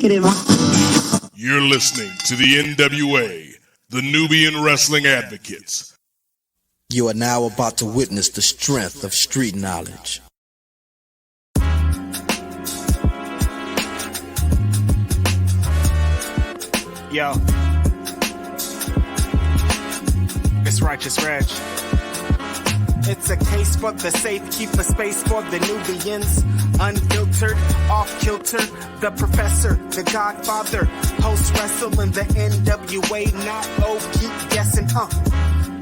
negative. You're listening to the N.W.A, the Nubian Wrestling Advocates. You are now about to witness the strength of street knowledge. Yo, it's Righteous Reg. It's a case for the safe, keep a space for the Nubians. Unfiltered, off-kilter, the professor, the Godfather. Post-wrestling, the N.W.A, not keep guessing,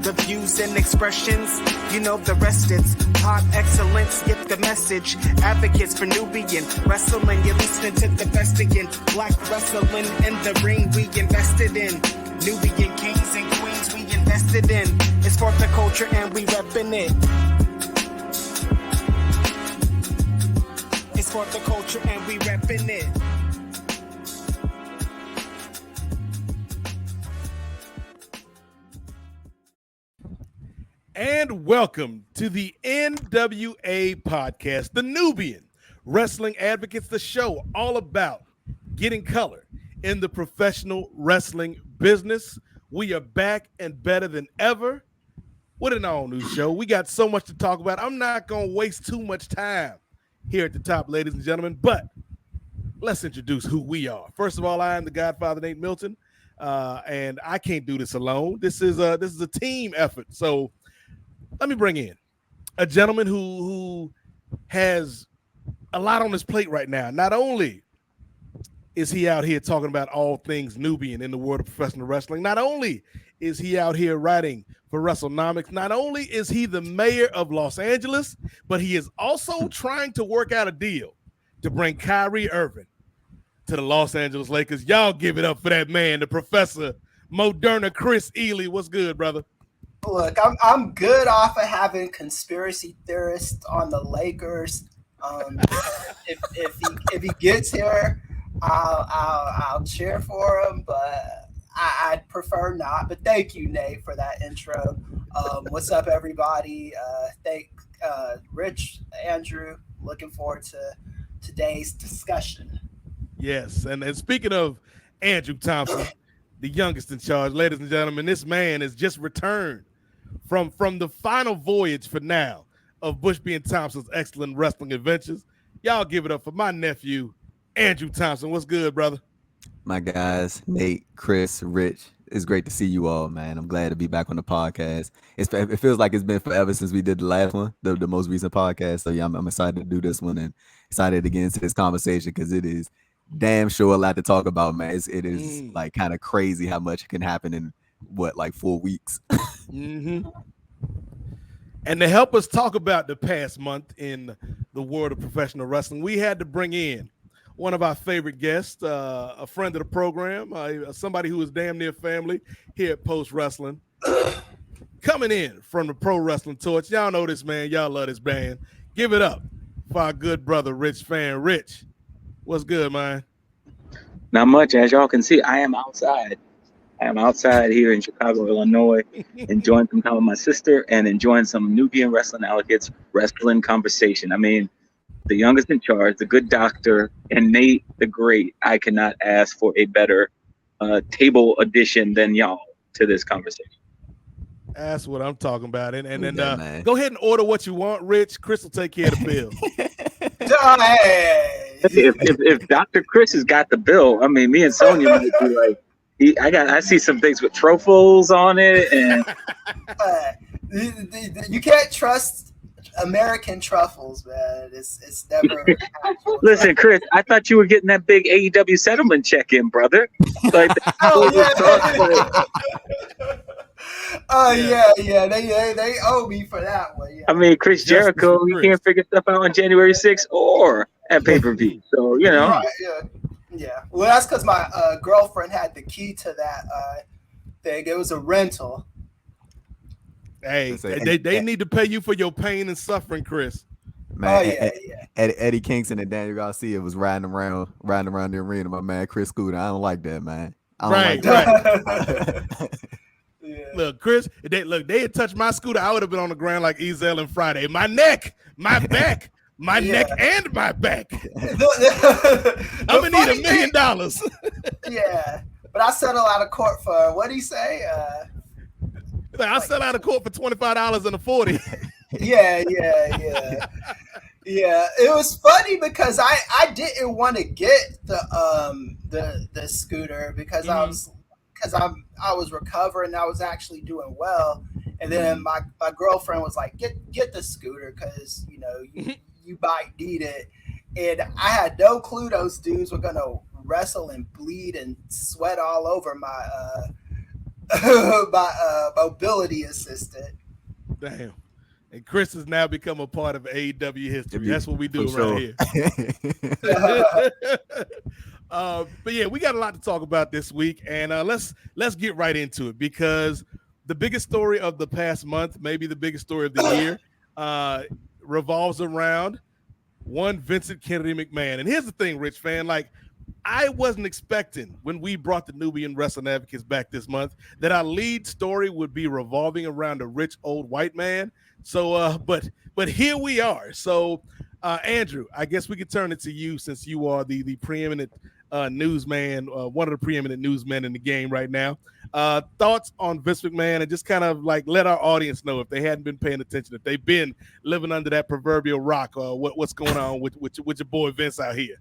The views and expressions, you know the rest, it's pod excellence, get the message. Advocates for Nubian wrestling, you're listening to the best again. Black wrestling in the ring we invested in. Nubian kings and queens we invested in. It's for the culture and we reppin' it. It's for the culture and we reppin' it. And welcome to the N.W.A. Podcast, the Nubian Wrestling Advocates, the show all about getting color in the professional wrestling business. We are back and better than ever with an all-new show. We got so much to talk about. I'm not going to waste too much time here at the top, ladies and gentlemen, but let's introduce who we are. First of all, I am the Godfather, named Milton, and I can't do this alone. This is a team effort, so let me bring in a gentleman who has a lot on his plate right now. Not only is he out here talking about all things Nubian in the world of professional wrestling, not only is he out here writing for WrestleNomics, not only is he the mayor of Los Angeles, but he is also trying to work out a deal to bring Kyrie Irving to the Los Angeles Lakers. Y'all give it up for that man, the Professor Moderna Kris Ealy. What's good, brother? Look, I'm good off of having conspiracy theorists on the Lakers. If he gets here, I'll cheer for him, but I'd prefer not. But thank you, Nate, for that intro. What's up, everybody? Thank Rich, Andrew. Looking forward to today's discussion. Yes, and speaking of Andrew Thompson, the youngest in charge, ladies and gentlemen, this man has just returned from the final voyage for now of Bushby and Thompson's excellent wrestling adventures. Y'all give it up for my nephew, Andrew Thompson. What's good, brother? My guys, Nate, Chris, Rich, it's great to see you all, man. I'm glad to be back on the podcast. It feels like it's been forever since we did the last one, the most recent podcast. So yeah, I'm excited to do this one and excited to get into this conversation because it is damn sure a lot to talk about, man. It is like kind of crazy how much can happen in like 4 weeks. Mm-hmm. And to help us talk about the past month in the world of professional wrestling, we had to bring in one of our favorite guests, a friend of the program, somebody who is damn near family here at Post Wrestling, coming in from the Pro Wrestling Torch. Y'all know this man. Y'all love this band. Give it up for our good brother, Rich Fann. Rich, what's good, man? Not much. As y'all can see, I am outside. I am outside here in Chicago, Illinois, enjoying some time with my sister and enjoying some Nubian Wrestling Advocates wrestling conversation. I mean, the youngest in charge, the good doctor, and Nate the Great. I cannot ask for a better table addition than y'all to this conversation. That's what I'm talking about. And then go ahead and order what you want, Rich. Chris will take care of the bill. If Dr. Chris has got the bill, I mean, me and Sonia might be like, I see some things with truffles on it, and you can't trust American truffles, man. It's never. Listen, Chris, I thought you were getting that big AEW settlement check in, brother. Like, yeah. They owe me for that one. Yeah. I mean, Chris Jericho, he can't figure stuff out on January 6th or at pay-per-view. So, you know. Right, yeah. Well, that's because my girlfriend had the key to that thing. It was a rental. Hey, they need to pay you for your pain and suffering, Chris. Man, Eddie Kingston and Daniel Garcia was riding around the arena. My man, Chris Scooter. I don't like that, man. Right. Yeah. Look, Chris, they had touched my scooter, I would have been on the ground like Ezel and Friday. My neck, my back, my Yeah. neck and my back. I'm I'm gonna need $1 million. Yeah, but I settle out of court for what did he say? I sell out of court for $25 and a 40. Yeah. It was funny because I didn't want to get the scooter because I was recovering. I was actually doing well, and then my girlfriend was like, "Get the scooter because you might need it." And I had no clue those dudes were gonna wrestle and bleed and sweat all over my my mobility assistant. Damn. And Kris has now become a part of AEW history. That's what we do around here. But yeah, we got a lot to talk about this week, and let's get right into it because the biggest story of the past month, maybe the biggest story of the year, revolves around one Vincent Kennedy McMahon. And here's the thing, Rich Fann, like I wasn't expecting when we brought the Nubian Wrestling Advocates back this month that our lead story would be revolving around a rich old white man. So, but here we are. So, Andrew, I guess we could turn it to you since you are the preeminent newsman, one of the preeminent newsmen in the game right now. Thoughts on Vince McMahon, and just kind of like let our audience know if they hadn't been paying attention, if they've been living under that proverbial rock, what's going on with your boy Vince out here.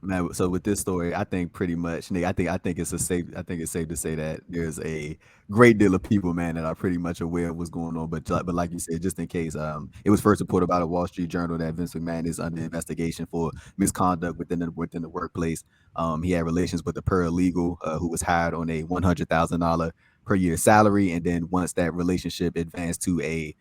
Man, so with this story, I think pretty much, Nick, I think it's safe to say that there's a great deal of people, man, that are pretty much aware of what's going on. But like you said, just in case, it was first reported by the Wall Street Journal that Vince McMahon is under investigation for misconduct within the workplace. He had relations with a paralegal who was hired on a $100,000 per year salary, and then once that relationship advanced to a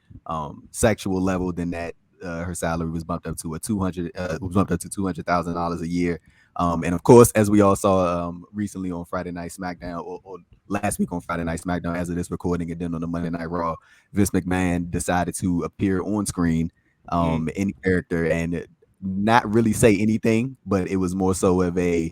sexual level, then that her salary was bumped up to $200,000 a year. And of course, as we all saw recently on Friday Night SmackDown, or last week on Friday Night SmackDown, as of this recording, and then on the Monday Night Raw, Vince McMahon decided to appear on screen in character and not really say anything, but it was more so of a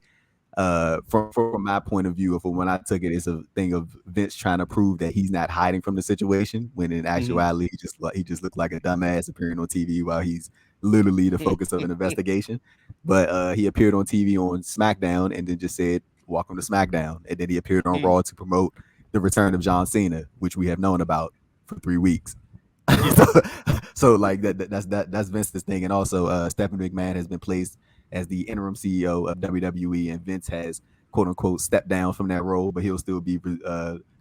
from my point of view, from when I took it, it's a thing of Vince trying to prove that he's not hiding from the situation, when in actuality he just looked like a dumbass appearing on TV while he's literally the focus of an investigation. But he appeared on TV on SmackDown and then just said, "Welcome to SmackDown," and then he appeared on Raw to promote the return of John Cena, which we have known about for 3 weeks. So like that's Vince's thing. And also Stephanie McMahon has been placed as the interim CEO of WWE, and Vince has quote unquote stepped down from that role, but he'll still be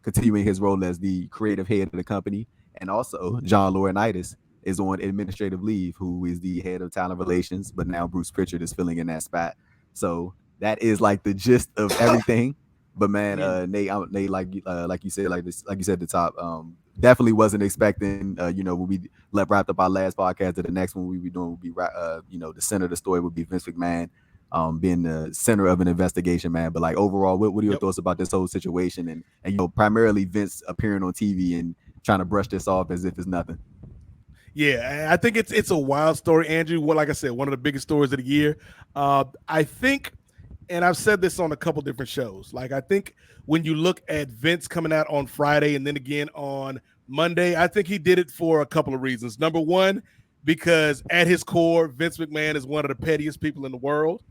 continuing his role as the creative head of the company. And also John Laurinaitis is on administrative leave, who is the head of talent relations, but now Bruce Pritchard is filling in that spot. So that is like the gist of everything. But man, Nate, like you said, like you said at the top, definitely wasn't expecting, when we wrapped up our last podcast, that the next one we be doing would be, the center of the story would be Vince McMahon being the center of an investigation, man. But like overall, what are your thoughts about this whole situation, and primarily Vince appearing on TV and trying to brush this off as if it's nothing? Yeah, I think it's a wild story, Andrew. Well, like I said, one of the biggest stories of the year. I think, and I've said this on a couple different shows, like I think when you look at Vince coming out on Friday and then again on Monday, I think he did it for a couple of reasons. Number one, because at his core, Vince McMahon is one of the pettiest people in the world.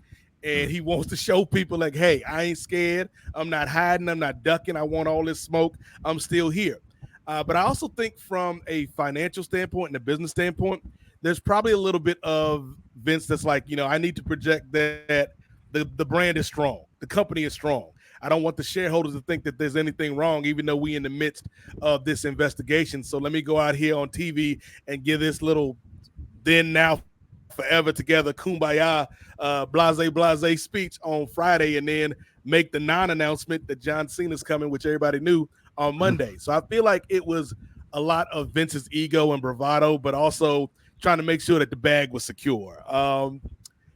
And he wants to show people like, hey, I ain't scared. I'm not hiding. I'm not ducking. I want all this smoke. I'm still here. But I also think from a financial standpoint and a business standpoint, there's probably a little bit of Vince that's like, I need to project that the brand is strong. The company is strong. I don't want the shareholders to think that there's anything wrong, even though we in the midst of this investigation. So let me go out here on TV and give this little then, now, forever together, kumbaya, blase speech on Friday, and then make the non-announcement that John Cena's coming, which everybody knew, on Monday. So I feel like it was a lot of Vince's ego and bravado, but also trying to make sure that the bag was secure.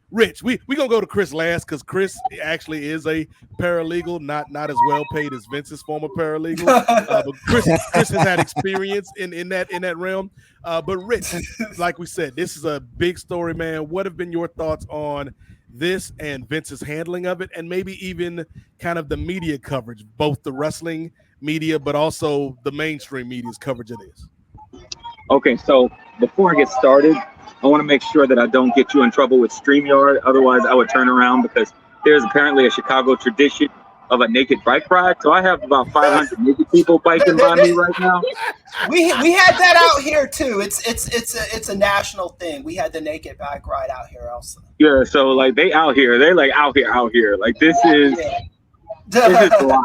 Rich, we gonna go to Kris last because Kris actually is a paralegal, not as well paid as Vince's former paralegal. But Kris has had experience in that realm. But Rich, like we said, this is a big story, man. What have been your thoughts on this and Vince's handling of it, and maybe even kind of the media coverage, both the wrestling media, but also the mainstream media's coverage of this? Okay, so before I get started, I want to make sure that I don't get you in trouble with StreamYard. Otherwise, I would turn around because there's apparently a Chicago tradition of a naked bike ride. So I have about 500 naked people biking by me right now. We had that out here too. It's a national thing. We had the naked bike ride out here also. Yeah, so like they out here, they're like out here. Like this is a lot.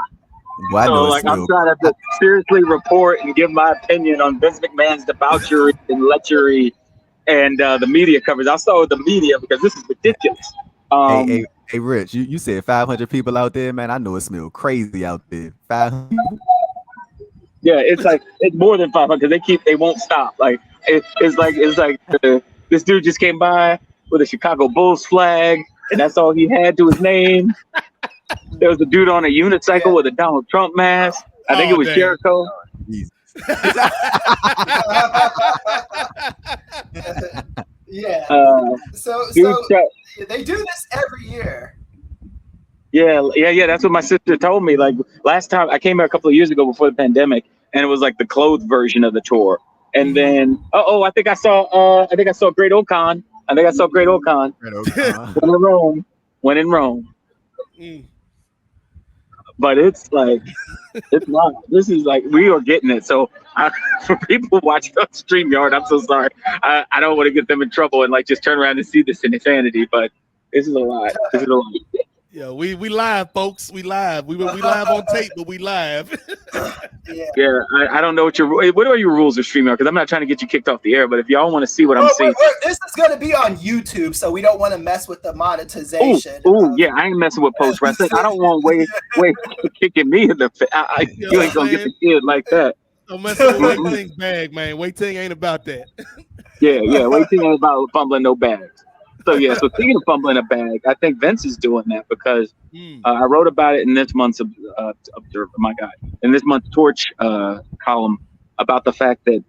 Well, I So know like it's I'm trying to seriously report and give my opinion on Vince McMahon's debauchery and lechery and the media coverage. I'll start with the media because this is ridiculous. Hey, Rich, you said 500 people out there, man. I know it smells crazy out there. 500. Yeah, it's more than 500 because they won't stop. Like it's like this dude just came by with a Chicago Bulls flag and that's all he had to his name. There was a dude on a unicycle with a Donald Trump mask. I think it was Jericho. Yeah. So they do this every year. Yeah. That's what my sister told me. Like last time I came here a couple of years ago before the pandemic, and it was like the clothed version of the tour. And then I think I saw Great Ocon. When in Rome. But it's like it's not. This is like we are getting it. So for people watching on StreamYard, I'm so sorry. I don't want to get them in trouble and like just turn around and see this in insanity. But this is a lot. Yeah, we live, folks. We live. We live on tape, but we live. Yeah, I don't know what are your rules of StreamYard, because I'm not trying to get you kicked off the air, but if y'all want to see what I'm seeing. This is going to be on YouTube, so we don't want to mess with the monetization. Yeah, I ain't messing with post wrestling. I don't want Wade kicking me in the face. You ain't going to get the kid like that. Don't mess with Wade Ting's bag, man. Wade Ting ain't about that. Yeah, Wade Ting ain't about fumbling no bags. So speaking of fumbling a bag, I think Vince is doing that because I wrote about it in this month's Torch column about the fact that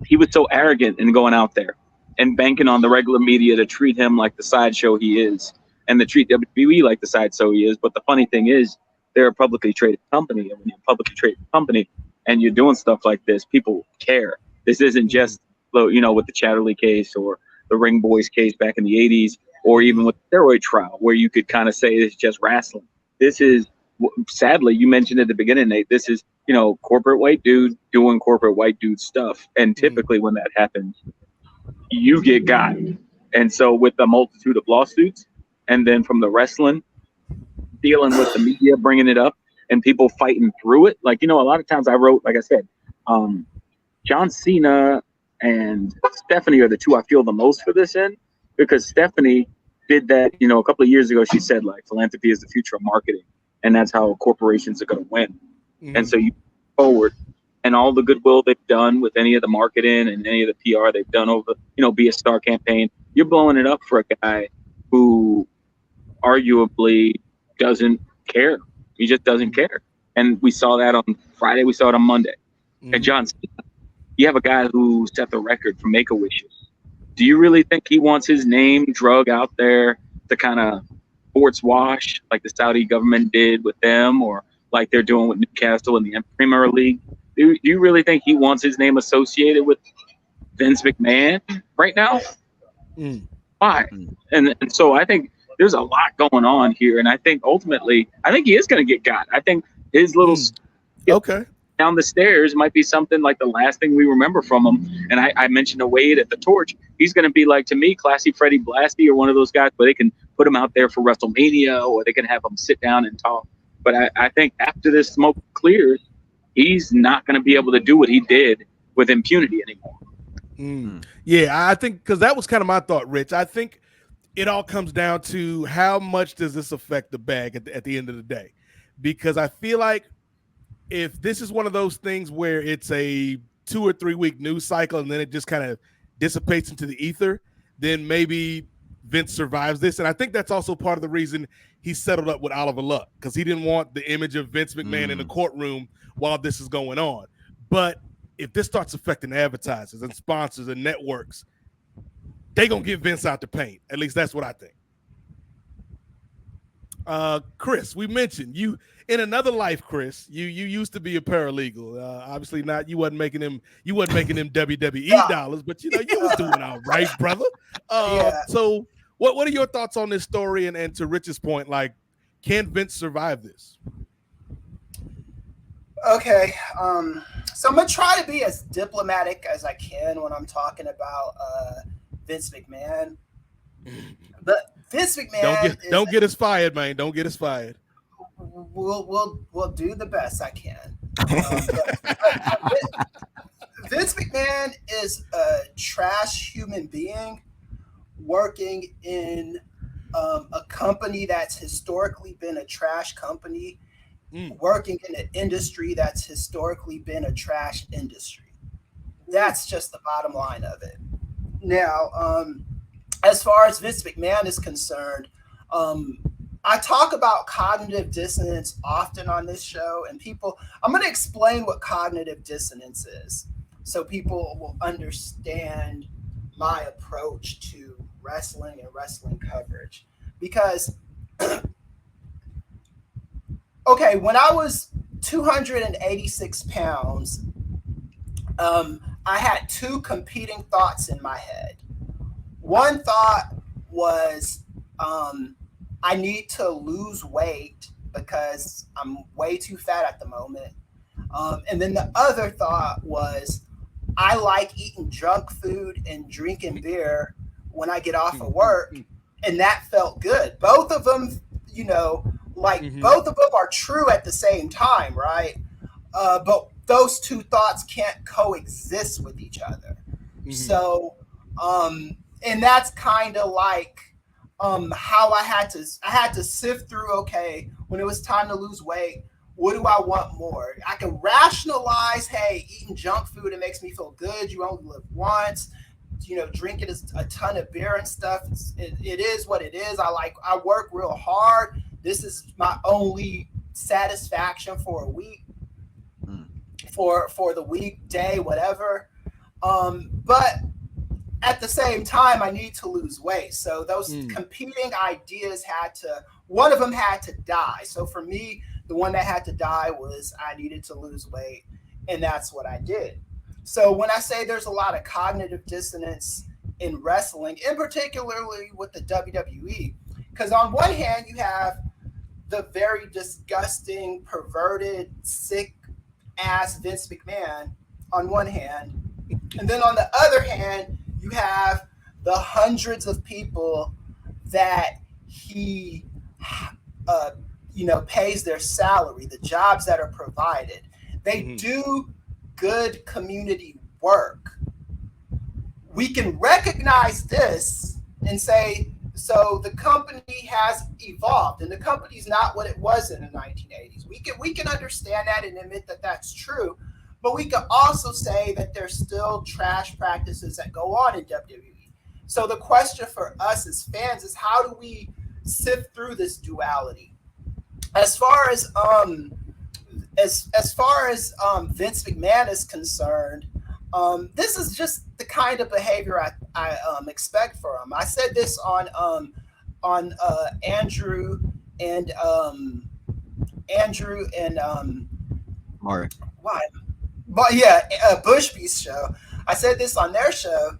he was so arrogant in going out there and banking on the regular media to treat him like the sideshow he is and to treat WWE like the sideshow he is. But the funny thing is, they're a publicly traded company, and when you're a publicly traded company and you're doing stuff like this, people care. This isn't just with the Chatterley case or the Ring Boys case back in the 80s, or even with the steroid trial, where you could kind of say it's just wrestling. This is, sadly, you mentioned at the beginning, Nate, this is, corporate white dude doing corporate white dude stuff. And typically when that happens, you get got. And so with the multitude of lawsuits, and then from the wrestling, dealing with the media, bringing it up, and people fighting through it. Like, a lot of times I wrote, like I said, John Cena and Stephanie are the two I feel the most for this in, because Stephanie did that, a couple of years ago. She said like philanthropy is the future of marketing, and that's how corporations are going to win. And so you forward, and all the goodwill they've done with any of the marketing and any of the PR they've done over, Be a Star campaign, you're blowing it up for a guy who arguably doesn't care. He just doesn't care. And we saw that on Friday. We saw it on Monday. And John Cena, you have a guy who set the record for Make-A-Wishes. Do you really think he wants his name drug out there to kind of sports wash like the Saudi government did with them, or like they're doing with Newcastle in the Premier League? Do you really think he wants his name associated with Vince McMahon right now? Why? And so I think there's a lot going on here, and I think ultimately, he is going to get got. I think his little down the stairs might be something like the last thing we remember from him. And I mentioned a Wade at the Torch. He's going to be like, to me, Classy Freddie Blassie or one of those guys where they can put him out there for WrestleMania, or they can have him sit down and talk. But I think after this smoke clears, he's not going to be able to do what he did with impunity anymore. Yeah, I think, because that was kind of my thought, Rich. I think it all comes down to how much does this affect the bag at the end of the day? Because I feel like if this is one of those things where it's a 2 or 3 week news cycle and then it just kind of dissipates into the ether, then maybe Vince survives this. And I think that's also part of the reason he settled up with Oliver Luck, because he didn't want the image of Vince McMahon in the courtroom while this is going on. But if this starts affecting advertisers and sponsors and networks, they're going to get Vince out the paint. At least that's what I think. Kris, we mentioned you in another life, Kris, you used to be a paralegal. Obviously not. You wasn't making them WWE dollars, but you was doing all right, brother. So what are your thoughts on this story? And to Rich's point, like, can Vince survive this? Okay, so I'm gonna try to be as diplomatic as I can when I'm talking about Vince McMahon. But Vince McMahon don't get us fired, man. Don't get us fired. We'll do the best I can. Vince McMahon is a trash human being working in a company that's historically been a trash company, working in an industry that's historically been a trash industry. That's just the bottom line of it. Now, as far as Vince McMahon is concerned, I talk about cognitive dissonance often on this show, and I'm going to explain what cognitive dissonance is so people will understand my approach to wrestling and wrestling coverage. Because, okay, when I was 286 pounds, I had two competing thoughts in my head. One thought was, I need to lose weight because I'm way too fat at the moment. And then the other thought was, I like eating junk food and drinking beer when I get off of work. And that felt good. Both of them, both of them are true at the same time, right? But those two thoughts can't coexist with each other. So, and that's kind of like, how I had to sift through, okay, when it was time to lose weight, what do I want more? I can rationalize, hey, eating junk food, it makes me feel good. You only live once. Drinking a ton of beer and stuff. It is what it is. I work real hard. This is my only satisfaction for a week, for the weekday, whatever. But at the same time, I need to lose weight. So those competing ideas one of them had to die. So for me, the one that had to die was I needed to lose weight. And that's what I did. So when I say there's a lot of cognitive dissonance in wrestling, and particularly with the WWE, because on one hand, you have the very disgusting, perverted, sick ass Vince McMahon on one hand. And then on the other hand, you have the hundreds of people that he, pays their salary, the jobs that are provided. They do good community work. We can recognize this and say, so the company has evolved, and the company's not what it was in the 1980s. We can understand that and admit that that's true. But we can also say that there's still trash practices that go on in WWE. So the question for us as fans is, how do we sift through this duality? As far as Vince McMahon is concerned, this is just the kind of behavior I expect from him. I said this on Andrew and Mark. Why? But yeah, Bushby's show. I said this on their show.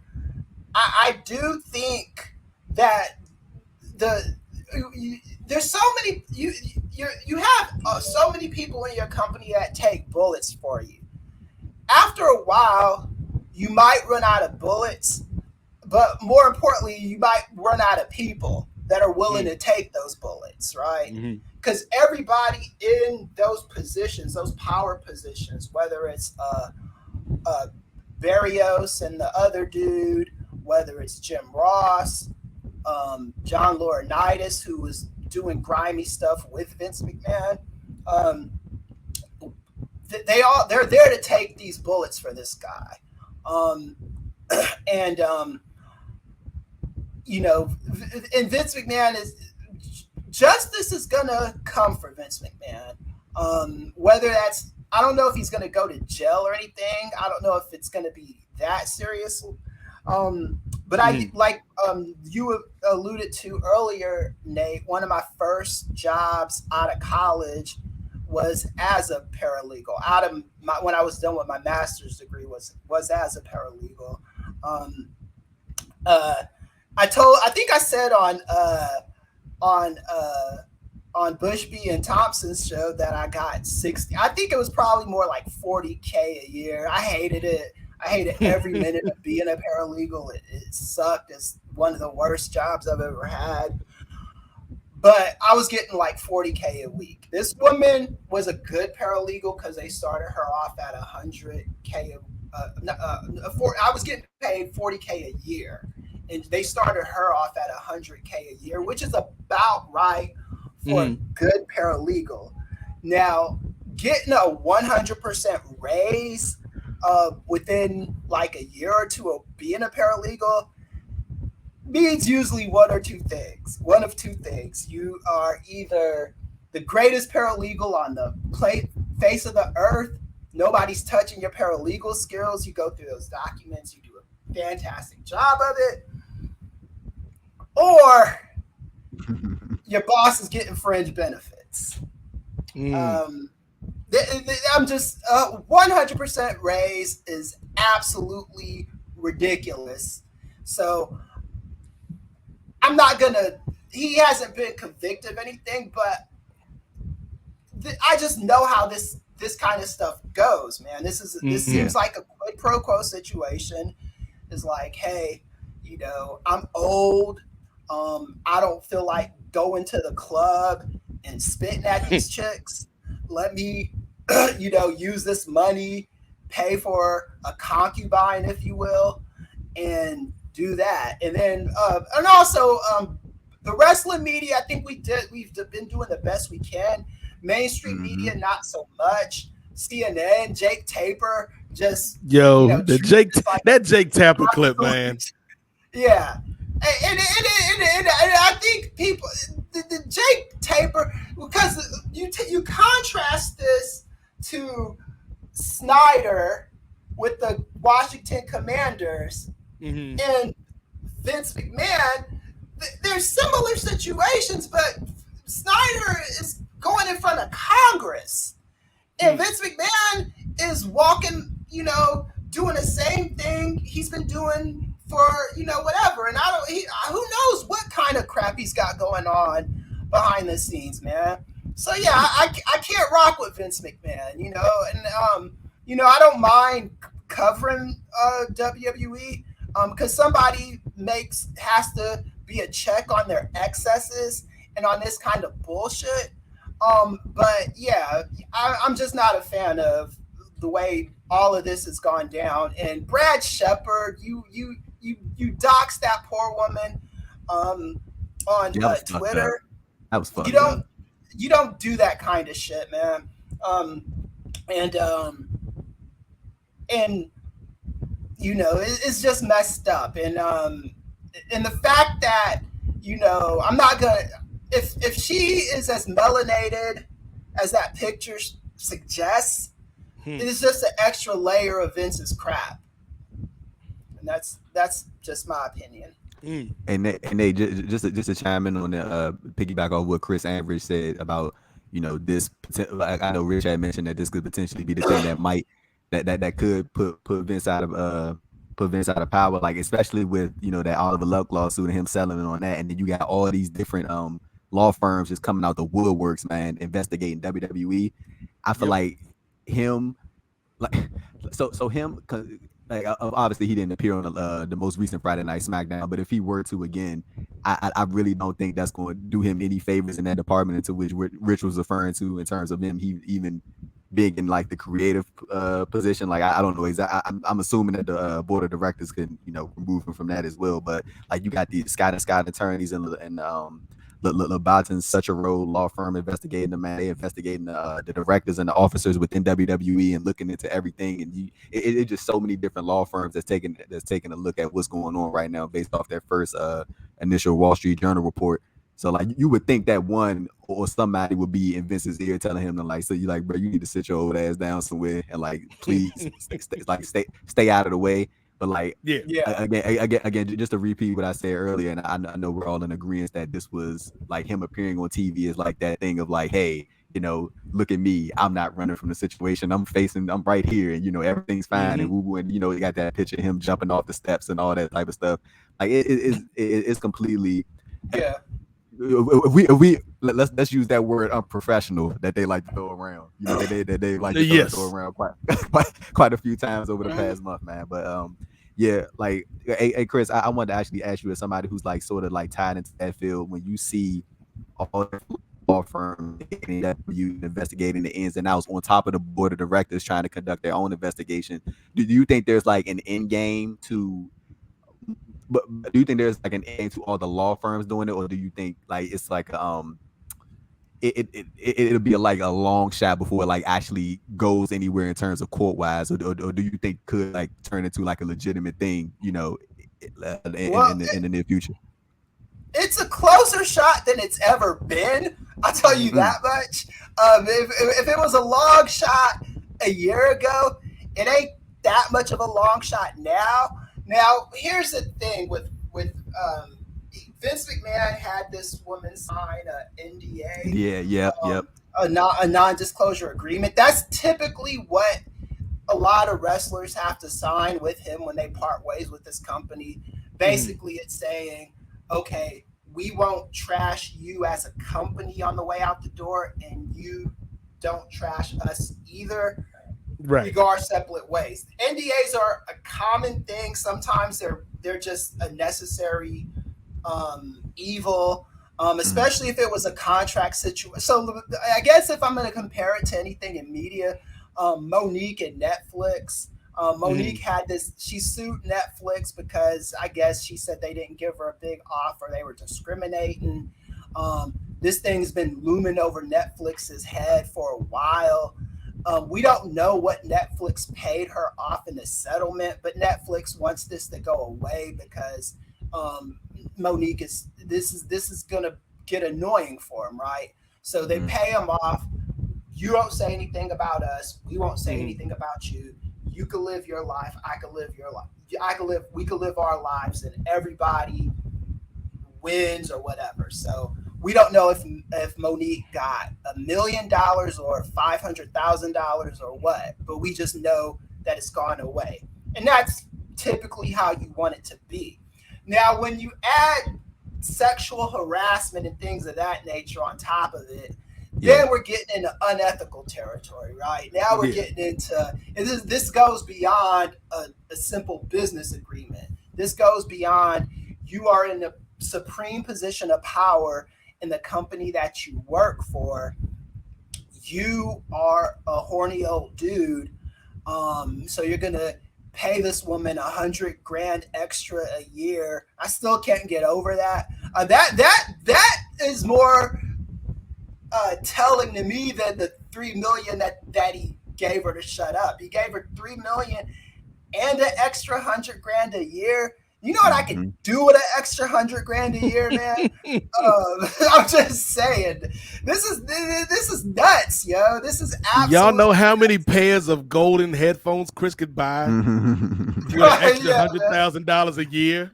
I do think that there's so many you have so many people in your company that take bullets for you. After a while, you might run out of bullets, but more importantly, you might run out of people that are willing to take those bullets, right? Because everybody in those positions, those power positions, whether it's Barrios and the other dude, whether it's Jim Ross, John Laurinaitis, who was doing grimy stuff with Vince McMahon, they're there to take these bullets for this guy. And Vince McMahon justice is gonna come for Vince McMahon. Whether that's, I don't know if he's gonna go to jail or anything. I don't know if it's gonna be that serious. But you alluded to earlier, Nate, one of my first jobs out of college was as a paralegal. Out of when I was done with my master's degree was as a paralegal. I think I said on Bushby and Thompson's show that I got 60. I think it was probably more like 40K a year. I hated it. I hated every minute of being a paralegal. It sucked. It's one of the worst jobs I've ever had. But I was getting like 40K a week. This woman was a good paralegal because they started her off at 100K. I was getting paid 40K a year, and they started her off at 100K a year, which is about right for a good paralegal. Now, getting a 100% raise within like a year or two of being a paralegal means usually one of two things. You are either the greatest paralegal on the face of the earth. Nobody's touching your paralegal skills. You go through those documents. You do a fantastic job of it. Or your boss is getting fringe benefits. I'm just 100% raise is absolutely ridiculous. So I'm not gonna. He hasn't been convicted of anything, but I just know how this kind of stuff goes, man. This seems like a quid pro quo situation. It's like, hey, I'm old. I don't feel like going to the club and spitting at these chicks. Let me, use this money, pay for a concubine, if you will, and do that. And then, and also, the wrestling media, I think we've been doing the best we can. Mainstream media, not so much. CNN, Jake Tapper, just that Jake Tapper clip, man. Yeah, and I think people, the Jake Tapper, because you contrast this to Snyder with the Washington Commanders and Vince McMahon. There's similar situations, but Snyder is going in front of Congress, and Vince McMahon is walking, doing the same thing he's been doing for, whatever. And who knows what kind of crap he's got going on behind the scenes, man. So yeah, I can't rock with Vince McMahon, and I don't mind covering WWE because somebody has to be a check on their excesses and on this kind of bullshit. But yeah, I'm just not a fan of the way all of this has gone down. And Brad Shepard, you doxed that poor woman on Twitter. That was fun. You don't do that kind of shit, man. It's just messed up. And the fact that I'm not gonna. If she is as melanated as that picture suggests, it's just an extra layer of Vince's crap, and that's just my opinion. And they just to chime in on the piggyback off what Chris Ambridge said about this. I know Rich had mentioned that this could potentially be the thing that could put Vince out of power, like especially with that Oliver Luck lawsuit and him settling on that, and then you got all these different law firms just coming out the woodworks, man, investigating WWE. I feel like him, obviously he didn't appear on the most recent Friday Night SmackDown, but if he were to again, I really don't think that's going to do him any favors in that department into which Rich was referring to in terms of him even being in like the creative position. Like I don't know exactly. I'm assuming that the board of directors could remove him from that as well. But like you got the Scott and Scott attorneys and Lobaton's such a role law firm investigating the man. They investigating the directors and the officers within WWE and looking into everything. And it's just so many different law firms that's taking a look at what's going on right now based off their first initial Wall Street Journal report. So like you would think that one or somebody would be in Vince's ear telling him to bro, you need to sit your old ass down somewhere and like please stay out of the way. But like again, just to repeat what I said earlier, and I know we're all in agreement that this was like him appearing on TV is like that thing of like, hey, look at me, I'm not running from the situation. I'm right here, and everything's fine. Mhm. And you got that picture of him jumping off the steps and all that type of stuff. Like it's completely. Yeah. If we let's use that word unprofessional that they like to throw around. They like to throw around quite a few times over the past month, man. But yeah, like hey Kris, I wanted to actually ask you as somebody who's like sort of like tied into that field, when you see all the law firms investigating the ins and outs on top of the board of directors trying to conduct their own investigation, do you think there's like an end game to? But do you think there's like an end to all the law firms doing it, or do you think like it's like it'll be like a long shot before it like actually goes anywhere in terms of court wise, or do you think could like turn into like a legitimate thing, in the near future? It's a closer shot than it's ever been. I'll tell you that much. If it was a long shot a year ago, it ain't that much of a long shot now. Now, here's the thing with Vince McMahon had this woman sign an NDA. A non-disclosure agreement. That's typically what a lot of wrestlers have to sign with him when they part ways with this company. Basically, it's saying, okay, we won't trash you as a company on the way out the door, and you don't trash us either. Right. We go our separate ways. NDAs are a common thing. Sometimes they're just a necessary evil, especially if it was a contract situation. So I guess if I'm going to compare it to anything in media, Monique and Netflix. Monique had this. She sued Netflix because I guess she said they didn't give her a big offer. They were discriminating. This thing's been looming over Netflix's head for a while. We don't know what Netflix paid her off in the settlement, but Netflix wants this to go away because Monique this is gonna get annoying for him, right? So they pay him off. You don't say anything about us. We won't say anything about you. You can live your life. I can live your life. We can live our lives, and everybody wins or whatever. So we don't know if Monique got $1 million or $500,000 or what, but we just know that it's gone away. And that's typically how you want it to be. Now, when you add sexual harassment and things of that nature on top of it, then we're getting into unethical territory, right? Now we're getting into, and this goes beyond a simple business agreement. This goes beyond, you are in a supreme position of power in the company that you work for. You are a horny old dude, so you're gonna pay this woman $100,000 extra a year. I still can't get over that. That is more telling to me than the $3 million that he gave her to shut up. He gave her $3 million and an extra $100,000 a year. You know what I can do with an extra $100,000 a year, man? I'm just saying, this is nuts, yo. This is absolutely. Y'all know how many pairs of golden headphones Kris could buy with an extra $100,000 a year?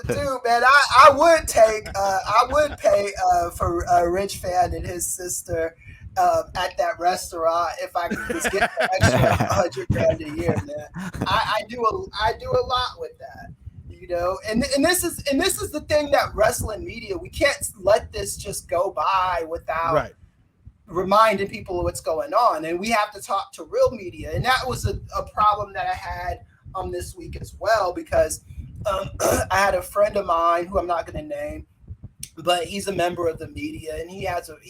Dude, man, I would pay for Rich Fann and his sister at that restaurant if I could just get an extra $100,000 a year, man. I do a lot with that. And this is the thing that wrestling media, we can't let this just go by without reminding people of what's going on. And we have to talk to real media. And that was a problem that I had this week as well, because I had a friend of mine who I'm not going to name, but he's a member of the media, and he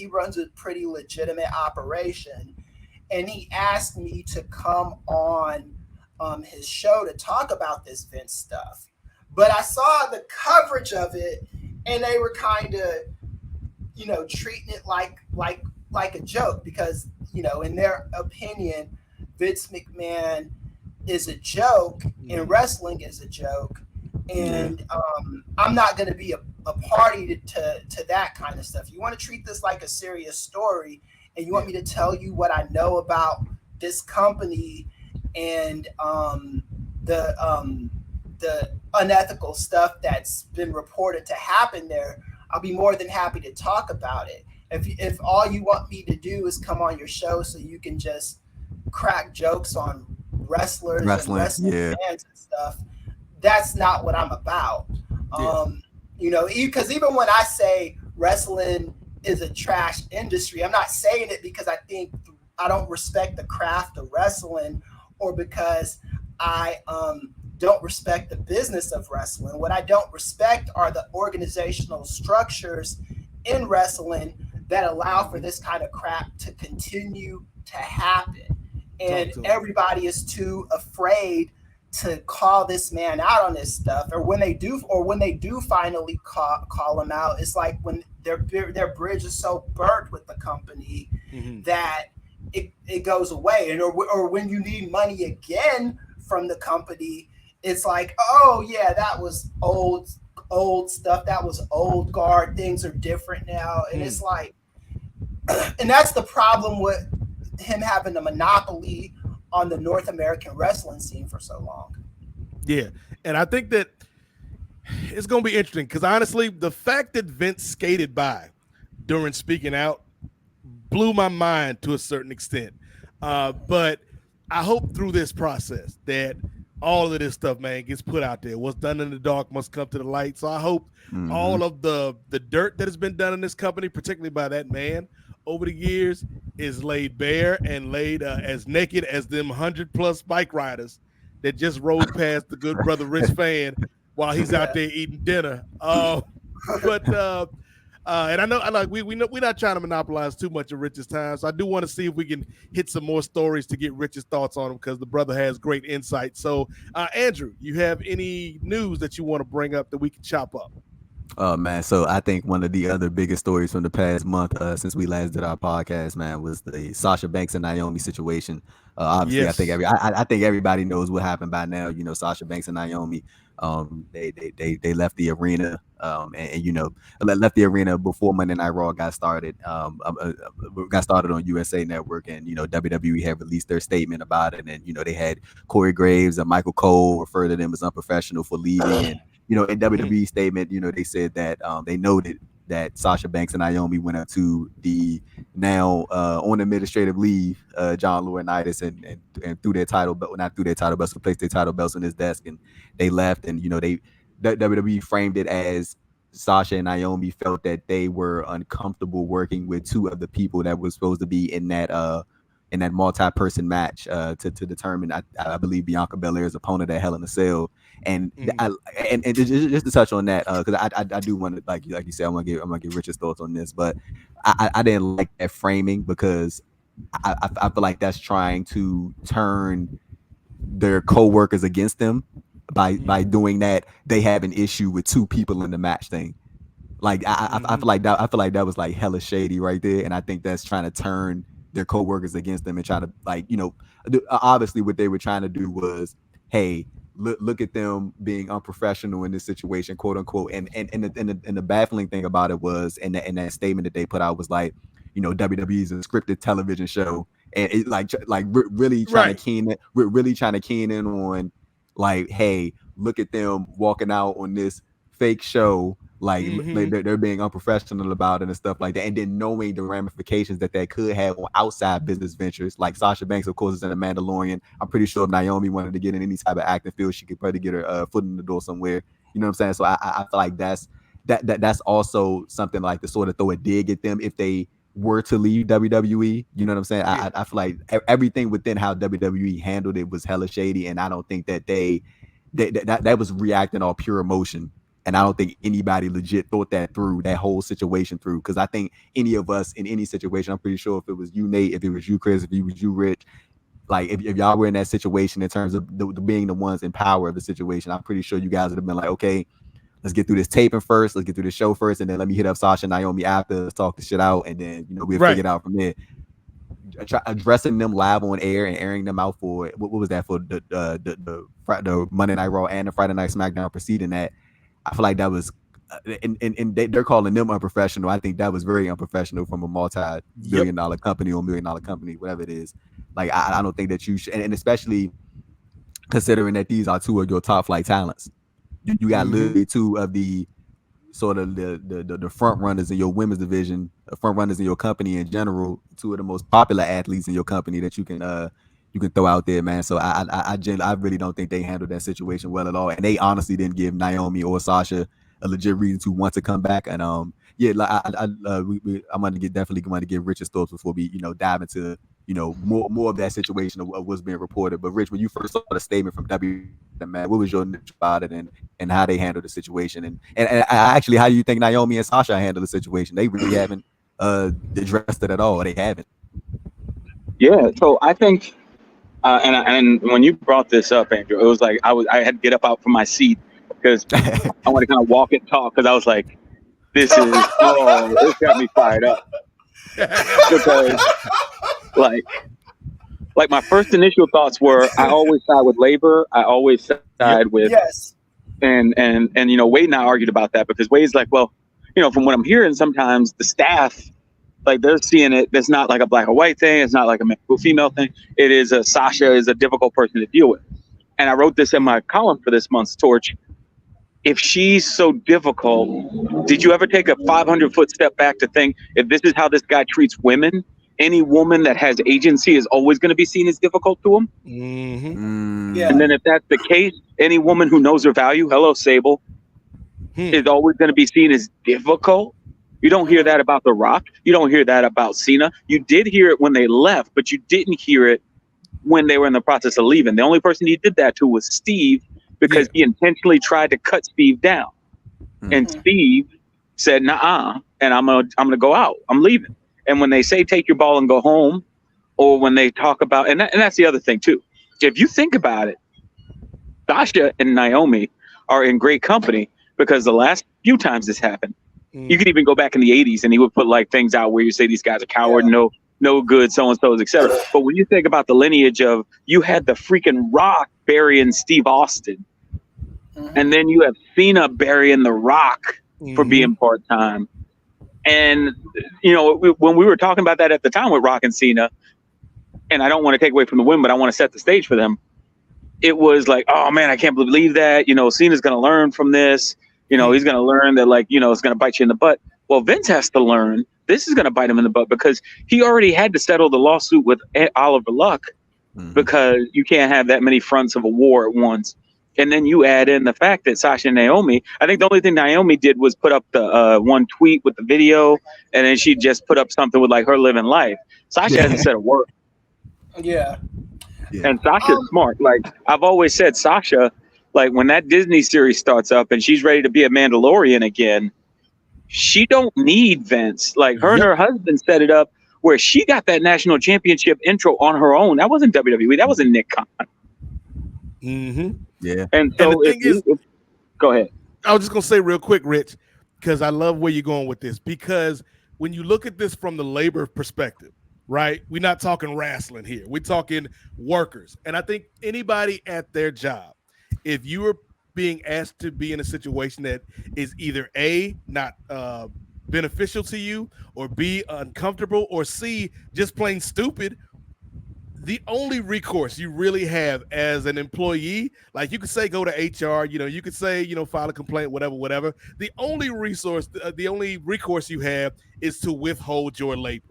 runs a pretty legitimate operation. And he asked me to come on his show to talk about this Vince stuff. But I saw the coverage of it, and they were kind of, treating it like a joke because, in their opinion, Vince McMahon is a joke and wrestling is a joke. And I'm not going to be a party to that kind of stuff. You want to treat this like a serious story, and you want me to tell you what I know about this company and the unethical stuff that's been reported to happen there, I'll be more than happy to talk about it. If all you want me to do is come on your show so you can just crack jokes on wrestlers and wrestling fans and stuff, that's not what I'm about. You know, because even when I say wrestling is a trash industry, I'm not saying it because I think I don't respect the craft of wrestling or because I don't respect the business of wrestling. What I don't respect are the organizational structures in wrestling that allow for this kind of crap to continue to happen. And everybody is too afraid to call this man out on this stuff, or when they do finally call him out, it's like when their bridge is so burnt with the company that it goes away, and or when you need money again from the company, it's like, oh yeah, that was old stuff, that was old guard, things are different now, and it's like, and that's the problem with him having a monopoly on the North American wrestling scene for so long. Yeah, and I think that it's going to be interesting because honestly, the fact that Vince skated by during speaking out blew my mind to a certain extent. But I hope through this process that all of this stuff, man, gets put out there. What's done in the dark must come to the light. So I hope all of the dirt that has been done in this company, particularly by that man over the years, is laid bare and laid as naked as them 100+ bike riders that just rode past the good brother Rich Fann while he's out there eating dinner. And I know, we're not trying to monopolize too much of Rich's time, so I do want to see if we can hit some more stories to get Rich's thoughts on him because the brother has great insight. So, Andrew, you have any news that you want to bring up that we can chop up? Oh man, so I think one of the other biggest stories from the past month, since we last did our podcast, man, was the Sasha Banks and Naomi situation. Obviously, yes. I think everybody knows what happened by now. You know, Sasha Banks and Naomi, they left the arena, and you know, left the arena before Monday Night Raw got started. Got started on USA Network, and you know, WWE had released their statement about it, and you know, they had Corey Graves and Michael Cole refer to them as unprofessional for leaving. And, you know, in WWE statement, you know, they said that they noted that Sasha Banks and Naomi went up to the now on administrative leave John Laurinaitis and threw their title, but not threw their title belts, replaced their title belts on his desk, and they left. And you know, WWE framed it as Sasha and Naomi felt that they were uncomfortable working with two of the people that was supposed to be in that multi-person match to determine, I believe, Bianca Belair's opponent at Hell in a Cell. And and just to touch on that, because I do want to, like you said, I'm gonna get Rich's thoughts on this, but I didn't like that framing because I feel like that's trying to turn their co-workers against them by doing that. They have an issue with two people in the match thing. Like I feel like that was like hella shady right there, and I think that's trying to turn their co-workers against them and try to, like, you know, obviously what they were trying to do was, hey, look at them being unprofessional in this situation, quote unquote. And the baffling thing about it was, in that statement that they put out was like, you know, WWE is a scripted television show, and it really trying to keen in on, like, hey, look at them walking out on this fake show, like they're being unprofessional about it and stuff like that, and then knowing the ramifications that could have on outside business ventures. Like Sasha Banks, of course, is in The Mandalorian. I'm pretty sure if Naomi wanted to get in any type of acting field, she could probably get her foot in the door somewhere. You know what I'm saying? So I feel like that's also something like to sort of throw a dig at them if they were to leave WWE. You know what I'm saying? I feel like everything within how WWE handled it was hella shady, and I don't think that that was reacting all pure emotion. And I don't think anybody legit thought that whole situation through. Because I think any of us in any situation, I'm pretty sure if it was you, Nate, if it was you, Chris, if it was you, Rich, like if y'all were in that situation in terms of being the ones in power of the situation, I'm pretty sure you guys would have been like, okay, let's get through this taping first, let's get through this show first, and then let me hit up Sasha and Naomi after, let's talk the shit out, and then, you know, we'll figure it out from there. Addressing them live on air and airing them out for what was that, for the Monday Night Raw and the Friday Night SmackDown preceding that. I feel like that was, and they're calling them unprofessional. I think that was very unprofessional from a multi-billion-dollar company or $1 million company, whatever it is. Like, I don't think that you should, and especially considering that these are two of your top flight talents. You got literally two of the sort of the front runners in your women's division, front runners in your company in general, two of the most popular athletes in your company that you can throw out there, man. So I really don't think they handled that situation well at all, and they honestly didn't give Naomi or Sasha a legit reason to want to come back. And yeah, like I'm gonna definitely going to get Rich's thoughts before we dive into more of that situation of what's being reported. But Rich, when you first saw the statement from W, man, what was your initial about it and how they handled the situation, and actually, how do you think Naomi and Sasha handled the situation? They really haven't addressed it at all. They haven't. Yeah, so I think, and when you brought this up, Andrew, it was like I had to get up out from my seat because I want to kind of walk and talk, because I was like, this got me fired up. Because like my first initial thoughts were, I always side with labor. I always side with and Wade and I argued about that, because Wade's like, well, from what I'm hearing, sometimes the staff, like, they're seeing it. It's not like a black or white thing. It's not like a male or female thing. It is Sasha is a difficult person to deal with. And I wrote this in my column for this month's Torch. If she's so difficult, did you ever take a 500-foot step back to think, if this is how this guy treats women, any woman that has agency is always going to be seen as difficult to him? Mm-hmm. Yeah. And then if that's the case, any woman who knows her value, hello, Sable, is always going to be seen as difficult. You don't hear that about The Rock. You don't hear that about Cena. You did hear it when they left, but you didn't hear it when they were in the process of leaving. The only person he did that to was Steve, because he intentionally tried to cut Steve down. And Steve said, "Nah, and I'm gonna go out. I'm leaving." And when they say take your ball and go home, or when they talk about, and that's the other thing too. If you think about it, Sasha and Naomi are in great company, because the last few times this happened, you could even go back in the 80s and he would put like things out where you say these guys are coward, no good, so-and-so's, etc. But when you think about the lineage of, you had the freaking Rock burying Steve Austin, and then you have Cena burying The Rock for being part-time. And, when we were talking about that at the time with Rock and Cena, and I don't want to take away from the win, but I want to set the stage for them. It was like, oh man, I can't believe that, Cena's going to learn from this. He's going to learn that, it's going to bite you in the butt. Well, Vince has to learn this is going to bite him in the butt, because he already had to settle the lawsuit with Oliver Luck, because you can't have that many fronts of a war at once. And then you add in the fact that Sasha and Naomi, I think the only thing Naomi did was put up the one tweet with the video, and then she just put up something with like her living life. Sasha hasn't said a word. Yeah. And Sasha's smart. Like, I've always said, Sasha, like, when that Disney series starts up and she's ready to be a Mandalorian again, she don't need Vince. Like, her and her husband set it up where she got that national championship intro on her own. That wasn't WWE. That wasn't Nick Khan. Yeah. And so, the thing is, go ahead. I was just going to say real quick, Rich, because I love where you're going with this. Because when you look at this from the labor perspective, right? We're not talking wrestling here. We're talking workers. And I think anybody at their job, if you are being asked to be in a situation that is either A, not beneficial to you, or B, uncomfortable, or C, just plain stupid, the only recourse you really have as an employee, like you could say go to HR, you could say, file a complaint, whatever. The only recourse you have is to withhold your labor.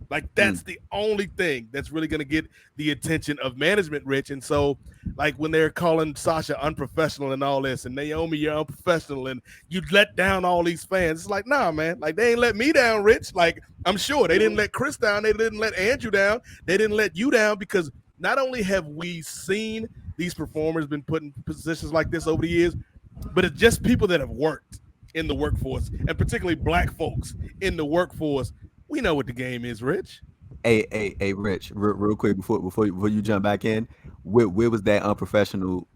Like, that's the only thing that's really going to get the attention of management, Rich. And so, like, when they're calling Sasha unprofessional and all this, and Naomi, you're unprofessional, and you let down all these fans, it's like, nah, man. Like, they ain't let me down, Rich. Like, I'm sure they didn't let Kris down. They didn't let Andrew down. They didn't let you down, because not only have we seen these performers been put in positions like this over the years, but it's just people that have worked in the workforce, and particularly black folks in the workforce. We know what the game is, Rich. Hey, Rich, real quick before you jump back in, where was that unprofessional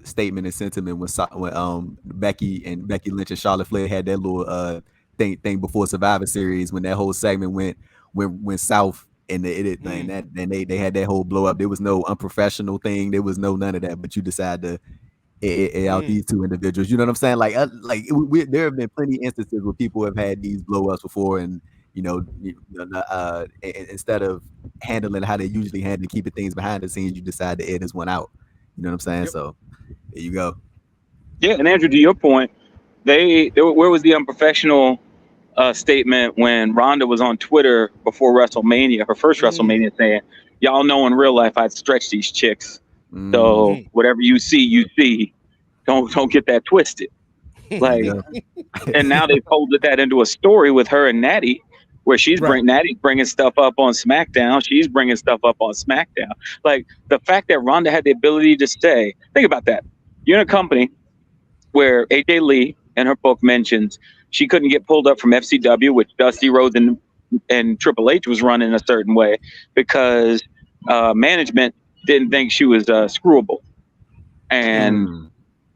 statement and sentiment when Becky Lynch and Charlotte Flair had that little thing before Survivor Series, when that whole segment went south, and they had that whole blow up? There was no unprofessional thing. There was none of that. But you decide to out these two individuals. You know what I'm saying? Like there have been plenty of instances where people have had these blow ups before, and instead of handling how they usually handle, keeping things behind the scenes, you decide to air this one out. You know what I'm saying? Yep. So there you go. Yeah, and Andrew, to your point, where was the unprofessional statement when Ronda was on Twitter before WrestleMania, her first WrestleMania, saying, "Y'all know in real life I'd stretch these chicks. So whatever you see. Don't get that twisted." Like, and now they folded that into a story with her and Natty, where Natty's bringing stuff up on SmackDown. She's bringing stuff up on SmackDown. Like, the fact that Ronda had the ability to say, think about that. You're in a company where AJ Lee in her book mentions she couldn't get pulled up from FCW, which Dusty Rhodes and Triple H was running a certain way because management didn't think she was screwable. And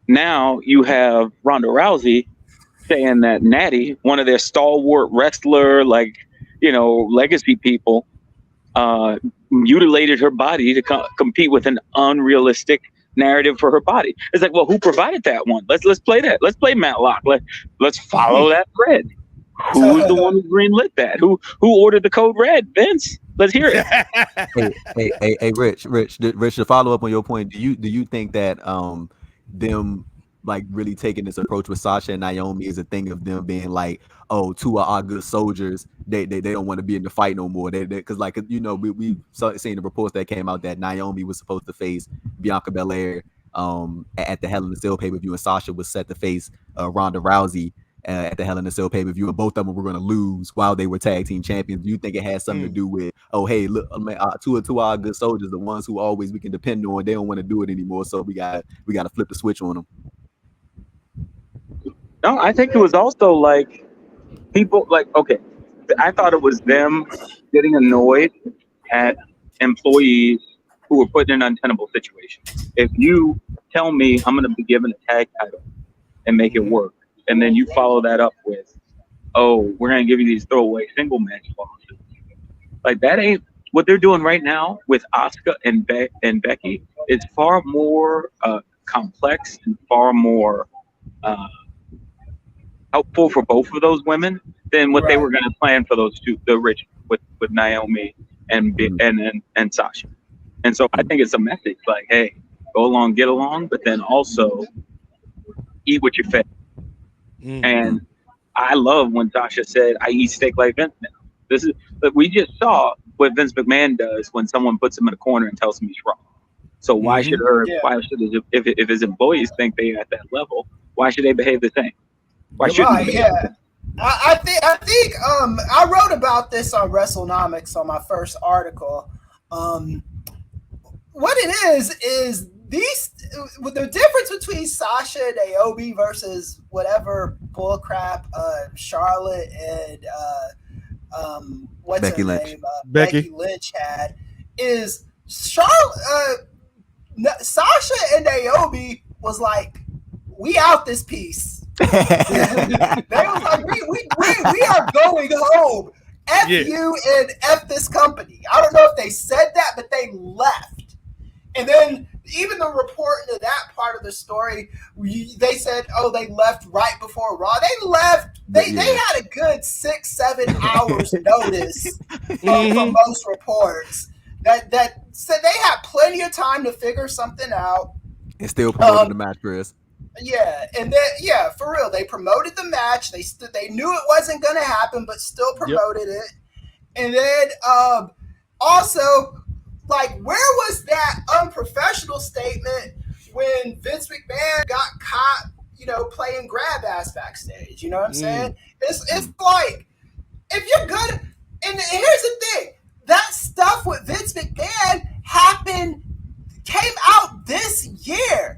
now you have Ronda Rousey saying that Natty, one of their stalwart wrestler, legacy people, mutilated her body to compete with an unrealistic narrative for her body. It's like, well, who provided that one? Let's play that. Let's play Matlock. Let's follow that thread. Who's the one who greenlit that? Who ordered the code red? Vince. Let's hear it. hey, Rich. To follow up on your point, do you think that them like really taking this approach with Sasha and Naomi is a thing of them being like, oh, two of our good soldiers, they don't want to be in the fight no more. They because like, you know, we seen the reports that came out that Naomi was supposed to face Bianca Belair at the Hell in a Cell pay-per-view, and Sasha was set to face Ronda Rousey at the Hell in a Cell pay-per-view, and both of them were going to lose while they were tag team champions. Do you think it has something to do with, oh, hey, look, two of our good soldiers, the ones who always we can depend on, they don't want to do it anymore, so we got to flip the switch on them? No, I think it was also like people like, okay, I thought it was them getting annoyed at employees who were put in an untenable situation. If you tell me I'm going to be given a tag title and make it work, and then you follow that up with, oh, we're going to give you these throwaway single match losses. Like, that ain't what they're doing right now with Asuka and Becky. It's far more complex and far more helpful for both of those women than what they were going to plan for those two, the rich with Naomi and Sasha. And so I think it's a message like, hey, go along, get along, but then also eat what you fed. And I love when Sasha said, I eat steak like Vince now. This is, but we just saw what Vince McMahon does when someone puts him in a corner and tells him he's wrong. So why should if his employees think they're at that level, why should they behave the same? Why shouldn't they? I think I wrote about this on WrestleNomics on my first article. What it is the difference between Sasha and Naomi versus whatever bullcrap Charlotte and what's Becky her Lynch. name? Becky Lynch had is Sasha and Naomi was like, we out this piece. They was like, we are going home. F you and F this company. I don't know if they said that, but they left. And then even the report into that part of the story, they said, oh, they left right before Raw. They left. They had a good 6-7 hours notice from most reports that said they had plenty of time to figure something out. And still promoted the match, Chris. Yeah, and then for real, they promoted the match. They knew it wasn't going to happen, but still promoted it. And then also, like, where was that unprofessional statement when Vince McMahon got caught, playing grab ass backstage? You know what I'm saying? It's like, if you're gonna, and here's the thing, that stuff with Vince McMahon came out this year.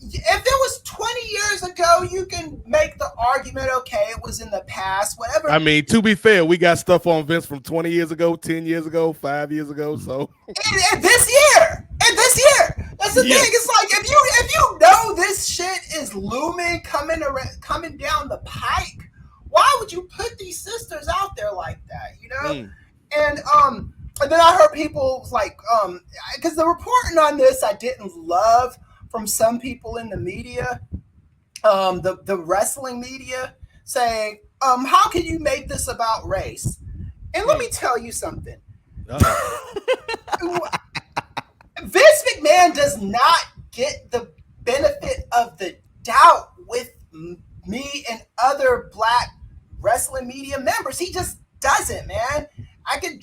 If it was 20 years ago, you can make the argument, okay, it was in the past, whatever. I mean, to be fair, we got stuff on Vince from 20 years ago, 10 years ago, 5 years ago. So and this year, that's the thing. It's like if you know this shit is looming, coming down the pike, why would you put these sisters out there like that? And then I heard people like because the reporting on this I didn't love. From some people in the media, the wrestling media, saying, how can you make this about race? And let me tell you something. Vince McMahon does not get the benefit of the doubt with me and other Black wrestling media members. He just doesn't, man. I could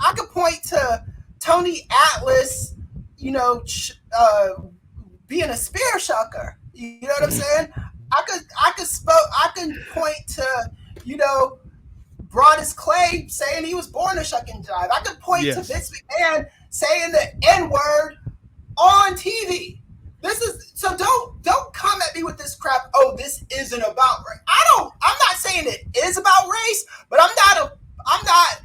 I could point to Tony Atlas, being a spear shucker. You know what I'm saying? I could point to, Brodus Clay saying he was born a shucking jive. I could point to Vince McMahon saying the N-word on TV. So don't come at me with this crap. Oh, this isn't about race. I'm not saying it is about race, but I'm not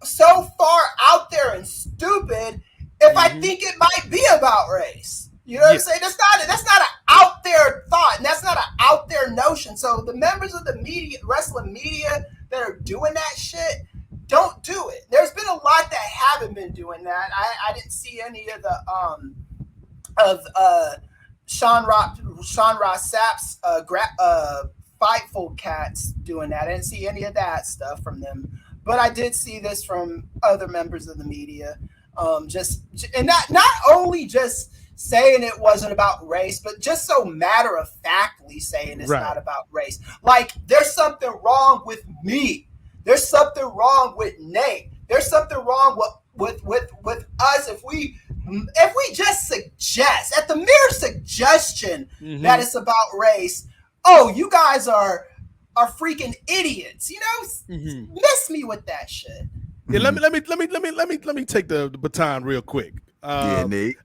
so far out there and stupid if I think it might be about race. You know what I'm saying? That's not an out there thought, and that's not an out there notion. So the members of the media, wrestling media, that are doing that shit, don't do it. There's been a lot that haven't been doing that. I didn't see any of the Sean Ross Sapp's Fightful Cats doing that. I didn't see any of that stuff from them, but I did see this from other members of the media. And not only just saying it wasn't about race, but just so matter of factly saying it's not about race. Like, there's something wrong with me. There's something wrong with Nate. There's something wrong with us if we just suggest, at the mere suggestion that it's about race. Oh, you guys are freaking idiots. Miss me with that shit. Yeah, let me take the baton real quick. Nate.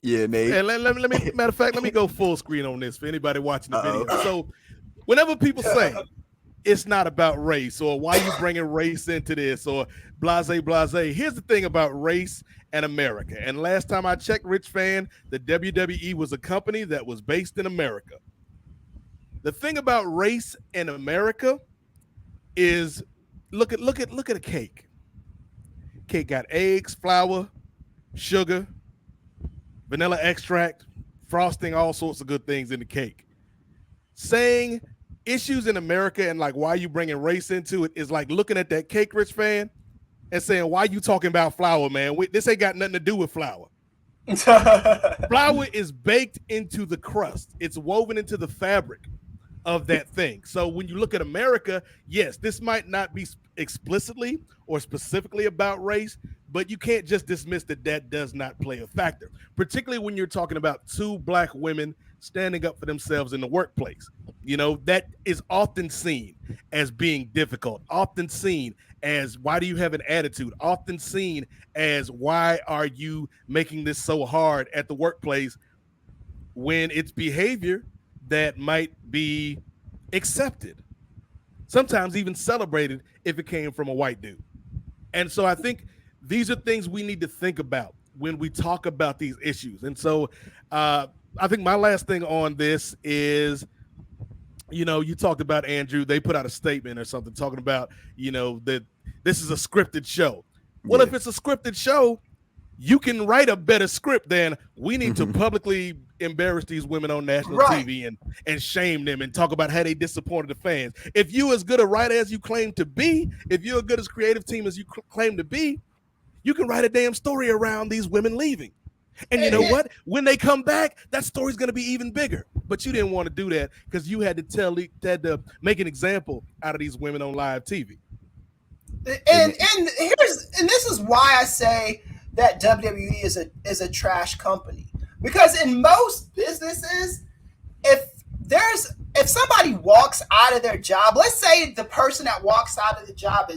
Nate. And let me matter of fact, let me go full screen on this for anybody watching the video. So, whenever people say it's not about race, or why you bringing race into this, or blase, here's the thing about race and America. And last time I checked, Rich Fann, the WWE was a company that was based in America. The thing about race in America is look at a cake. Cake got eggs, flour, sugar, vanilla extract, frosting, all sorts of good things in the cake. Saying issues in America and like why you bringing race into it is like looking at that cake, Rich Fann, and saying, why you talking about flour, man? This ain't got nothing to do with flour. Flour is baked into the crust. It's woven into the fabric of that thing. So when you look at America, yes, this might not be explicitly or specifically about race, but you can't just dismiss that does not play a factor, particularly when you're talking about two Black women standing up for themselves in the workplace. That is often seen as being difficult, often seen as, why do you have an attitude? Often seen as, why are you making this so hard at the workplace, when it's behavior that might be accepted, sometimes even celebrated if it came from a white dude. And so I think these are things we need to think about when we talk about these issues. And so I think my last thing on this is, you talked about, Andrew, they put out a statement or something talking about, that this is a scripted show. Well, if it's a scripted show, you can write a better script than, we need to publicly embarrass these women on national TV and shame them and talk about how they disappointed the fans. If you as good a writer as you claim to be, if you're as good as creative team as you claim to be, you can write a damn story around these women leaving. And you know what? When they come back, that story's going to be even bigger. But you didn't want to do that because you had to make an example out of these women on live TV. And this is why I say that WWE is a trash company. Because in most businesses, if somebody walks out of their job, let's say the person that walks out of the job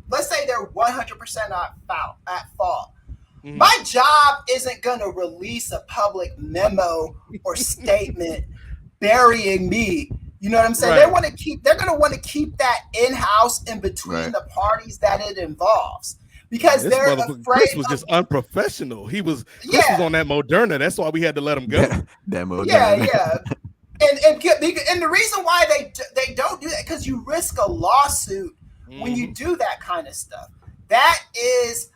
let's say they're 100% at fault. My job isn't going to release a public memo or statement burying me. You know what I'm saying? They're going to want to keep that in-house in between the parties that it involves. Because they're afraid. Chris was just unprofessional. Chris was on that Moderna. That's why we had to let him go. That Moderna. Yeah. And the reason why they don't do that, because you risk a lawsuit when you do that kind of stuff. That is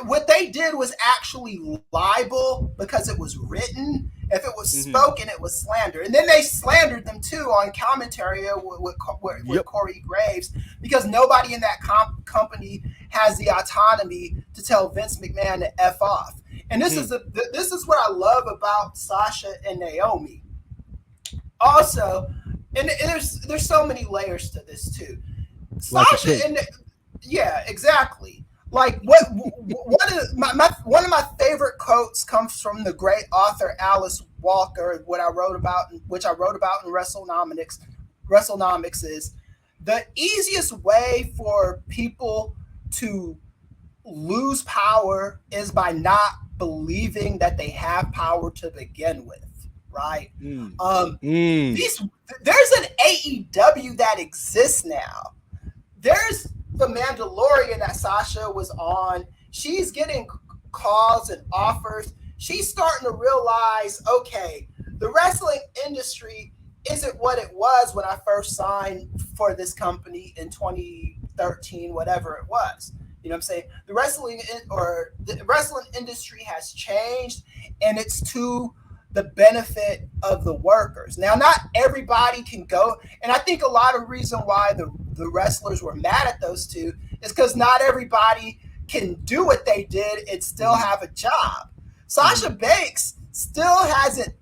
what they did was actually libel because it was written. If it was spoken, it was slander. And then they slandered them too on commentary with Corey Graves, because nobody in that company has the autonomy to tell Vince McMahon to F off. And this is this is what I love about Sasha and Naomi. Also, and there's so many layers to this too. Sasha and yeah, exactly. Like one of my favorite quotes comes from the great author Alice Walker, which I wrote about in WrestleNomics. Is the easiest way for people to lose power is by not believing that they have power to begin with, right? There's an AEW that exists now. There's the Mandalorian that Sasha was on. She's getting calls and offers. She's starting to realize, okay, the wrestling industry isn't what it was when I first signed for this company in 2013, whatever it was. You know what I'm saying? The wrestling industry has changed, and it's to the benefit of the workers. Now, not everybody can go, and I think a lot of reason why the wrestlers were mad at those two is because not everybody can do what they did and still have a job. Sasha Banks still hasn't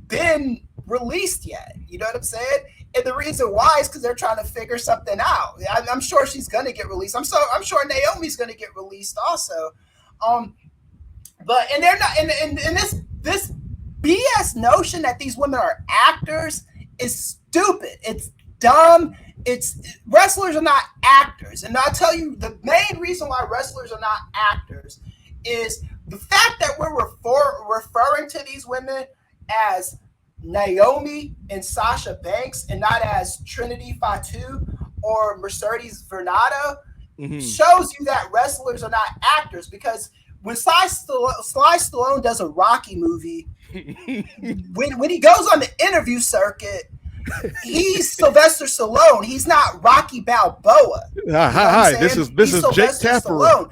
been released yet. You know what I'm saying? And the reason why is because they're trying to figure something out. I'm sure she's going to get released. I'm sure Naomi's going to get released also. But they're not. And this BS notion that these women are actors is stupid. It's dumb. Wrestlers are not actors. And I'll tell you the main reason why wrestlers are not actors is the fact that we're referring to these women as Naomi and Sasha Banks and not as Trinity Fatu or Mercedes Vernado shows you that wrestlers are not actors, because when Sly Stallone does a Rocky movie, when he goes on the interview circuit, he's Sylvester Stallone. He's not Rocky Balboa. Hi, this is Jake Tapper. Stallone.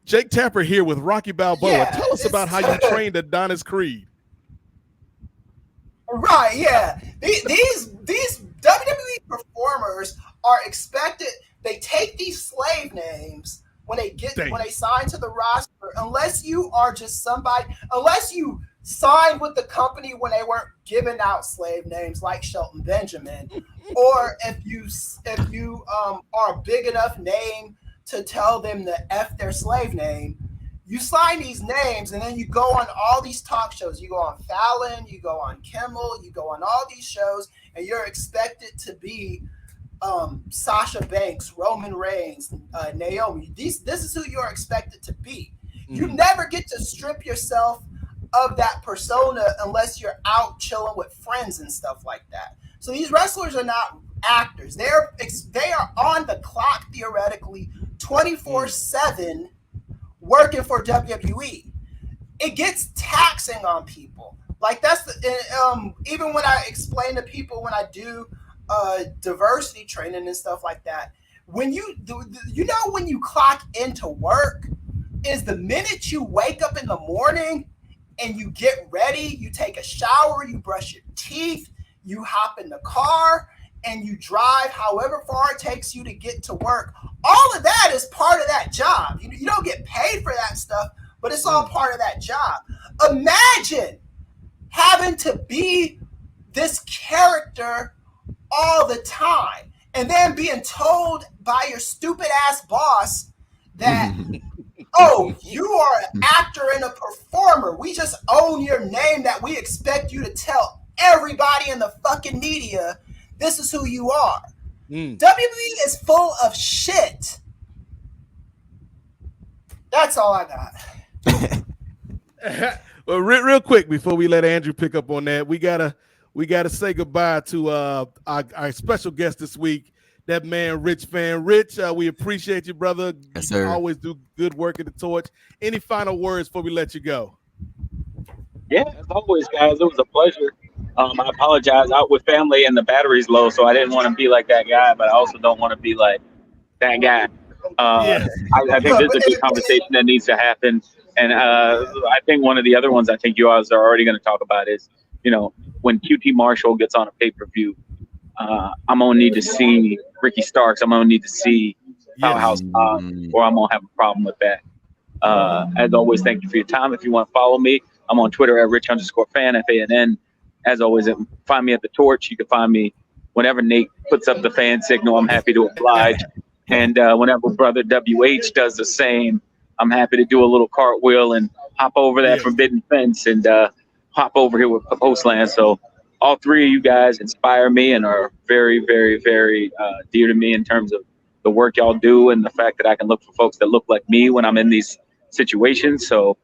Jake Tapper here with Rocky Balboa. Yeah, tell us about how you trained Adonis Creed. Right, yeah. These WWE performers are expected. They take these slave names when they sign to the roster. Unless you are just somebody, unless you signed with the company when they weren't giving out slave names like Shelton Benjamin, or if you are a big enough name to tell them to F their slave name. You sign these names, and then you go on all these talk shows. You go on Fallon, you go on Kimmel, you go on all these shows, and you're expected to be Sasha Banks, Roman Reigns, Naomi. This is who you're expected to be. You never get to strip yourself of that persona unless you're out chilling with friends and stuff like that. So these wrestlers are not actors. They are on the clock theoretically 24/7. Working for WWE, it gets taxing on people. Like that's even when I explain to people when I do diversity training and stuff like that. When you clock into work, is the minute you wake up in the morning and you get ready, you take a shower, you brush your teeth, you hop in the car, and you drive however far it takes you to get to work. All of that is part of that job. You don't get paid for that stuff, but it's all part of that job. Imagine having to be this character all the time and then being told by your stupid ass boss that, oh, you are an actor and a performer. We just own your name that we expect you to tell everybody in the fucking media this is who you are. WWE is full of shit. That's all I got. Well, real quick before we let Andrew pick up on that, we gotta say goodbye to our special guest this week, that man Rich Fann. Rich, we appreciate you, brother. Yes, sir. You always do good work at the Torch. Any final words before we let you go? Yeah, as always, guys, it was a pleasure. I apologize, out with family and the battery's low, so I didn't want to be like that guy, but I also don't want to be like that guy. I think this is a good conversation that needs to happen. And I think one of the other ones I think you guys are already going to talk about is, when QT Marshall gets on a pay-per-view, I'm going to need to see Ricky Starks. I'm going to need to see Powerhouse, or I'm going to have a problem with that. As always, thank you for your time. If you want to follow me, I'm on Twitter at Rich_Fann, FANN. As always, find me at the Torch. You can find me whenever Nate puts up the fan signal. I'm happy to oblige. And whenever Brother WH does the same, I'm happy to do a little cartwheel and hop over that forbidden fence and hop over here with Postland. So all three of you guys inspire me and are very, very, very dear to me in terms of the work y'all do and the fact that I can look for folks that look like me when I'm in these situations. So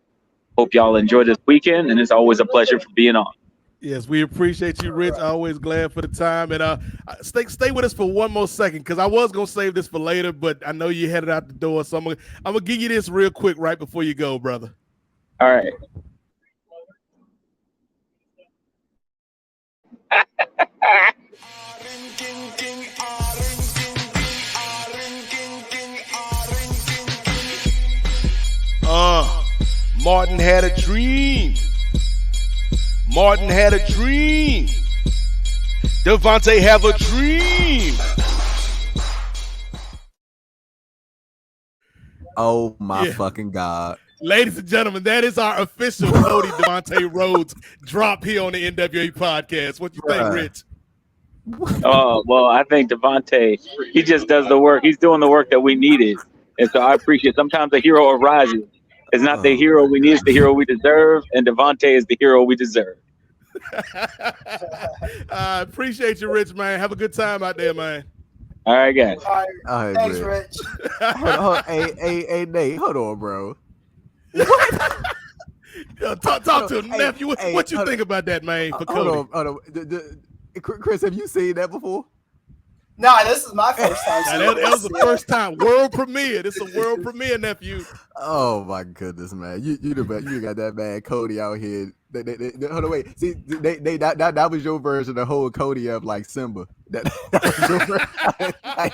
hope y'all enjoy this weekend, and it's always a pleasure for being on. Yes, we appreciate you, Rich. Always glad for the time. And stay with us for one more second, because I was going to save this for later, but I know you headed out the door. So I'm gonna give you this real quick right before you go, brother. All right. Martin had a dream. Martin had a dream. Devontae have a dream. Oh my fucking God. Ladies and gentlemen, that is our official Cody Devontae Rhodes drop here on the NWA podcast. What you think, Rich? Oh, well, I think Devontae, he just does the work. He's doing the work that we needed. And so I appreciate it. Sometimes the hero arises. It's not the hero we need, it's the hero we deserve. And Devontae is the hero we deserve. I appreciate you, Rich, man. Have a good time out there, man. All right, guys. All right. Thanks, Rich. Hey, Nate, hold on, bro. Yo, talk to him, nephew. What you think about that, man? For Cody? Hold on. Chris, have you seen that before? No, this is my first time. That was the first time. World premiere. This is a world premiere, nephew. Oh my goodness, man! You got that man Cody out here. Hold on, wait. See, that was your version of hold Cody up like Simba. That was your version. I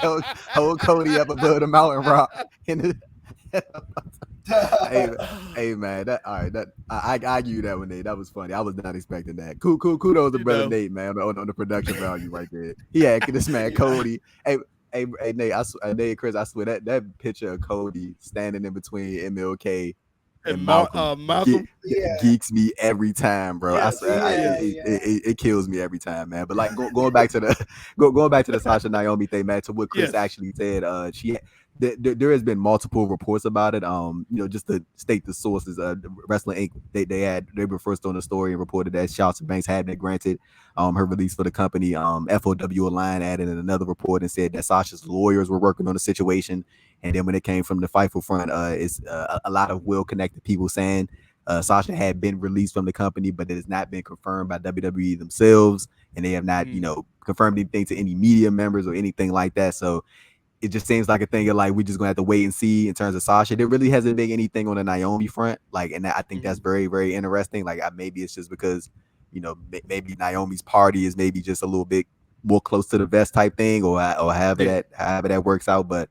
hold Cody up above the mountain rock. Hey man, I give you that one, Nate. That was funny. I was not expecting that. Kudos to brother Nate, man, on the production value right there. He had this man Cody. Hey Nate, Nate, Chris, I swear that picture of Cody standing in between MLK and Malcolm geeks me every time, bro. I swear, it kills me every time, man. But like going back to the Sasha Naomi thing, man, to what Chris actually said, there has been multiple reports about it. Just to state the sources, Wrestling Inc. They were first on the story and reported that Sasha Banks had been granted her release for the company. FOW Online added in another report and said that Sasha's lawyers were working on the situation. And then when it came from the Fightful front, it's a lot of well-connected people saying Sasha had been released from the company, but it has not been confirmed by WWE themselves, and they have not, confirmed anything to any media members or anything like that. So it just seems like a thing of like, we're just gonna have to wait and see in terms of Sasha. There really hasn't been anything on the Naomi front, and I think that's very, very interesting. Maybe it's just because, maybe Naomi's party is maybe just a little bit more close to the vest type thing, or however that works out. But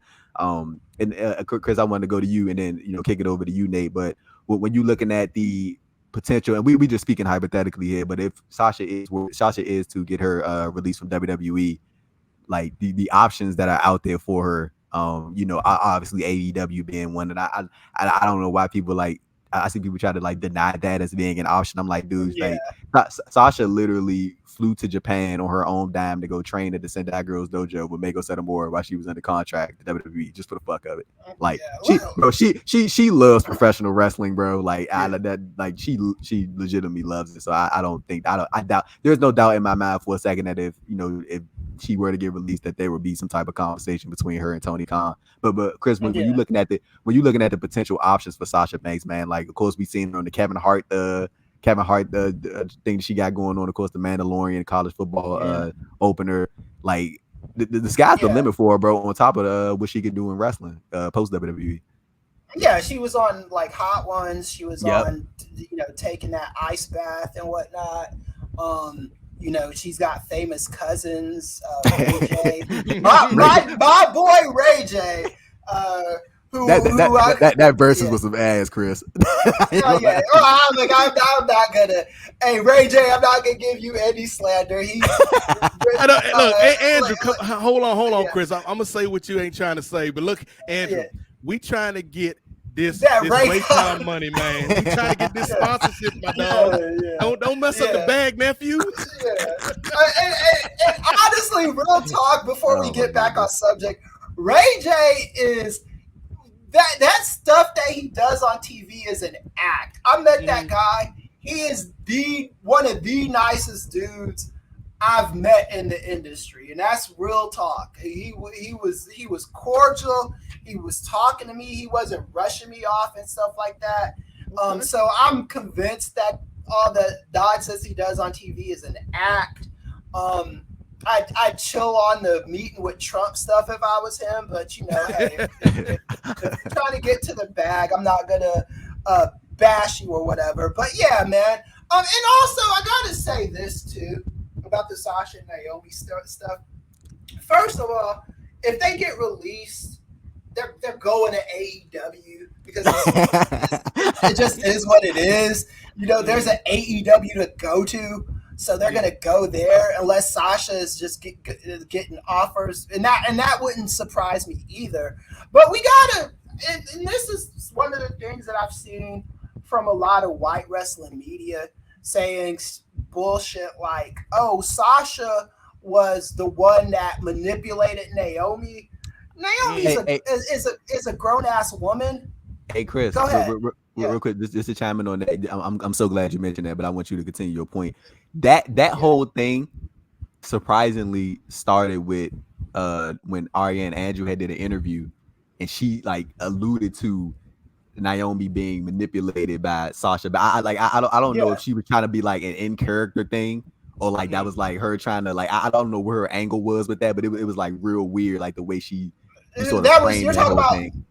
Chris, I wanted to go to you and then kick it over to you, Nate. But when you're looking at the potential, and we just speaking hypothetically here, but if Sasha is to get her release from WWE, like the options that are out there for her, obviously AEW being one that I don't know why people I see people try to deny that as being an option. I'm like, dude, Sasha literally flew to Japan on her own dime to go train at the Sendai Girls Dojo with Meiko Satomura while she was under contract at WWE, just for the fuck of it. She loves professional wrestling, bro. She legitimately loves it. So I doubt, there's no doubt in my mind for a second that if she were to get released, that there would be some type of conversation between her and Tony Khan. But Chris, when you're looking at the potential options for Sasha Banks, man, of course we've seen her on the Kevin Hart the thing she got going on, of course, the Mandalorian college football opener. The sky's the limit for her, bro, on top of what she could do in wrestling post WWE. Yeah, she was on Hot Ones. She was on, taking that ice bath and whatnot. She's got famous cousins, Ray J. my boy Ray J. That versus was some ass, Chris. I'm not gonna. Hey, Ray J, I'm not gonna give you any slander. Andrew, hold on, Chris. I'm gonna say what you ain't trying to say, but look, Andrew, we trying to get this Raycon. Raycon money, man. We trying to get this sponsorship, my dog. Don't mess up the bag, nephew. And honestly, real talk before we get back on subject, Ray J is that stuff that he does on TV is an act. I met that guy. He is one of the nicest dudes I've met in the industry, and that's real talk. He was cordial. He was talking to me. He wasn't rushing me off and stuff like that. So I'm convinced that all the nonsense he does on TV is an act. I'd chill on the meeting with Trump stuff if I was him, but hey, if you're trying to get to the bag, I'm not gonna bash you or whatever. But yeah, man. And also I gotta say this too about the Sasha and Naomi stuff. First of all, if they get released, they're going to AEW because it just is what it is. There's an AEW to go to, so they're going to go there unless Sasha is just getting offers, and that wouldn't surprise me either. But we gotta, and this is one of the things that I've seen from a lot of white wrestling media saying bullshit like, "Oh, Sasha was the one that manipulated Naomi." Naomi is a grown ass woman. Hey, Chris, go ahead. Real quick, just to chime in on that. I'm so glad you mentioned that, but I want you to continue your point. That whole thing surprisingly started with when Arya and Andrew did an interview, and she alluded to Naomi being manipulated by Sasha. But I don't know if she was trying to be an in character thing, or that was her trying to I don't know where her angle was with that, but it was real weird, the way she sort of framed that whole thing.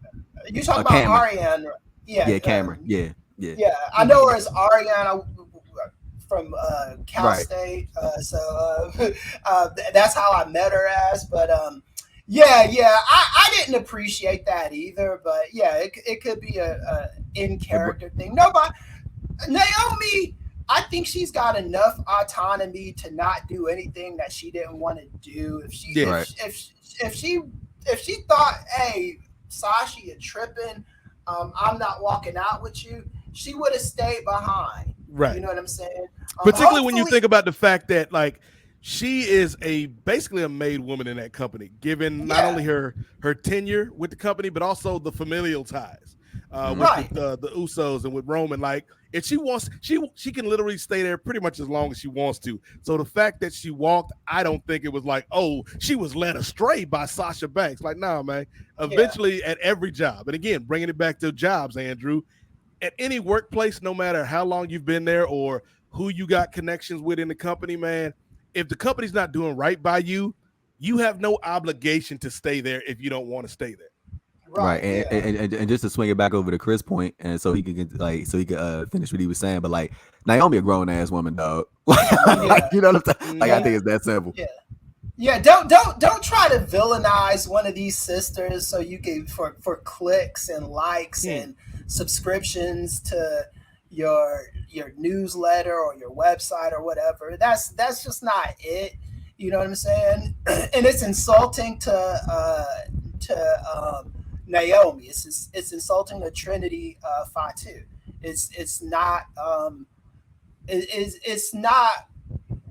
You're talking about Ariane. Yeah, Cameron. Yeah. I know her as Ariane from Cal State, so that's how I met her as. But I didn't appreciate that either. But yeah, it could be a in character thing. No, but Naomi, I think she's got enough autonomy to not do anything that she didn't want to do. If she thought, hey, Sasha, you're tripping, I'm not walking out with you, she would have stayed behind. Right. You know what I'm saying? Particularly when you think about the fact that she is basically a made woman in that company, given not only her tenure with the company, but also the familial ties with the Usos and with Roman. If she wants, she can literally stay there pretty much as long as she wants to. So the fact that she walked, I don't think it was she was led astray by Sasha Banks. Nah, man. Eventually, at every job, and again, bringing it back to jobs, Andrew, at any workplace, no matter how long you've been there or who you got connections with in the company, man, if the company's not doing right by you, you have no obligation to stay there if you don't want to stay there. Right. And just to swing it back over to Chris' point, and so he can finish what he was saying, but Naomi a grown ass woman, dog. You know what I'm saying? I think it's that simple. Yeah, don't try to villainize one of these sisters so you can for clicks and likes and subscriptions to your newsletter or your website or whatever. That's just not it. You know what I'm saying? And it's insulting to Naomi. It's insulting to Trinity Fatu. It's not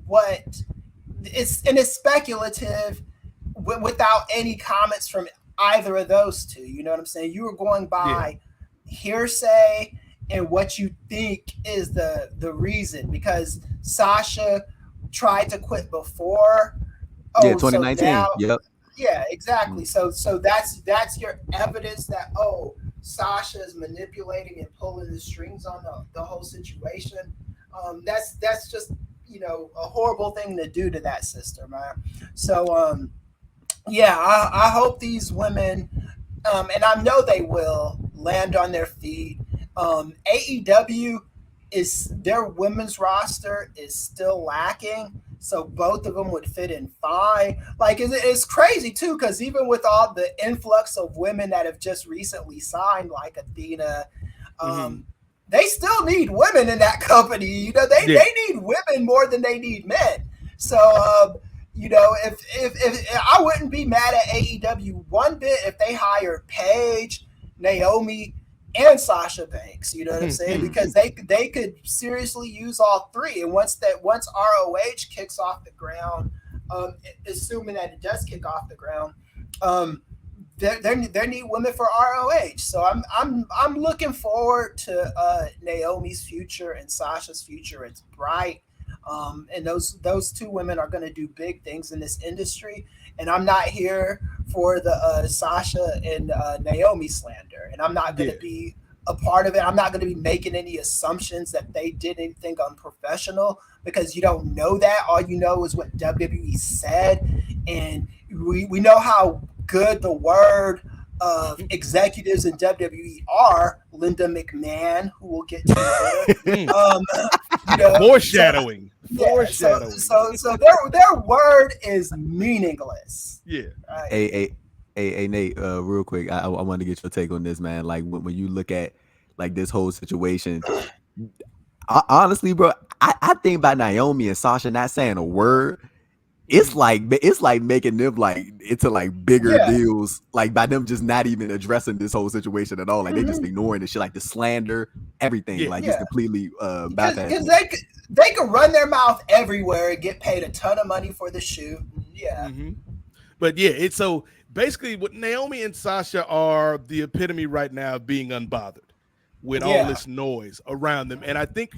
what it's, and it's speculative without any comments from either of those two. You know what I'm saying? You were going by hearsay and what you think is the reason, because Sasha tried to quit before. 2019. So now, yep. Yeah, exactly. So that's your evidence that Sasha is manipulating and pulling the strings on the whole situation. That's just a horrible thing to do to that sister, man. So I hope these women, and I know they will, land on their feet. AEW their women's roster is still lacking, so both of them would fit in fine. It's crazy too, because even with all the influx of women that have just recently signed, like Athena, they still need women in that company. They need women more than they need men. So if I wouldn't be mad at AEW one bit if they hired Paige, Naomi, and Sasha Banks. You know what I'm saying? Because they could seriously use all three. And once ROH kicks off the ground, assuming that it does kick off the ground, they need women for ROH. So I'm looking forward to Naomi's future and Sasha's future. It's bright. And those two women are going to do big things in this industry. And I'm not here for the Sasha and Naomi slander. And I'm not going to be a part of it. I'm not going to be making any assumptions that they did anything unprofessional, because you don't know that. All you know is what WWE said. And we know how good the word of executives in WWE are. Linda McMahon, who we'll get to later. Foreshadowing. So their word is meaningless. Yeah. Right? Hey, Nate, real quick, I want to get your take on this, man. Like when you look at like this whole situation, honestly, bro, I think about Naomi and Sasha not saying a word. It's like making them like into like bigger deals, like by them just not even addressing this whole situation at all. Like they just ignoring the shit, like the slander, everything, just completely bypassing. Because they can run their mouth everywhere and get paid a ton of money for the shoot. Yeah. Mm-hmm. But yeah, it's so basically what Naomi and Sasha are the epitome right now of being unbothered with all this noise around them. And I think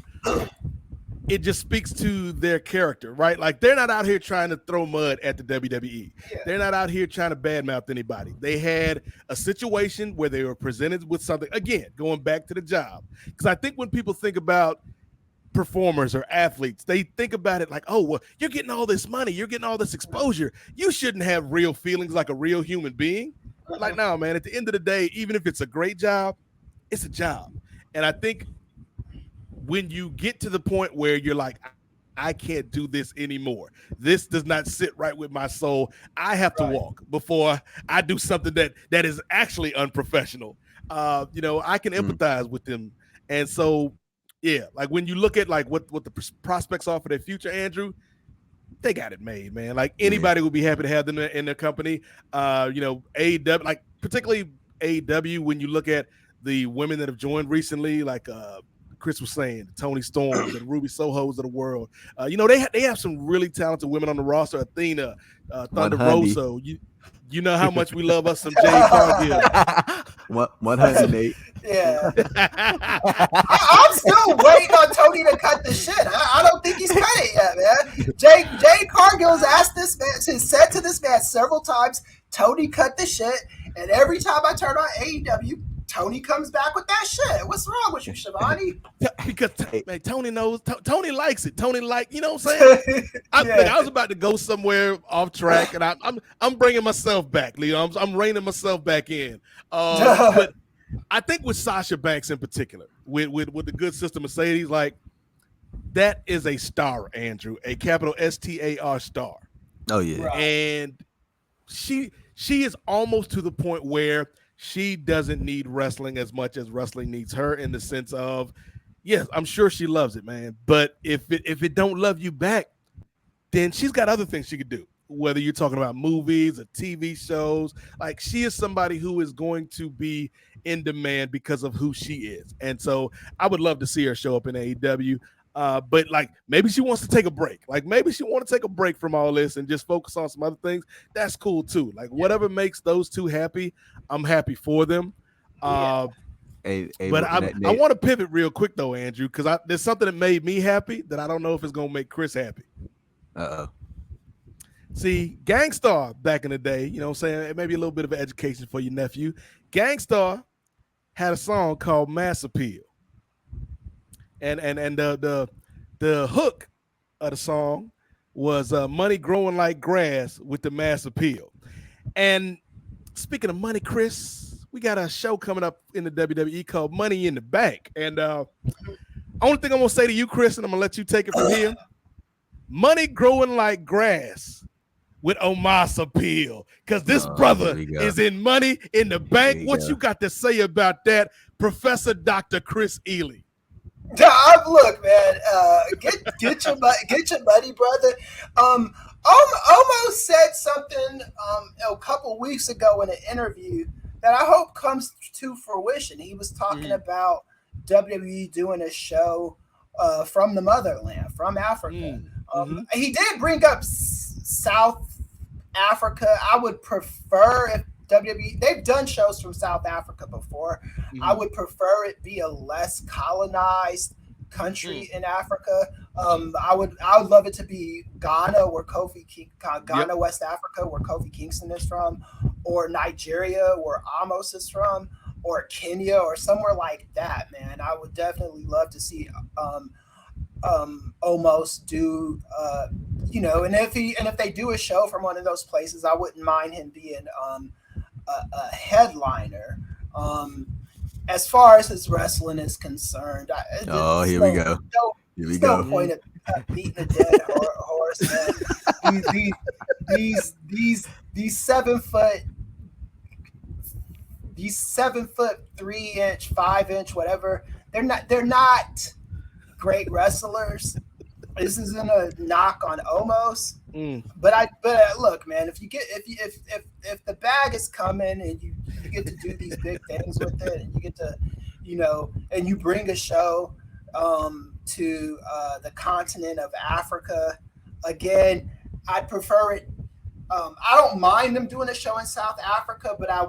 it just speaks to their character, right? Like they're not out here trying to throw mud at the WWE. Yeah. They're not out here trying to badmouth anybody. They had a situation where they were presented with something, again, going back to the job. Because I think when people think about performers or athletes, they think about it like, oh, well, you're getting all this money, you're getting all this exposure, you shouldn't have real feelings like a real human being. Like, no, man, at the end of the day, even if it's a great job, it's a job. And I think when you get to the point where you're like, I can't do this anymore, this does not sit right with my soul, I have to walk before I do something that is actually unprofessional, I can empathize with them. And so yeah, like when you look at like what the prospects are for their future, Andrew, they got it made, man. Like anybody would be happy to have them in their company. AEW, like particularly AEW, when you look at the women that have joined recently, like Chris was saying, Tony Storms and Ruby Sohos of the world. They have some really talented women on the roster. Athena, Thunder Rosa. You know how much we love us some Jade Cargill. 108. Yeah. I'm still waiting on Tony to cut the shit. I don't think he's cut it yet, man. Jade Cargill's asked this man, has said to this man several times, Tony cut the shit. And every time I turn on AEW, Tony comes back with that shit. What's wrong with you, Shivani? Because man, Tony knows. Tony likes it. Tony you know what I'm saying? I was about to go somewhere off track, and I'm bringing myself back, Leo. I'm reining myself back in. But I think with Sasha Banks in particular, with the good sister Mercedes, like that is a star, Andrew, a capital STAR star. Oh yeah, right. And she is almost to the point where she doesn't need wrestling as much as wrestling needs her, in the sense of, yes, I'm sure she loves it, man. But if it don't love you back, then she's got other things she could do. Whether you're talking about movies or TV shows, like she is somebody who is going to be in demand because of who she is. And so I would love to see her show up in AEW. But like maybe she wants to take a break. Like maybe she want to take a break from all this and just focus on some other things. That's cool too. Like whatever makes those two happy, I'm happy for them. But I want to pivot real quick though, Andrew, because there's something that made me happy that I don't know if it's gonna make Chris happy. See, Gangstar back in the day, you know what I'm saying? It may be a little bit of an education for your nephew. Gangstar had a song called Mass Appeal. And the hook of the song was money growing like grass with the mass appeal. And speaking of money, Chris, we got a show coming up in the WWE called Money in the Bank. And only thing I'm going to say to you, Chris, and I'm going to let you take it from here, money growing like grass with Omos appeal, because this brother is in Money in the Bank. What you got to say about that, Professor Dr. Kris Ealy? Look, man, get your money, brother. Omos said something a couple weeks ago in an interview that I hope comes to fruition. He was talking about WWE doing a show from the motherland, from Africa. He did bring up South Africa. I would prefer if WWE, they've done shows from South Africa before. I would prefer it be a less colonized country in Africa. I would love it to be Ghana, where Ghana, West Africa, where Kofi Kingston is from, or Nigeria, where Omos is from, or Kenya, or somewhere like that. Man, I would definitely love to see Omos do, and if they do a show from one of those places, I wouldn't mind him being a headliner. As far as his wrestling is concerned, here we go. No point of beating a dead horse. Man. These 7 foot, 3 inch, 5 inch, whatever. They're not great wrestlers. This isn't a knock on Omos, but look, man, if the bag is coming and you get to do these big things with it, and you get to, and you bring a show to the continent of Africa, again, I'd prefer it. I don't mind them doing a show in South Africa, but I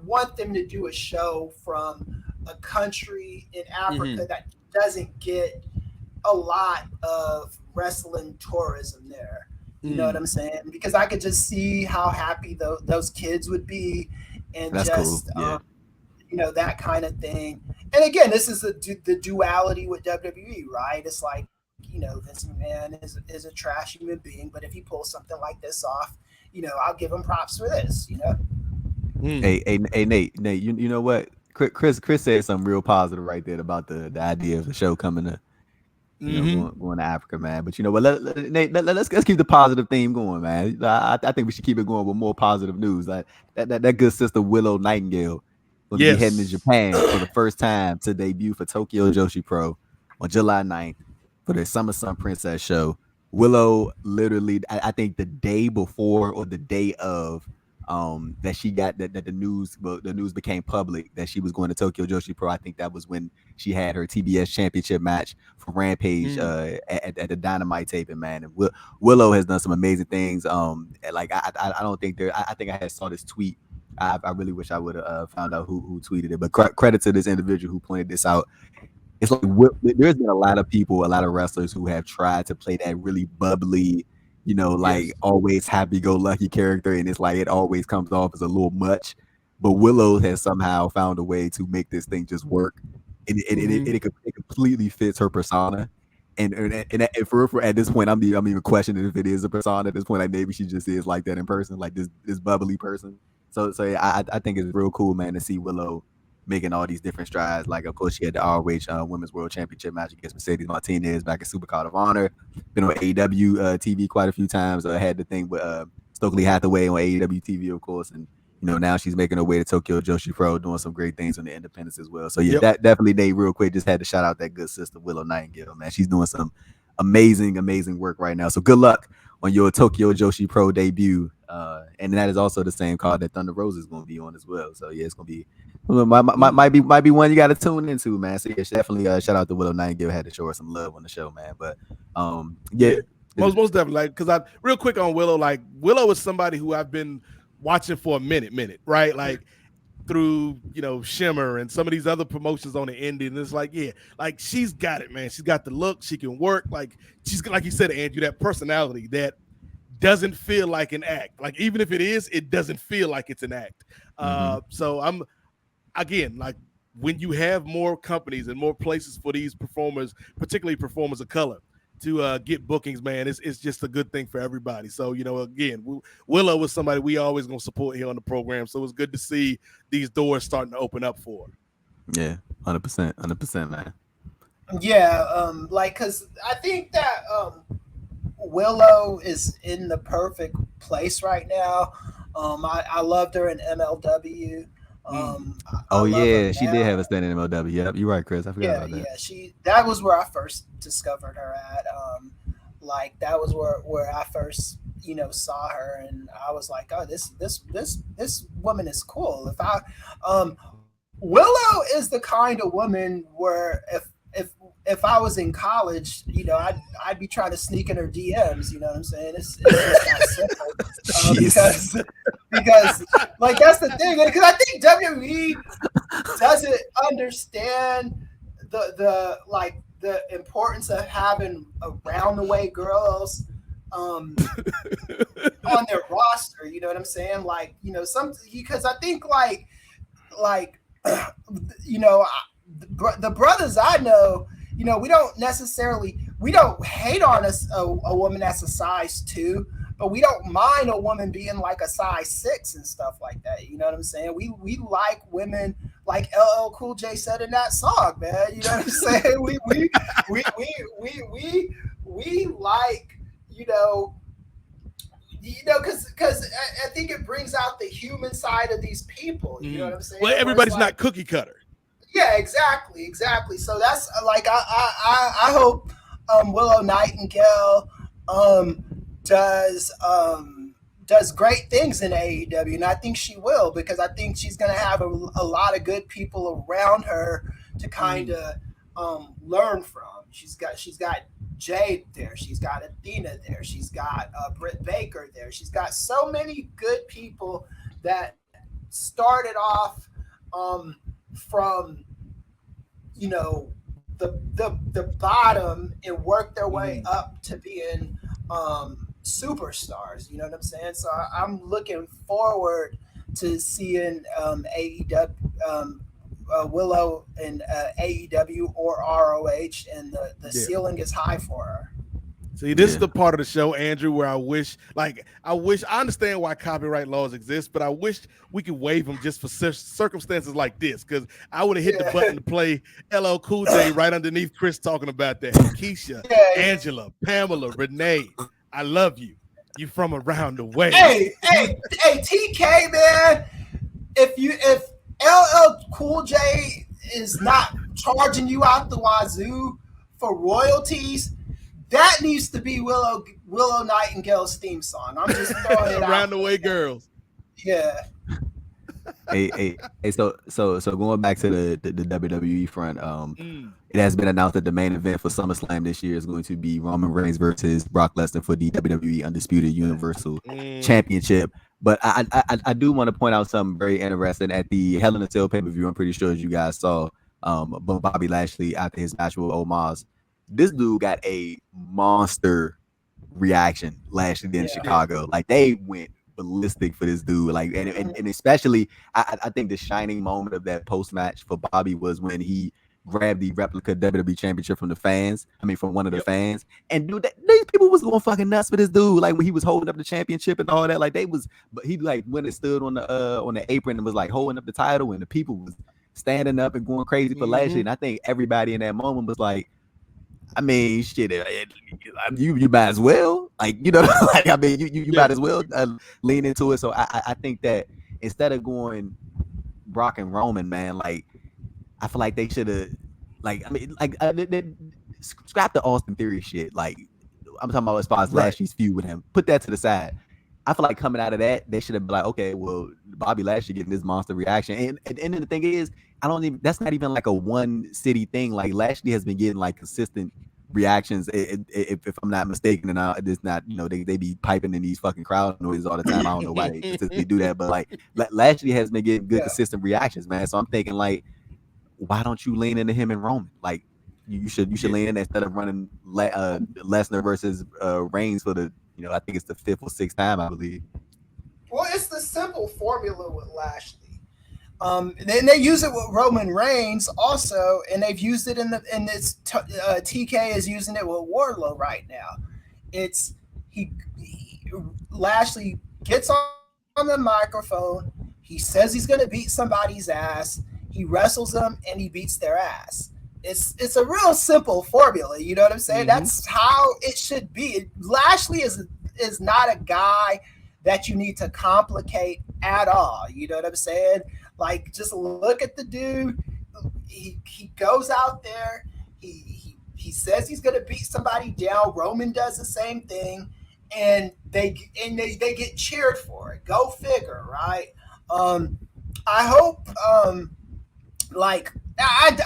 want them to do a show from a country in Africa that doesn't get a lot of wrestling tourism there. You know what I'm saying? Because I could just see how happy those kids would be, and that's just cool. That kind of thing. And again, this is the duality with WWE, right? It's like, Vince McMahon is a trash human being, but if he pulls something like this off, I'll give him props for this. Hey, Nate, you know what? Chris said something real positive right there about the idea of the show coming to going to Africa, man. But you know what? Let's keep the positive theme going, man. I think we should keep it going with more positive news. Like that good sister Willow Nightingale will be heading to Japan for the first time to debut for Tokyo Joshi Pro on July 9th for the Summerslam Princess show. Willow literally, I think the day before or the day of that she got that the news became public that she was going to Tokyo Joshi Pro. I think that was when she had her TBS championship match for Rampage at the Dynamite taping, man. And Willow has done some amazing things. Like I don't think I think I had saw this tweet. I really wish I would have found out who tweeted it, but credit to this individual who pointed this out. It's like there's been a lot of people, a lot of wrestlers who have tried to play that really bubbly, always happy-go-lucky character, and it's like it always comes off as a little much. But Willow has somehow found a way to make this thing just work, and it completely fits her persona. And for at this point, I'm even questioning if it is a persona at this point. Like maybe she just is like that in person, like this bubbly person. So I think it's real cool, man, to see Willow making all these different strides. Like, of course, she had the ROH Women's World Championship match against Mercedes Martinez back at Supercard of Honor. Been on AEW TV quite a few times. Had the thing with Stokely Hathaway on AEW TV, of course. And, now she's making her way to Tokyo Joshi Pro, doing some great things on the independents as well. So, yeah, that definitely, Nate, real quick, just had to shout out that good sister, Willow Nightingale, man. She's doing some amazing, amazing work right now. So good luck on your Tokyo Joshi Pro debut. And that is also the same card that Thunder Rosa is going to be on as well. So, yeah, it's going to be might be one you got to tune into, man. So yeah, definitely shout out to Willow Nightingale. Had to show her some love on the show, man. But most definitely. Like, because I real quick on Willow. Like Willow is somebody who I've been watching for a minute, right? Like through Shimmer and some of these other promotions on the indie, and it's like like she's got it, man. She's got the look. She can work. Like she's like you said, Andrew, that personality that doesn't feel like an act. Like even if it is, it doesn't feel like it's an act. So I'm. Again, like when you have more companies and more places for these performers, particularly performers of color, to get bookings, man, it's just a good thing for everybody. So, again, Willow was somebody we always going to support here on the program. So it's good to see these doors starting to open up for her. Yeah, 100%, man. Yeah, because I think that Willow is in the perfect place right now. I loved her in MLW. She did have a stand in MLW. Yep, you're right, Chris. I forgot about that. Yeah, that was where I first discovered her at. That was where I first, saw her, and I was like, oh, this woman is cool. Willow is the kind of woman where if I was in college, I'd be trying to sneak in her DMs. You know what I'm saying? It's just that simple. Because like that's the thing. Because I think WWE doesn't understand the importance of having around the way girls on their roster. You know what I'm saying? Because I think the brothers I know, we don't hate on a woman that's a size 2, but we don't mind a woman being like a size 6 and stuff like that. You know what I'm saying? We like women, like LL Cool J said in that song, man. You know what I'm saying? We like, because I think it brings out the human side of these people. You know what I'm saying? Well, everybody's not cookie cutter. Yeah, exactly. So that's like I hope Willow Nightingale does great things in AEW, and I think she will, because I think she's going to have a lot of good people around her to kind of learn from. She's got Jade there, she's got Athena there, she's got Britt Baker there. She's got so many good people that started off from the bottom and worked their way up to being superstars. You know what I'm saying? So I'm looking forward to seeing AEW, Willow in AEW or ROH, and the ceiling is high for her. See, this is the part of the show, Andrew, where I understand why copyright laws exist, but I wish we could waive them just for circumstances like this, because I would have hit the button to play LL Cool J right underneath Chris talking about that. Keisha, Angela, Pamela, Renee, I love you. You from around the way. Hey, TK, man, if LL Cool J is not charging you out the wazoo for royalties, that needs to be Willow Nightingale's theme song. I'm just throwing it out. Around the way, girls. Yeah. Hey. So going back to the WWE front, it has been announced that the main event for SummerSlam this year is going to be Roman Reigns versus Brock Lesnar for the WWE Undisputed Universal Championship. But I do want to point out something very interesting at the Hell in a Cell pay-per-view. I'm pretty sure you guys saw, but Bobby Lashley after his match with Omos. This dude got a monster reaction last year in Chicago. Like, they went ballistic for this dude. Like, and especially, I think the shining moment of that post match for Bobby was when he grabbed the replica WWE Championship from from one of the fans. And dude, these people was going fucking nuts for this dude. Like, when he was holding up the championship and all that, like but he like went and stood on the apron and was like holding up the title, and the people was standing up and going crazy for Lashley. And I think everybody in that moment was like, I mean, shit, you might as well, like, you might as well lean into it. So I think that instead of going Brock and Roman, man, like, I feel like they should have, scrap the Austin Theory shit. Like, I'm talking about as far as Lashley's feud with him. Put that to the side. I feel like coming out of that, they should have been like, okay, well, Bobby Lashley getting this monster reaction. And the thing is, that's not even like a one city thing. Like, Lashley has been getting like consistent reactions, if I'm not mistaken, and it's not, they be piping in these fucking crowd noises all the time. I don't know why they consistently do that, but like Lashley has been getting good consistent reactions, man. So I'm thinking, like, why don't you lean into him and Roman? Like, you should lean in instead of running Lesnar versus Reigns for the, I think it's the 5th or 6th time, I believe. Well, it's the simple formula with Lashley. Then they use it with Roman Reigns also, and they've used it in this. TK is using it with Wardlow right now. It's Lashley gets on the microphone. He says he's going to beat somebody's ass. He wrestles them and he beats their ass. It's a real simple formula. You know what I'm saying? Mm-hmm. That's how it should be. Lashley is not a guy that you need to complicate at all. You know what I'm saying? Like, just look at the dude. He goes out there. He says he's going to beat somebody down. Roman does the same thing. and they get cheered for it. Go figure, right? I hope,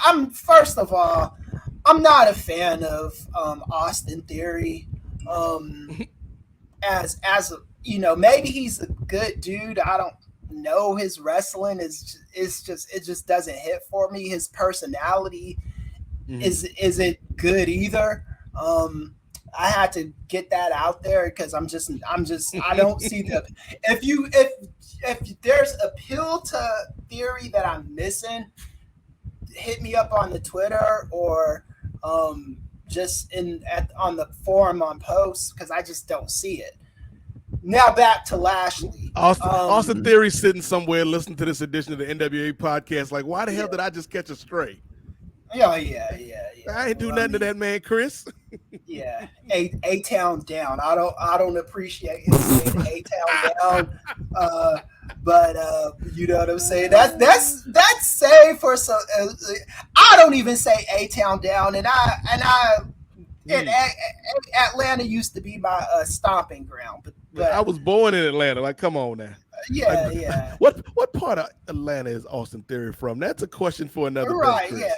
I'm first of all, I'm not a fan of Austin Theory. As a, maybe he's a good dude. I don't know. His wrestling it just doesn't hit for me. His personality isn't good either. I had to get that out there because I don't see the if there's appeal to Theory that I'm missing, hit me up on the Twitter or just on the forum on posts because I just don't see it. Now back to Lashley. Austin Theory sitting somewhere listening to this edition of the NWA podcast like, why the hell did I just catch a stray? Yeah. I ain't do nothing to that man, Chris. Yeah, A-Town down. I don't appreciate him saying A-Town down. But you know what I'm saying? That's say for some. I don't even say A-Town down, and Atlanta used to be my stomping ground. But I was born in Atlanta. Like, come on now. Yeah. What part of Atlanta is Austin Theory from? That's a question for another day. Right. Yeah.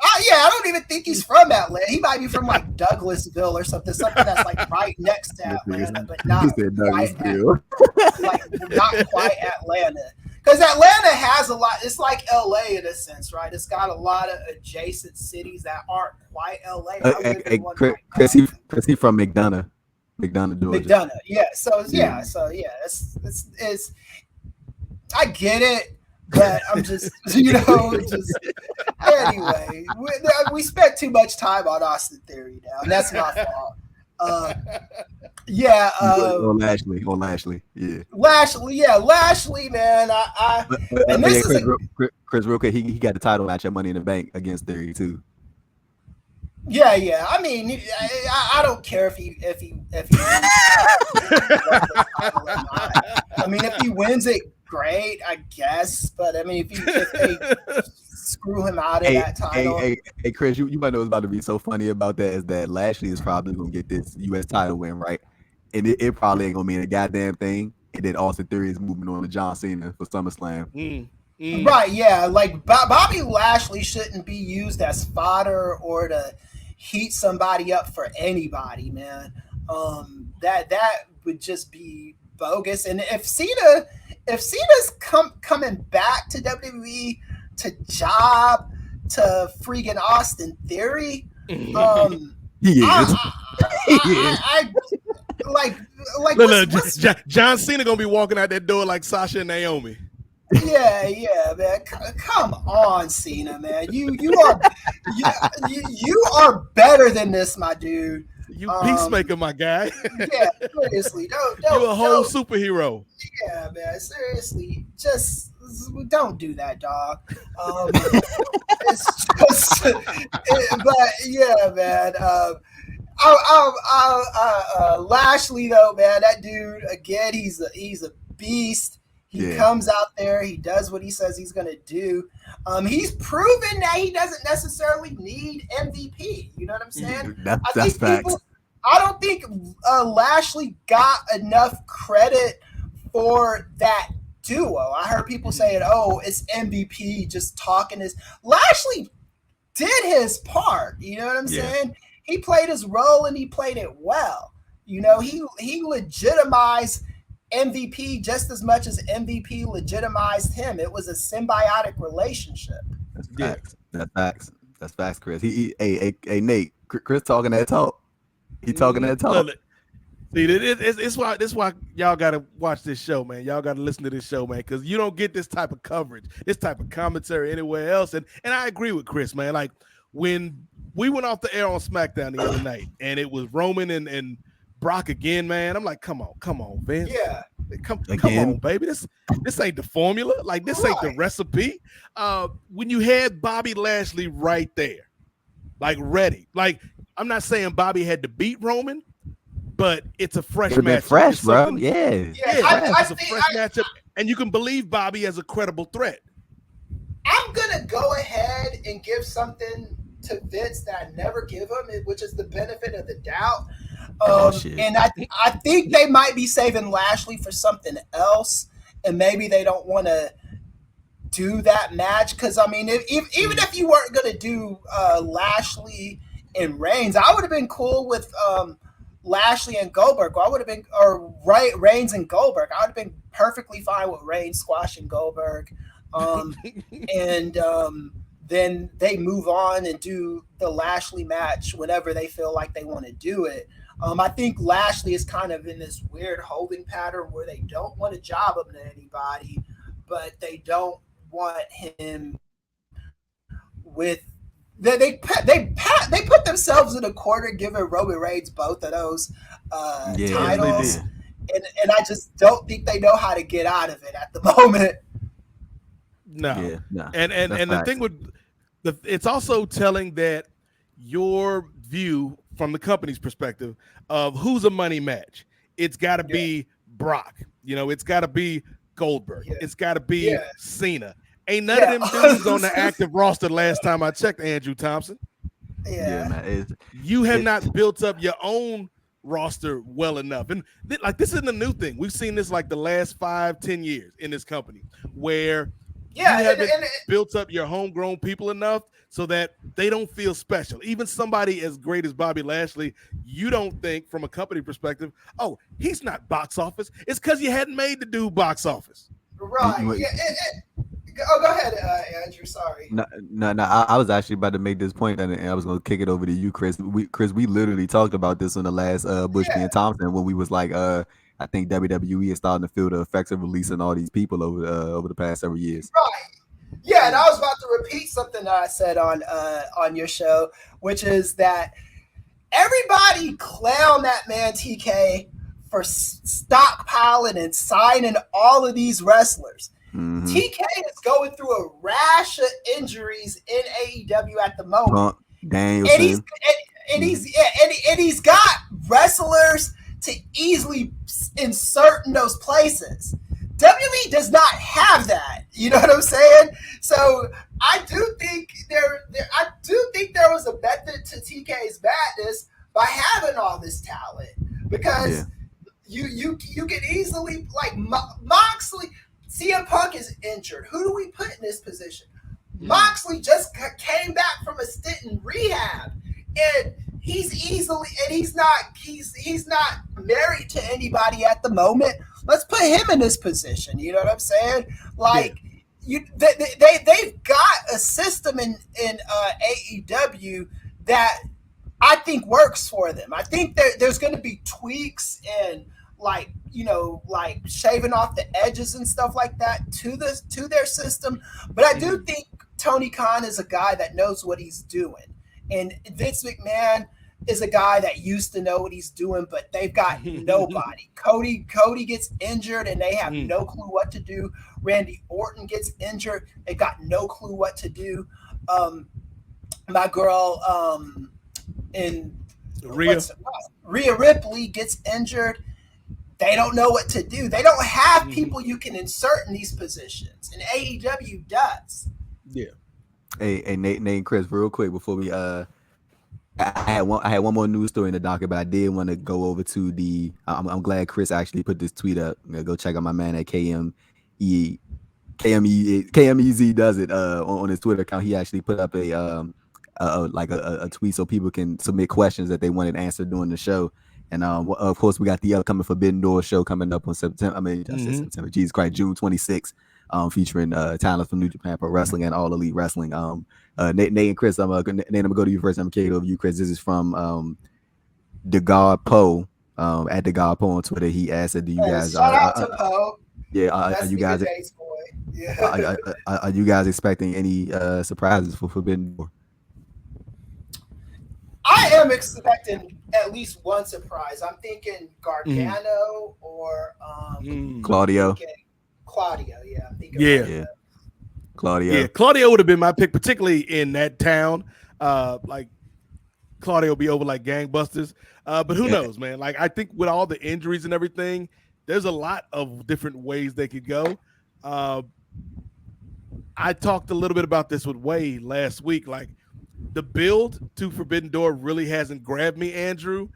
I don't even think he's from Atlanta. He might be from like Douglasville or something that's like right next to Atlanta, but not quite not quite Atlanta. Because Atlanta has a lot. It's like LA in a sense, right? It's got a lot of adjacent cities that aren't quite LA. Chris, he from McDonough, Georgia. McDonough, yeah. So it's I get it. But I'm just, anyway, we spent too much time on Austin Theory now, and that's my fault. On Lashley, yeah. Lashley, man. Chris, real quick, he got the title match at Money in the Bank against Theory too. Yeah. I mean, I don't care if he wins the title or not. I mean, if he wins it, great, I guess. But I mean, if they screw him out of that title. Hey, Chris, you might know what's about to be so funny about that is that Lashley is probably gonna get this U.S. title win, right? And it probably ain't gonna mean a goddamn thing. And then Austin Theory is moving on to John Cena for SummerSlam. Right? Yeah, like Bobby Lashley shouldn't be used as fodder or to heat somebody up for anybody, man. That would just be bogus. And if Cena's coming back to WWE to job to freaking Austin Theory, he is. John Cena gonna be walking out that door like Sasha and Naomi. Yeah, man. Come on, Cena, man. You are better than this, my dude. You peacemaker, my guy. Yeah, seriously. You're a whole superhero. Yeah, man. Seriously, just don't do that, dog. It's just, but yeah, man. Lashley, though, man, that dude again. He's a beast. He comes out there. He does what he says he's going to do. He's proven that he doesn't necessarily need MVP. You know what I'm saying? That's facts. I don't think Lashley got enough credit for that duo. I heard people saying, "Oh, it's MVP just talking." Lashley did his part. You know what I'm saying? He played his role and he played it well. You know, he legitimized MVP just as much as MVP legitimized him. It was a symbiotic relationship. That's facts. That's facts, Chris. Hey, Nate, Chris talking that talk. He talking that talk. See, it's why y'all gotta watch this show, man. Y'all gotta listen to this show, man, because you don't get this type of coverage, this type of commentary anywhere else. And I agree with Chris, man. Like when we went off the air on SmackDown the other night, and it was Roman and Brock again, man. I'm like, come on, Vince. Yeah. Come on, baby. This ain't the formula. Like, this ain't the recipe. When you had Bobby Lashley right there, like ready. Like, I'm not saying Bobby had to beat Roman, but it's a fresh matchup. Fresh, bro. Yeah. It's a fresh matchup, and you can believe Bobby as a credible threat. I'm gonna go ahead and give something to Vince that I never give him, which is the benefit of the doubt. Shit. And I think they might be saving Lashley for something else, and maybe they don't want to do that match. Because I mean, even if you weren't going to do Lashley and Reigns, I would have been cool with Lashley and Goldberg. I would have been, or Reigns and Goldberg. I would have been perfectly fine with Reigns squashing Goldberg, and then they move on and do the Lashley match whenever they feel like they want to do it. I think Lashley is kind of in this weird holding pattern where they don't want to job him to anybody, but they don't want him with. They put themselves in a corner giving Roman Reigns both of those titles, and I just don't think they know how to get out of it at the moment. No, and the thing with it's also telling that your view from the company's perspective of who's a money match. It's got to be Brock, it's got to be Goldberg, it's got to be Cena. Ain't none of them dudes on the active roster last time I checked, Andrew Thompson. Man, you have not built up your own roster well enough. And this isn't a new thing. We've seen this like the last 5-10 years in this company where you haven't built up your homegrown people enough so that they don't feel special. Even somebody as great as Bobby Lashley, you don't think from a company perspective, oh, he's not box office. It's because you hadn't made the dude box office. Right. Go ahead, Andrew. Sorry. No. I was actually about to make this point, and I was going to kick it over to you, Chris. We literally talked about this on the last Bush and Thompson when we was like, I think WWE is starting to feel the effects of releasing all these people over the past several years. Right. Yeah, and I was about to repeat something that I said on your show, which is that everybody clown that man TK for stockpiling and signing all of these wrestlers. Mm-hmm. TK is going through a rash of injuries in AEW at the moment, Danielson. and he's got wrestlers to easily insert in those places. WWE does not have that. You know what I'm saying? So I do think there was a method to TK's madness by having all this talent, because you can easily, like, Moxley. CM Punk is injured. Who do we put in this position? Moxley just came back from a stint in rehab, and he's not married to anybody at the moment. Let's put him in this position. You know what I'm saying? Like, they've got a system in AEW that I think works for them. I think there's going to be tweaks and, like, like shaving off the edges and stuff like that to their system. But I do think Tony Khan is a guy that knows what he's doing. And Vince McMahon is a guy that used to know what he's doing, but they've got nobody. Cody gets injured and they have no clue what to do. Randy Orton gets injured. They got no clue what to do. My girl Rhea Ripley gets injured. They don't know what to do. They don't have people you can insert in these positions, and AEW does. Yeah. Hey, Nate and Chris, real quick before we I had one more news story in the docket, but I did want to go over to the. I'm glad Chris actually put this tweet up. Go check out my man at KMEZ does it on his Twitter account. He actually put up a tweet so people can submit questions that they wanted answered during the show. And of course, we got the upcoming Forbidden Door show coming up on September. September. Jesus Christ, June 26th, featuring talent from New Japan Pro Wrestling and All Elite Wrestling. Nate and Chris, I'm gonna go to you first. I'm gonna kick it over to you, Chris. This is from the God Poe at the God Poe on Twitter. He asked, "Do you guys shout out to Poe? Yeah, are you guys? Are you guys expecting any surprises for Forbidden Door?" I am expecting at least one surprise. I'm thinking Gargano or Claudio. Claudio, yeah. I'm thinking Claudio. Yeah, Claudio would have been my pick, particularly in that town. Like Claudio will be over like gangbusters. But who knows, man? Like, I think with all the injuries and everything, there's a lot of different ways they could go. I talked a little bit about this with Wade last week. Like, the build to Forbidden Door really hasn't grabbed me, Andrew,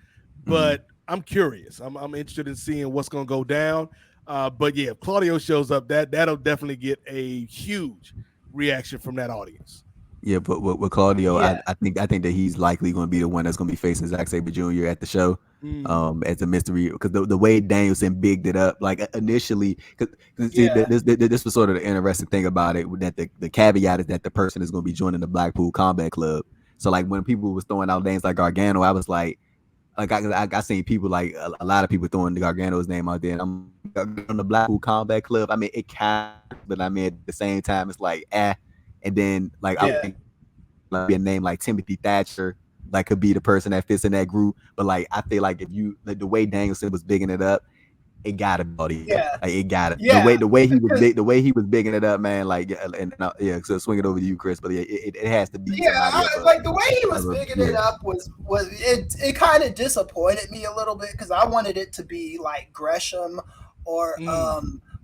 but I'm curious. I'm interested in seeing what's going to go down. But yeah, if Claudio shows up, that'll definitely get a huge reaction from that audience. Yeah, but with Claudio, I think that he's likely going to be the one that's going to be facing Zack Sabre Jr. at the show, as a mystery, because the way Danielson bigged it up, like initially, because this was sort of the interesting thing about it, that the caveat is that the person is going to be joining the Blackpool Combat Club. So like when people was throwing out names like Gargano, I was like I seen people like a lot of people throwing the Gargano's name out there, and I'm on the Blackpool Combat Club. I mean, it counts, but I mean at the same time, it's like and then like I think like a name like Timothy Thatcher like could be the person that fits in that group. But like I feel like if you like the way Danielson was bigging it up, it gotta be like it gotta the way he was bigging it up, man. Like so swing it over to you, Chris. But it has to be like the way he was bigging it up was it kind of disappointed me a little bit, because I wanted it to be like Gresham or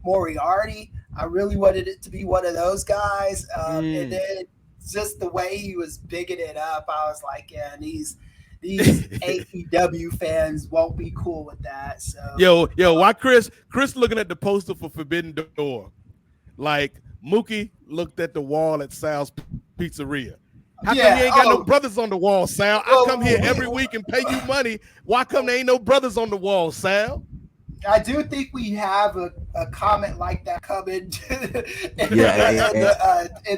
Moriarty. I really wanted it to be one of those guys, and then just the way he was bigging it up, I was like, yeah, these AEW fans won't be cool with that. So why Chris looking at the poster for Forbidden Door, like Mookie looked at the wall at Sal's Pizzeria. How come you ain't got no brothers on the wall, Sal? I come here every week and pay you money. Why come there ain't no brothers on the wall, Sal? I do think we have a comment like that coming in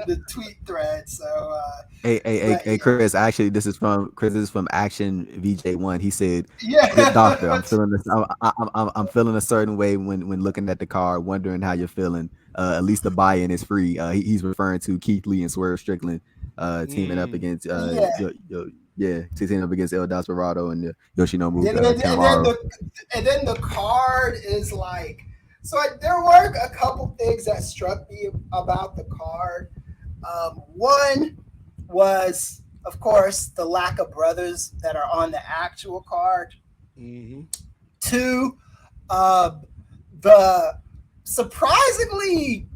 the tweet thread. So, hey, Chris. Actually, this is from Action VJ1. He said, "Good doctor, I'm feeling this. I'm feeling a certain way when looking at the card, wondering how you're feeling. At least the buy-in is free." He's referring to Keith Lee and Swerve Strickland teaming up against teaming up against El Desperado and Yoshinobu. And then the card is like, so there were a couple things that struck me about the card. One was, of course, the lack of brothers that are on the actual card. Two, the surprisingly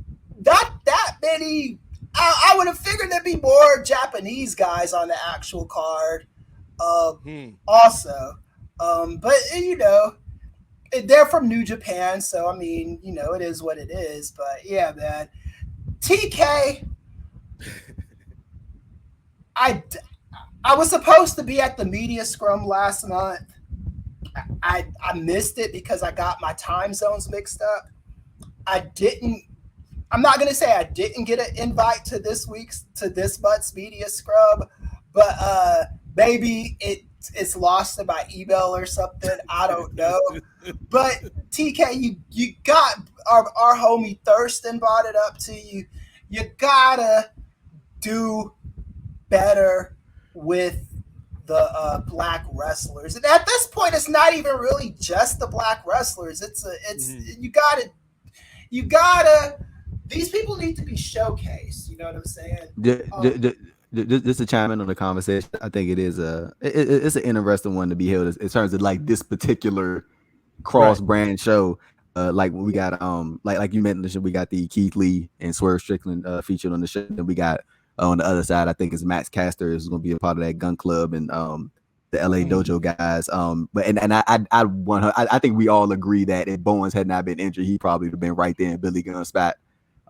not that many. I would have figured there'd be more Japanese guys on the actual card. Also, but they're from New Japan, so I mean, it is what it is. But yeah, man, TK. I was supposed to be at the media scrum last month. I missed it because I got my time zones mixed up. I'm not going to say I didn't get an invite to this month's media scrub, but maybe it's lost in my email or something. I don't know. But TK, you got our homie Thurston brought it up to you. You gotta do better with the black wrestlers. And at this point, it's not even really just the black wrestlers. You gotta. These people need to be showcased. You know what I'm saying? Just to chime in on the conversation, I think it is it's an interesting one to be held in terms of like this particular cross brand show. Like when we got like you mentioned, we got the Keith Lee and Swerve Strickland featured on the show. Then we got on the other side, I think it's Max Caster is going to be a part of that Gun Club and the LA Dojo guys. But I think we all agree that if Bowens had not been injured, he probably would have been right there in Billy Gunn's spot.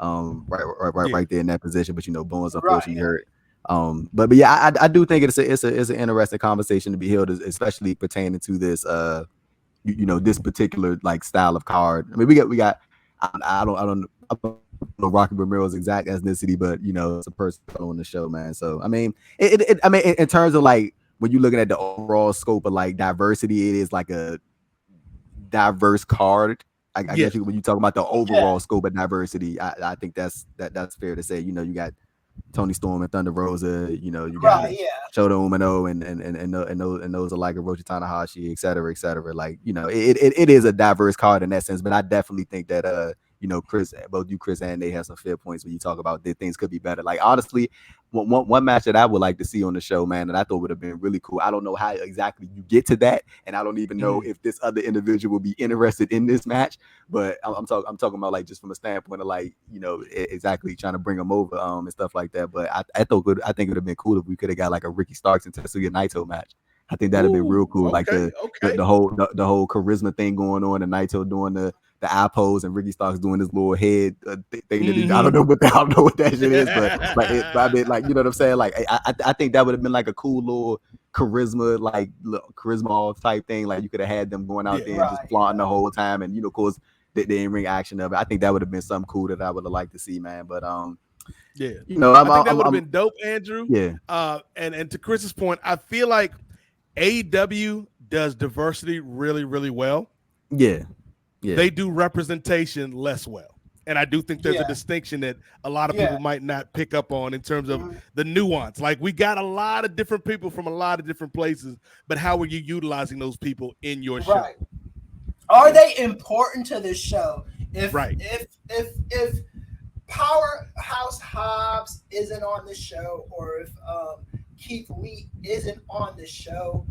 Right there in that position, but Bowens unfortunately hurt. But yeah, I do think it's an interesting conversation to be held, especially pertaining to this this particular like style of card. I mean, we got I don't know Rocky Romero's exact ethnicity, but it's a person on the show, man. So I mean, I mean, in terms of like when you're looking at the overall scope of like diversity, it is like a diverse card. I guess when you talk about the overall scope of diversity, I think that's fair to say. You got Tony Storm and Thunder Rosa. You got Shota Umino and those alike, Hiroshi Tanahashi, et cetera. Like it is a diverse card in that sense. But I definitely think that Chris, both you, Chris, and they have some fair points when you talk about that things could be better. Like honestly, one match that I would like to see on the show, man, that I thought would have been really cool. I don't know how exactly you get to that, and I don't even know if this other individual will be interested in this match. But I'm talking about like just from a standpoint of like exactly trying to bring them over and stuff like that. But I think it would have been cool if we could have got like a Ricky Starks and Tetsuya Naito match. I think that'd be real cool. Okay, Like the whole charisma thing going on, and Naito doing the eye pose, and Ricky Starks doing his little head thing. That I don't know what that shit is, but I mean, like, you know what I'm saying? Like, I think that would have been like a cool little charisma, like charisma type thing. Like, you could have had them going out there and just flaunting the whole time, and of course, the in-ring action of it. I think that would have been something cool that I would have liked to see, man. But I think that would have been dope, Andrew. Yeah. And to Chris's point, I feel like AEW does diversity really, really well. Yeah. They do representation less well. And I do think there's a distinction that a lot of people might not pick up on in terms of the nuance. Like, we got a lot of different people from a lot of different places, but how are you utilizing those people in your show? Right. Are they important to this show? If Powerhouse Hobbs isn't on the show, or if Keith Lee isn't on the show,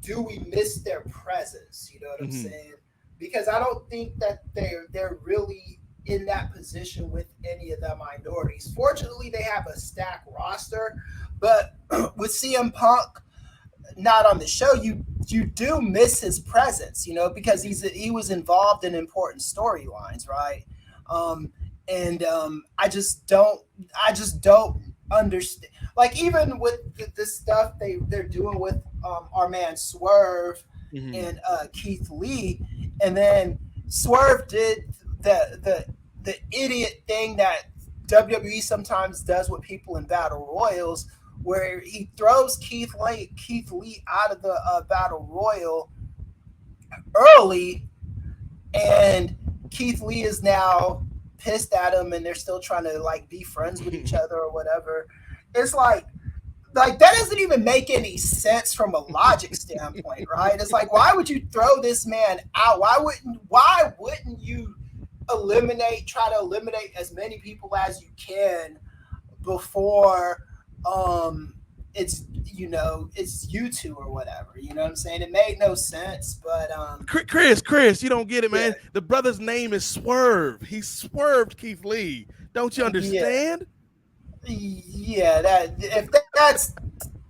do we miss their presence? You know what I'm saying? Because I don't think that they're really in that position with any of the minorities. Fortunately, they have a stacked roster, but with CM Punk not on the show, you do miss his presence, because he was involved in important storylines, right? I just don't understand. Like, even with the stuff they're doing with our man Swerve and Keith Lee, and then Swerve did the idiot thing that WWE sometimes does with people in battle royals, where he throws Keith Lee out of the battle royal early, and Keith Lee is now pissed at him, and they're still trying to like be friends with each other or whatever. It's like that doesn't even make any sense from a logic standpoint, right? It's like, why would you throw this man out? Why wouldn't you try to eliminate as many people as you can before it's you two or whatever, you know what I'm saying? It made no sense, but Chris, you don't get it, man. The brother's name is Swerve. He swerved Keith Lee. Don't you understand? That's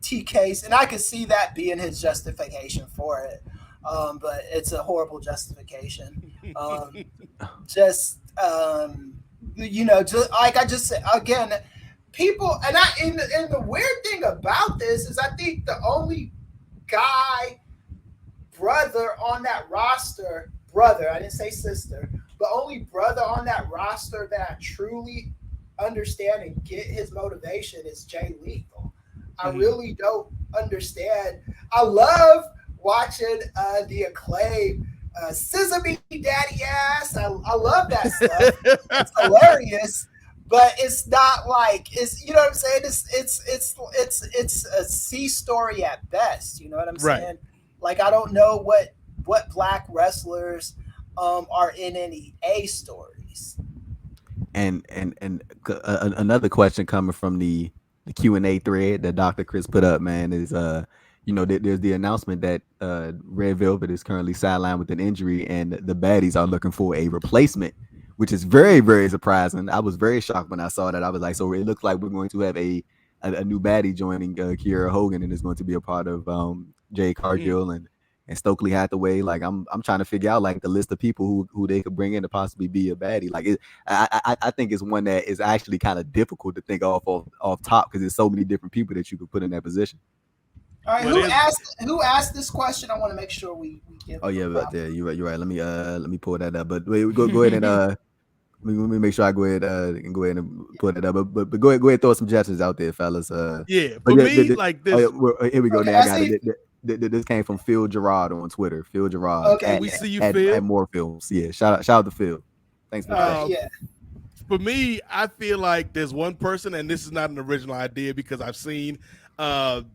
TK's, and I could see that being his justification for it, but it's a horrible justification. Just like I just said again, people, and the weird thing about this is I think the only brother on that roster, I didn't say sister, but only brother on that roster that I truly understand and get his motivation is Jay Lethal. I really don't understand. I love watching the Acclaim scissor me daddy ass. I love that stuff. It's hilarious, but it's not like it's, you know what I'm saying? It's a C story at best. You know what I'm saying? Like, I don't know what black wrestlers are in any A stories. And another question coming from the Q&A thread that Dr. Chris put up, man, is there's the announcement that Red Velvet is currently sidelined with an injury, and the baddies are looking for a replacement, which is very, very surprising. I was very shocked when I saw that. I was like, so it looks like we're going to have a new baddie joining Kiera Hogan, and is going to be a part of Jay Cargill and Stokely Hathaway. Like, I'm trying to figure out like the list of people who they could bring in to possibly be a baddie. Like, I think it's one that is actually kind of difficult to think off top, because there's so many different people that you could put in that position. All right, who asked this question? I want to make sure we give. Oh yeah, but yeah, you're right. Let me pull that up. But wait, go ahead and let me make sure I go ahead and pull it up. But go ahead, throw some suggestions out there, fellas. For me, like this. Here we go. Okay, I got it. This came from Phil Gerard on Twitter. Phil Gerard. Okay, we see you, Phil. At more films. Yeah, shout out to Phil. Thanks for that. For me, I feel like there's one person, and this is not an original idea because I've seen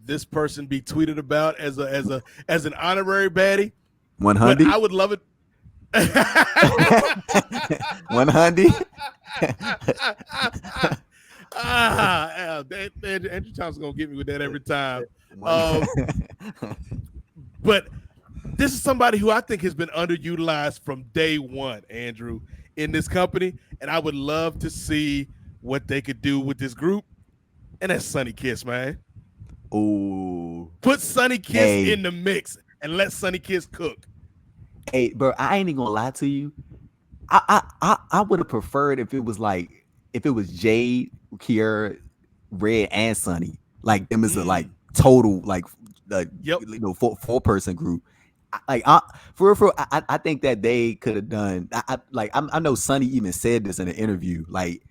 this person be tweeted about as an honorary baddie. 100. I would love it. 100. Andrew Thompson's gonna get me with that every time. But this is somebody who I think has been underutilized from day one, Andrew, in this company, and I would love to see what they could do with this group. And that's Sonny Kiss, man. Oh, Put Sonny Kiss in the mix and let Sonny Kiss cook. Hey, bro, I ain't even gonna lie to you. I would have preferred if it was Jade, Kiera, Red, and Sonny. Like them as a like total like four person group. I think that they could have done. I know Sonny even said this in an interview. Like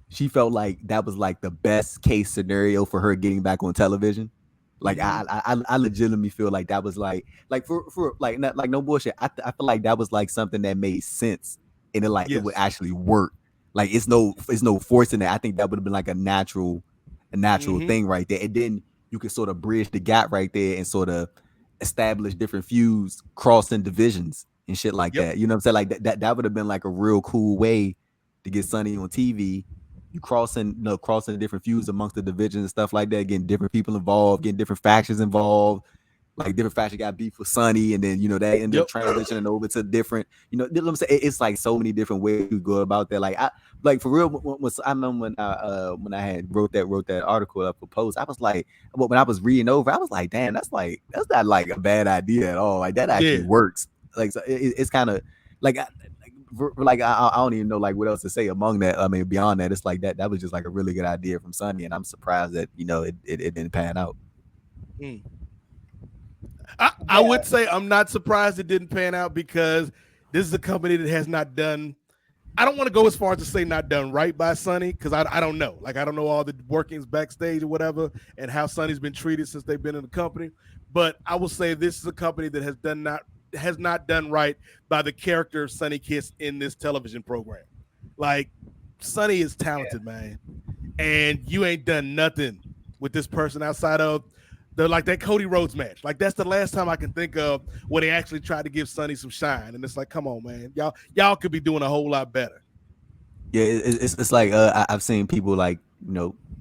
she felt like that was like the best case scenario for her getting back on television. Like I legitimately feel like that was like for like not like no bullshit. I feel like that was like something that made sense and it would actually work. Like it's no forcing that. I think that would have been like a natural thing right there. And then you could sort of bridge the gap right there and sort of establish different feuds crossing divisions and shit like that. You know what I'm saying? Like that would have been like a real cool way to get Sonny on TV. You crossing different feuds amongst the divisions and stuff like that, getting different people involved, getting different factions involved. Like different factions got beef with Sonny, and then that ended up transitioning over to different. You know what I'm saying? It's like so many different ways to go about that. Like for real. I remember when I had wrote that article up for post, I was like, when I was reading over, I was like, damn, that's not like a bad idea at all. Like that actually works. Like so it's kind of like. I don't even know like what else to say among that. I mean, beyond that, it's like that was just like a really good idea from Sonny, and I'm surprised that it didn't pan out. I would say I'm not surprised it didn't pan out because this is a company that has not done. I don't want to go as far as to say not done right by Sonny because I don't know. Like I don't know all the workings backstage or whatever and how Sonny's been treated since they've been in the company. But I will say this is a company that has not done right by the character of Sonny Kiss in this television program. Like Sonny is talented, man, and you ain't done nothing with this person outside of that Cody Rhodes match. Like that's the last time I can think of when they actually tried to give Sonny some shine, and it's like, come on, man, y'all could be doing a whole lot better. Yeah, it's like I've seen people like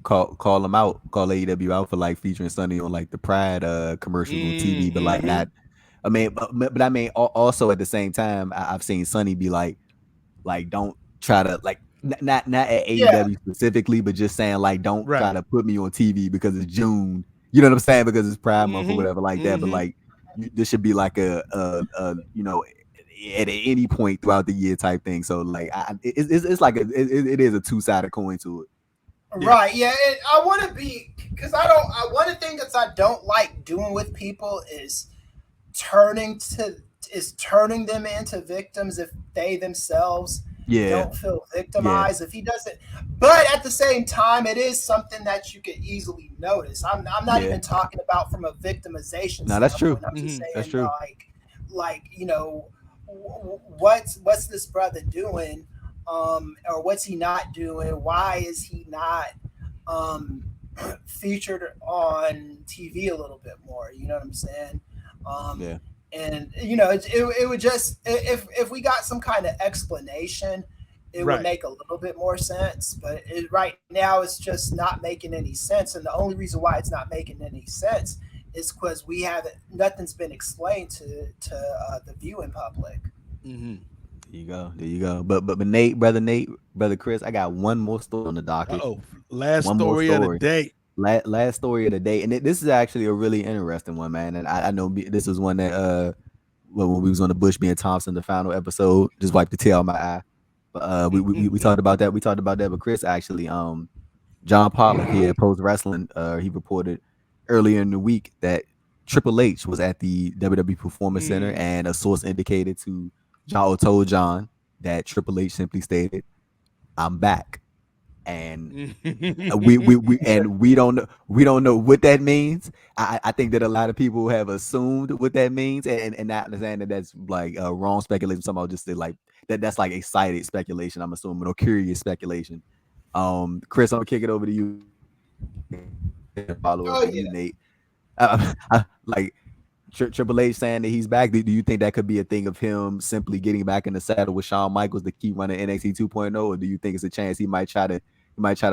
call AEW out for like featuring Sonny on like the Pride commercials on TV, but like not. I mean, but I mean, also at the same time, I've seen Sonny be like, don't try to like, not at AEW specifically, but just saying like, don't try to put me on TV because it's June. You know what I'm saying? Because it's Pride Month or whatever like that. But like, this should be like a at any point throughout the year type thing. So like, it's like it is a two-sided coin to it. Right. Yeah. I want to be because one of the things that I don't like doing with people is turning them into victims if they themselves don't feel victimized. If he doesn't, but at the same time, it is something that you could easily notice. I'm not even talking about from a victimization. No, that's true. I'm just saying, that's true. Like what's this brother doing, or what's he not doing? Why is he not featured on TV a little bit more? You know what I'm saying? And it would just if we got some kind of explanation, it would make a little bit more sense. But right now, it's just not making any sense. And the only reason why it's not making any sense is because nothing's been explained to the viewing public. There you go. But Nate, brother Chris, I got one more story on the docket. Last story of the day. Last story of the day, and this is actually a really interesting one, man. And I know this was one that when we was on the Bushby and Thompson, the final episode, just wiped the tail on my eye. But we talked about that. We talked about that. But Chris actually, John Pollock here at Post Wrestling, he reported earlier in the week that Triple H was at the WWE Performance Center, and a source indicated to told John that Triple H simply stated, "I'm back." And we don't know what that means. I think that a lot of people have assumed what that means, and not understand that that's like wrong speculation. Somehow just like that's like excited speculation, I'm assuming, or curious speculation. Chris, I'm gonna kick it over to you. Follow up you, Nate. Like Triple H saying that he's back. Do you think that could be a thing of him simply getting back in the saddle with Shawn Michaels to keep running NXT 2.0, or do you think it's a chance he might try to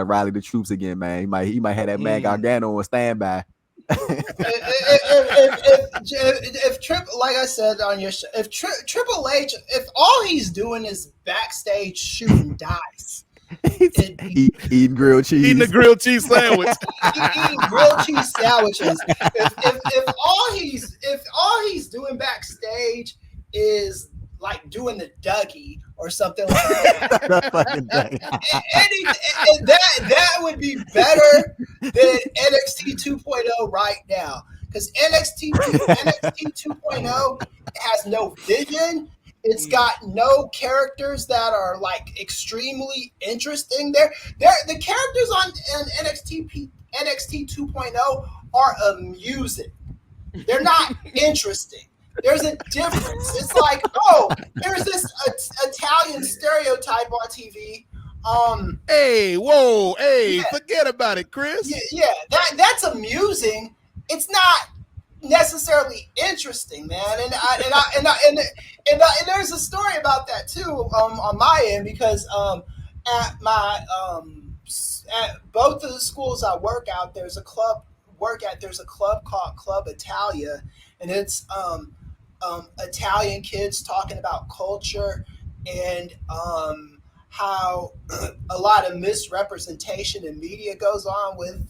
rally the troops again, man? He might have that man Gargano on standby. if like I said on your show, if Triple H, if all he's doing is backstage shooting dice, Eating grilled cheese. Eating a grilled cheese sandwich. Eating grilled cheese sandwiches. If all he's doing backstage is like doing the Dougie or something like that, that would be better than NXT 2.0 right now. Because NXT 2.0 has no vision. It's got no characters that are like extremely interesting. The characters on NXT 2.0 are amusing. They're not interesting. There's a difference. It's like, oh, there's this Italian stereotype on TV. Hey, whoa, hey, yeah. Forget about it, Chris. Yeah, that's amusing. It's not necessarily interesting, man. And there's a story about that too on my end, because at both of the schools I work at, there's a club called Club Italia, and it's Italian kids talking about culture and how a lot of misrepresentation in media goes on with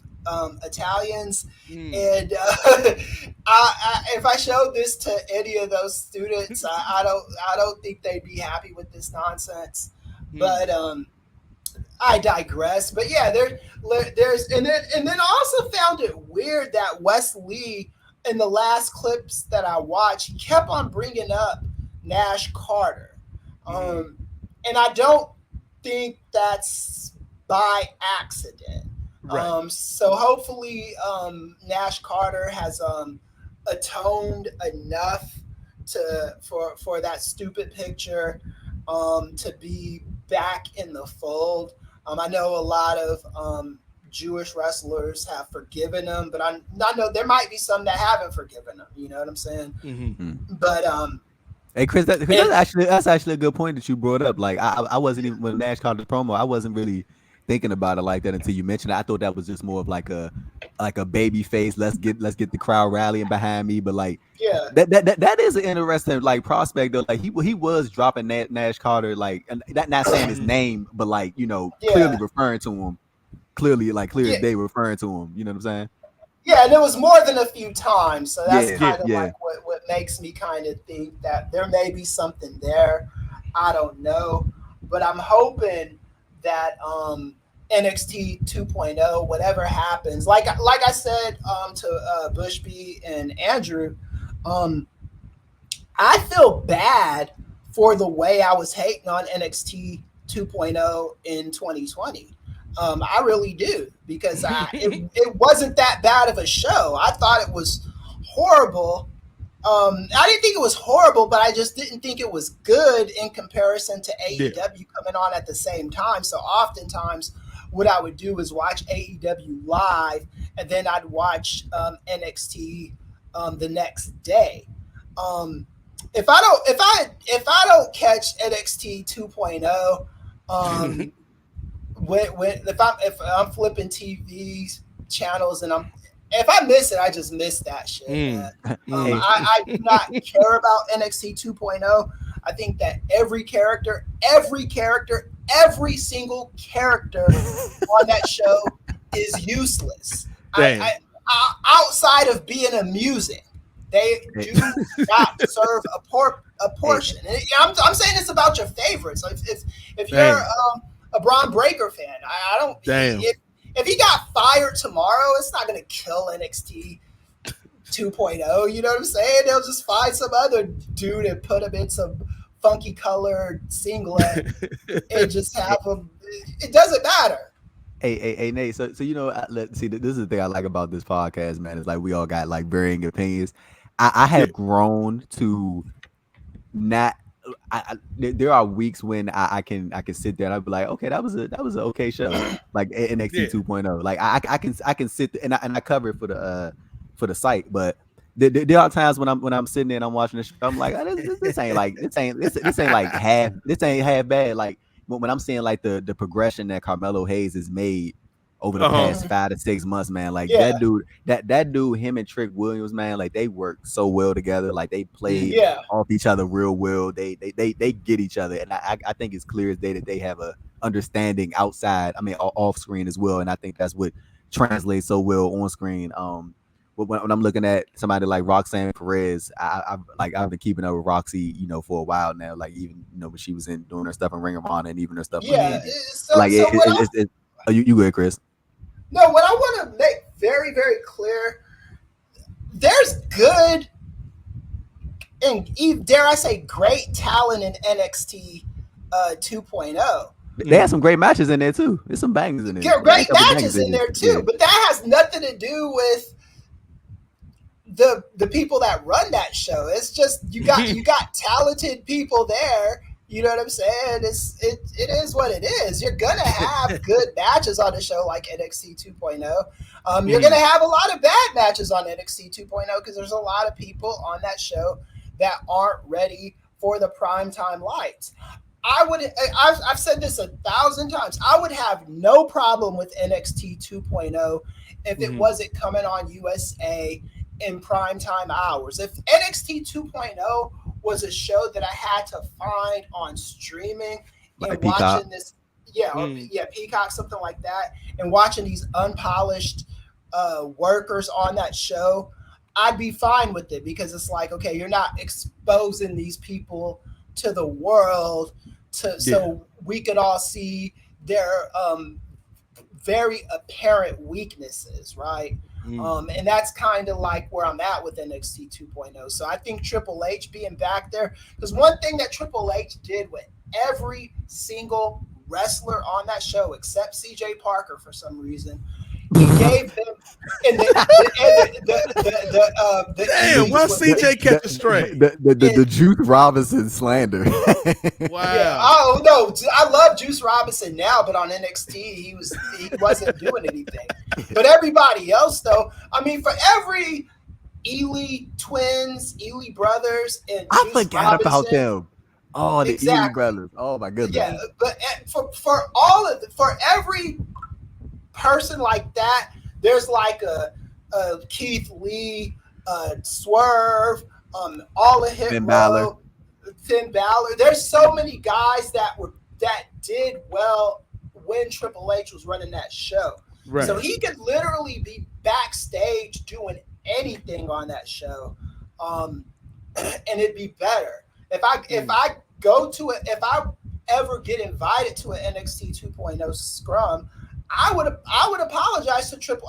Italians. And if I showed this to any of those students, I don't think they'd be happy with this nonsense. But I digress. But yeah, there's and then I also found it weird that Wes Lee, in the last clips that I watched, he kept on bringing up Nash Carter. And I don't think that's by accident. Right. So hopefully Nash Carter has atoned enough for that stupid picture to be back in the fold. I know a lot of Jewish wrestlers have forgiven him, but I know there might be some that haven't forgiven him. You know what I'm saying? Mm-hmm. But hey, Chris, that's actually a good point that you brought up. Like I wasn't even, when Nash called the promo, I wasn't really thinking about it like that until you mentioned it. I thought that was just more of like a baby face. Let's get the crowd rallying behind me. But like, yeah, that is an interesting like prospect though. Like he was dropping Nash Carter, like, and not saying his name, but like, you know, clearly referring to him. Clear as day referring to him. You know what I'm saying? Yeah, and it was more than a few times. So that's kind of like what makes me kind of think that there may be something there. I don't know. But I'm hoping that NXT 2.0, whatever happens, like I said to Bushby and Andrew, I feel bad for the way I was hating on NXT 2.0 in 2020. I really do, because it wasn't that bad of a show. I thought it was horrible. I didn't think it was horrible, but I just didn't think it was good in comparison to AEW coming on at the same time. So oftentimes what I would do is watch AEW live, and then I'd watch NXT the next day. If I don't catch NXT 2.0, if I'm flipping TVs channels and if I miss it, I just miss that shit. I do not care about NXT 2.0. I think that every single character on that show is useless. Outside of being amusing, they do not deserve a portion. And I'm saying this about your favorites. If you're a Braun Breaker fan, I don't. Damn. If he got fired tomorrow, it's not going to kill NXT 2.0. You know what I'm saying? They'll just find some other dude and put him in some funky colored singlet and just have him. It doesn't matter. Hey, Nate. So you know, let's see. This is the thing I like about this podcast, man. It's like we all got like varying opinions. I have grown to not. There are weeks when I can sit there and I'll be like, okay, that was an okay show, like NXT 2.0. Like I can sit there and I cover it for the site, but there are times when I'm sitting there and I'm watching the show, I'm like, this ain't half bad. Like when I'm seeing like the progression that Carmelo Hayes has made over the past 5 to 6 months, man. Like that dude, him and Trick Williams, man, like they work so well together. Like they play off each other real well. They get each other, and I think it's clear as day that they have a understanding outside. I mean, off screen as well, and I think that's what translates so well on screen. When I'm looking at somebody like Roxanne Perez, I've been keeping up with Roxy, you know, for a while now. Like even when she was doing her stuff in Ring of Honor and even her stuff. You good, Chris? No, what I want to make very, very clear, there's good and dare I say great talent in NXT 2.0. They had some great matches in there too. There's some bangers in there. Yeah, great matches in there too, but that has nothing to do with the people that run that show. It's just you got talented people there. You know what I'm saying? It is what it is. You're gonna have good matches on the show like NXT 2.0. You're gonna have a lot of bad matches on NXT 2.0 because there's a lot of people on that show that aren't ready for the primetime lights. I've said this 1,000 times. I would have no problem with NXT 2.0 if it wasn't coming on USA in primetime hours. If NXT 2.0 was a show that I had to find on streaming and like watching this, Peacock, something like that, and watching these unpolished workers on that show, I'd be fine with it because it's like, okay, you're not exposing these people to the world so we could all see their very apparent weaknesses, right? And that's kind of like where I'm at with NXT 2.0. So I think Triple H being back there, because one thing that Triple H did with every single wrestler on that show, except CJ Parker for some reason, he gave them damn, why CJ kept it straight? The Juice Robinson slander. Wow. Yeah. Oh no, I love Juice Robinson now, but on NXT he wasn't doing anything. But everybody else, though, I mean, for every Ealy twins, Ealy brothers, and I Juice forgot Robinson, about them. Oh, the Exactly. Ealy brothers. Oh my goodness. Yeah, but for every person like that, there's like a Keith Lee, Swerve, all of him, Finn Balor. There's so many guys that did well when Triple H was running that show. Right. So he could literally be backstage doing anything on that show, and it'd be better. If I ever get invited to an NXT 2.0 scrum, I would apologize to Triple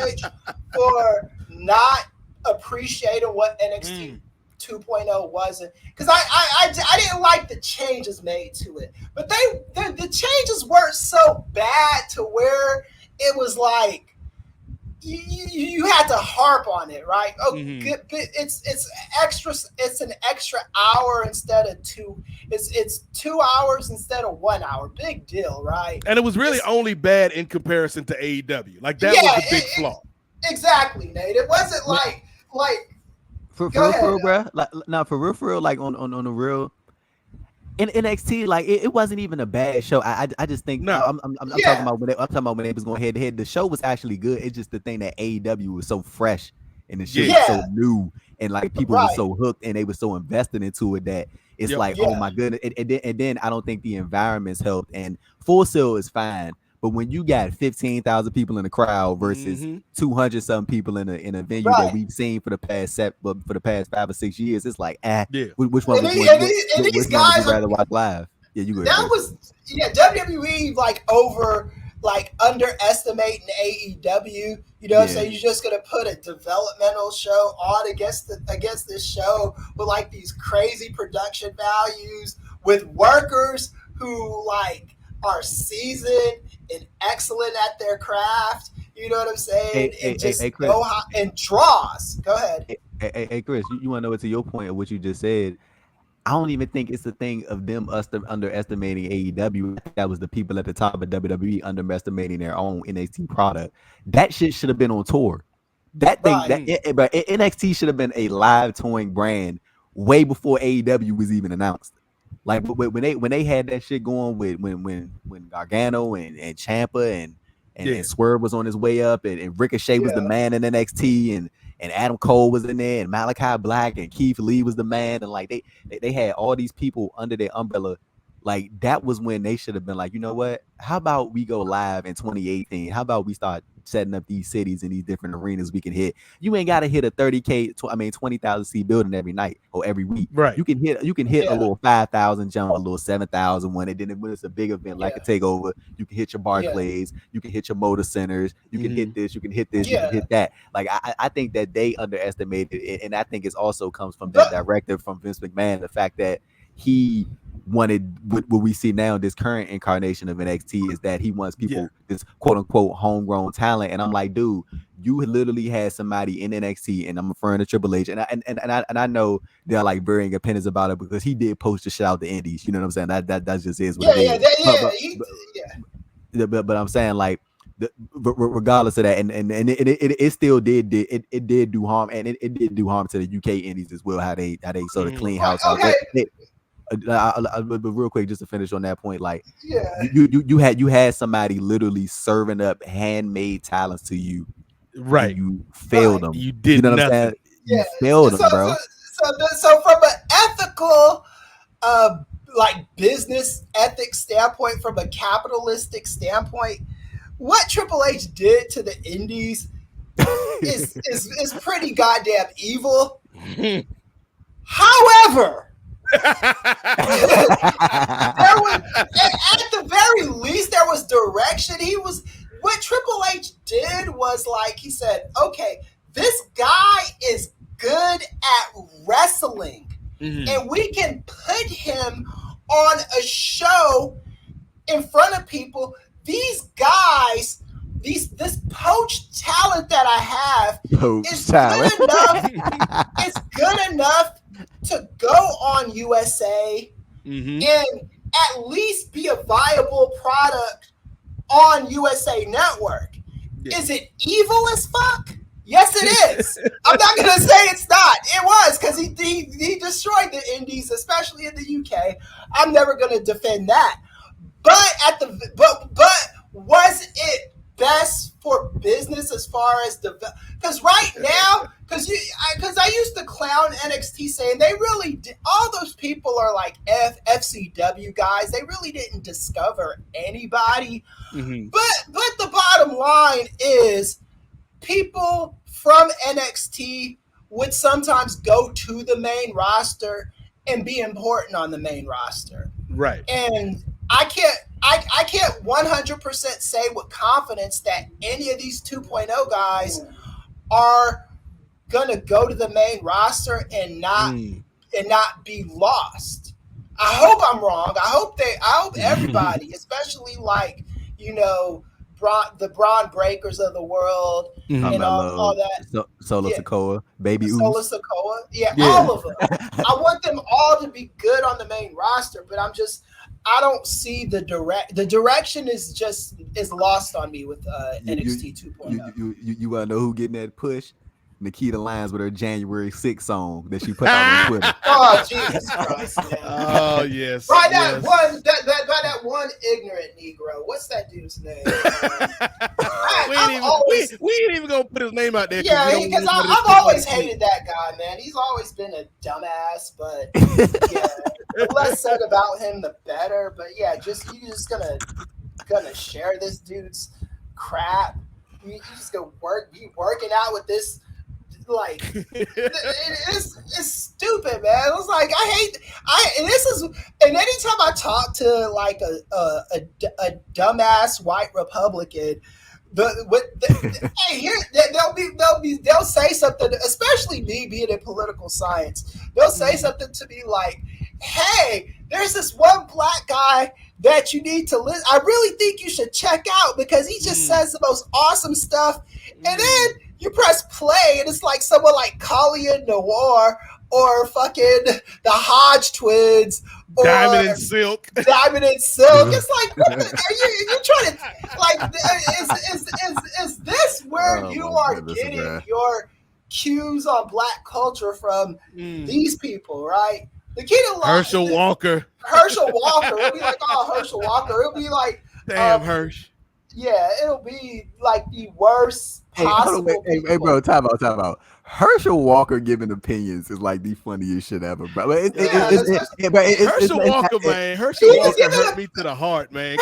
H for not appreciating what NXT 2.0 wasn't, because I didn't like the changes made to it, but the changes weren't so bad to where it was like you had to harp on it, right? Oh, good, it's extra. It's an extra hour instead of 2. It's 2 hours instead of 1 hour. Big deal, right? And it was really only bad in comparison to AEW. Like that was the big flaw. Exactly, Nate. It wasn't like. For real, bro. For real, like on the real. In NXT, like it wasn't even a bad show. I just think I'm talking about when they was going head to head. The show was actually good. It's just the thing that AEW was so fresh and the shit was so new, and like people were so hooked and they were so invested into it that it's oh my goodness. And then I don't think the environments helped. And Full Sail is fine, but when you got 15,000 people in the crowd versus 200 some people in a venue that we've seen for the past 5 or 6 years, it's like which one would you rather watch live? Yeah, you go. That was WWE underestimating AEW. You know what I'm saying? You're just gonna put a developmental show on against this show with like these crazy production values with workers who like are seasoned and excellent at their craft. You know what I'm saying? And draws. Go ahead. Hey, Chris, you want to know what, to your point of what you just said? I don't even think it's a thing of them underestimating AEW. That was the people at the top of WWE underestimating their own NXT product. That shit should have been on tour. But NXT should have been a live touring brand way before AEW was even announced. Like when they had that shit going with when Gargano and Ciampa and Swerve was on his way up and Ricochet was the man in NXT and Adam Cole was in there and Malachi Black and Keith Lee was the man, and like they had all these people under their umbrella. Like that was when they should have been like, you know what? How about we go live in 2018? How about we start setting up these cities and these different arenas we can hit? You ain't got to hit a 20,000 seat building every night or every week. Right. You can hit a little 5,000 jump, a little 7,000 one, and then when it's a big event like a takeover, you can hit your Barclays, you can hit your Motor Centers, you can hit this, you can hit this, you can hit that. Like I think that they underestimated it, and I think it also comes from that directive from Vince McMahon, the fact that he wanted what we see now, this current incarnation of NXT, is that he wants people, this quote unquote homegrown talent. And I'm like, dude, you literally had somebody in NXT, and I'm referring to Triple H, and I know they're like burying opinions about it because he did post the shit out the indies. You know what I'm saying? That just is what it is. But I'm saying like, regardless of that, and it still did do harm, and it did do harm to the UK indies as well. How they sort of clean house out. But real quick, just to finish on that point, like you had somebody literally serving up handmade talents to you, right? You failed them. You did. You know what nothing. I'm saying? You failed them, bro. So from an ethical, like business ethics standpoint, from a capitalistic standpoint, what Triple H did to the indies is pretty goddamn evil. However, there was, at the very least, there was direction. What Triple H did was, like, he said, okay, this guy is good at wrestling, and we can put him on a show in front of people. These guys, this poached talent that I have is good enough to go on USA and at least be a viable product on USA Network. Is it evil as fuck? Yes, it is. I'm not gonna say it's not. It was, because he destroyed the indies, especially in the UK. I'm never gonna defend that. But was it best for business as far as because right now, because I used to clown NXT saying they really did, all those people are like FCW guys. They really didn't discover anybody. But the bottom line is, people from NXT would sometimes go to the main roster and be important on the main roster. Right. And I can't 100% say with confidence that any of these 2.0 guys are gonna go to the main roster and not be lost. I hope I'm wrong. I hope everybody, especially like, you know, the Braun Breakers of the world and all that. Solo Sikoa, Baby Solo Sikoa, all of them. I want them all to be good on the main roster, but I don't see the direction is lost on me with NXT 2.0. You wanna know who getting that push? Nikita Lyons with her January 6th song that she put out on Twitter. Oh, Jesus Christ, man. Oh, yes. By that one ignorant Negro. What's that dude's name? We ain't even gonna put his name out there. Yeah, because I've always hated that guy, man. He's always been a dumbass, but yeah, the less said about him, the better. But yeah, you just gonna share this dude's crap. You just be working out with this. Like it's stupid, man. It was like and anytime I talk to like a dumbass white Republican, they'll say something, especially me being in political science. They'll say something to me like, "Hey, there's this one black guy that you need to listen. I really think you should check out because he just says the most awesome stuff." And then you press play, and it's like someone like Kalia Noir or fucking the Hodge twins, or Diamond and Silk. It's like, what are you trying to like? Is this where you are getting your cues on black culture from? These people, right? Herschel Walker. Herschel Walker. It'll be like, oh, Herschel Walker. It'll be like, damn, Hirsch. Yeah, it'll be like the worst possible. Hey, bro, time out. Herschel Walker giving opinions is like the funniest shit ever, bro. Herschel Walker, man. Herschel Walker hurt me to the heart, man.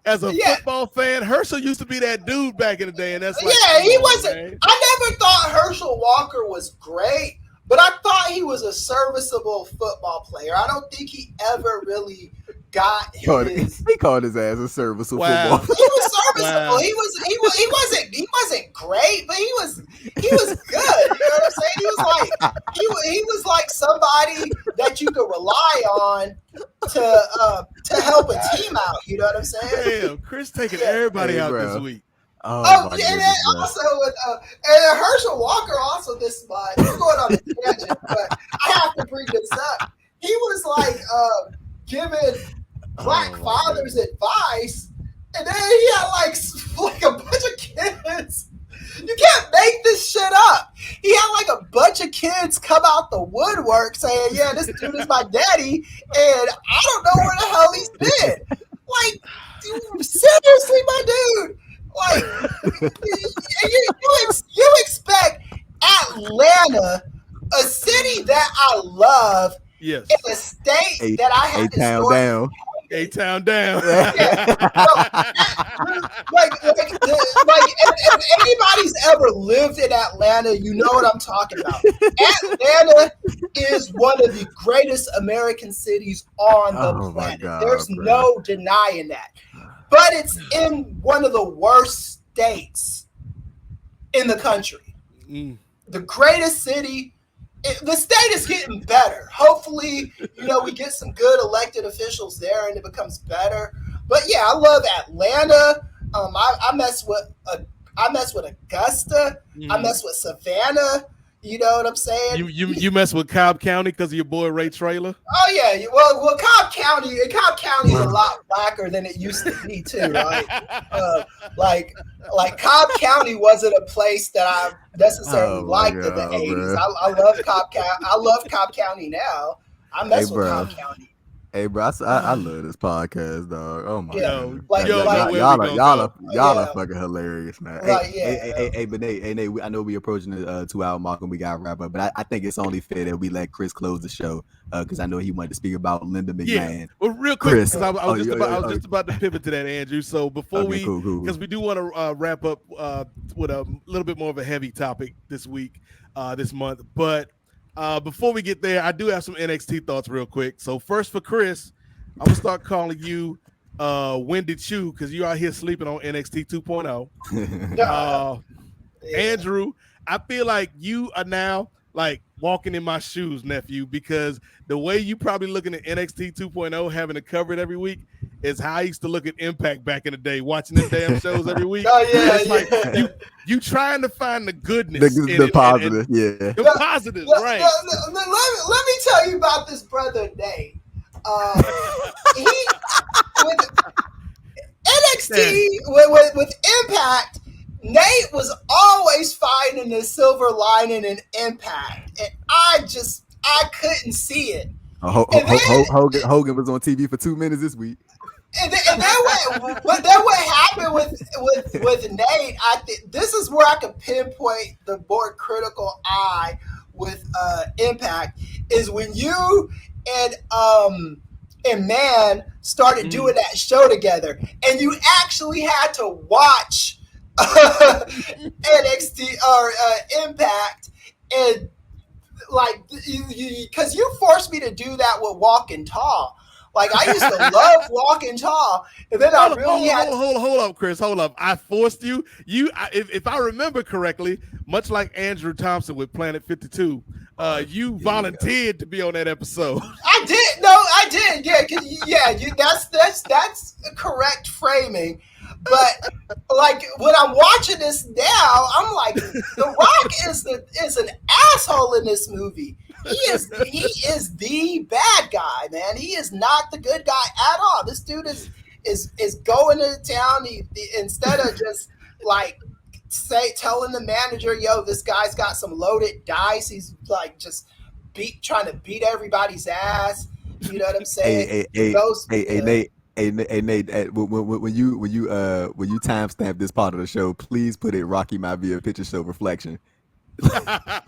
As a football fan, Herschel used to be that dude back in the day, and that's like, he wasn't. Man. I never thought Herschel Walker was great, but I thought he was a serviceable football player. I don't think he ever really got he called his ass a serviceable football. He was serviceable. Wow. He wasn't great, but he was good. You know what I'm saying? He was like somebody that you could rely on to help a team out. You know what I'm saying? Damn, Kris taking everybody out this week. And then also with and Herschel Walker also this month. We're going on a tangent, but I have to bring this up. He was like giving black fathers advice, and then he had like a bunch of kids. You can't make this shit up. He had like a bunch of kids come out the woodwork saying, "Yeah, this dude is my daddy," and I don't know where the hell he's been. Like, dude, seriously, my dude. Like, you expect Atlanta, a city that I love, yes, in a state that I have A-Town down. If anybody's ever lived in Atlanta, you know what I'm talking about. Atlanta is one of the greatest American cities on the planet. There's no denying that. But it's in one of the worst states in the country. The greatest city. The state is getting better. Hopefully, we get some good elected officials there and it becomes better. But yeah, I love Atlanta. I mess with Augusta. I mess with Savannah. You know what I'm saying? You mess with Cobb County because of your boy Ray Traylor? Oh yeah. Well, Cobb County is a lot blacker than it used to be too, right? Like Cobb County wasn't a place that I necessarily liked in the 80s. I love Cobb County. I love Cobb County now. I mess with Cobb County. Hey, bro, I love this podcast, dog. Oh my god, y'all are fucking hilarious, man. Hey, but Nate, I know we approaching the 2-hour mark and we got to wrap up, but I think it's only fair that we let Kris close the show because I know he wanted to speak about Linda McMahon. Yeah. Well, real quick, because I was just about to pivot to that, Andrew. So before because we do want to wrap up with a little bit more of a heavy topic this month, but. Before we get there, I do have some NXT thoughts real quick. So first for Kris, I'm going to start calling you Wendy Chu because you're out here sleeping on NXT 2.0. Andrew, I feel like you are now like walking in my shoes, nephew, because the way you probably looking at NXT 2.0, having to cover it every week, is how I used to look at Impact back in the day, watching the damn shows every week. Like you trying to find the goodness, the positive, the positives, right? Let me tell you about this brother Nate. With NXT with Impact. Nate was always finding the silver lining in Impact, and I couldn't see it. Hogan was on TV for 2 minutes this week. And then what happened with Nate? I think this is where I could pinpoint the more critical eye with Impact is when you and Man started doing that show together, and you actually had to watch NXT or Impact, and like because you forced me to do that with Walking Tall. Like I used to love Walking Tall, and then hold up, Kris, hold up. I forced you. If I remember correctly, much like Andrew Thompson with Planet 52, you volunteered to be on that episode. I did. No, I did. Yeah, that's correct framing. But like when I'm watching this now, I'm like, The Rock is an asshole in this movie. He is the bad guy, man. He is not the good guy at all. This dude is going to town. He instead of just like telling the manager, yo, this guy's got some loaded dice. He's like just trying to beat everybody's ass. You know what I'm saying? Hey, Those, Nate. Hey, Nate. When you timestamp this part of the show, please put it Rocky Maivia picture show reflection. yeah.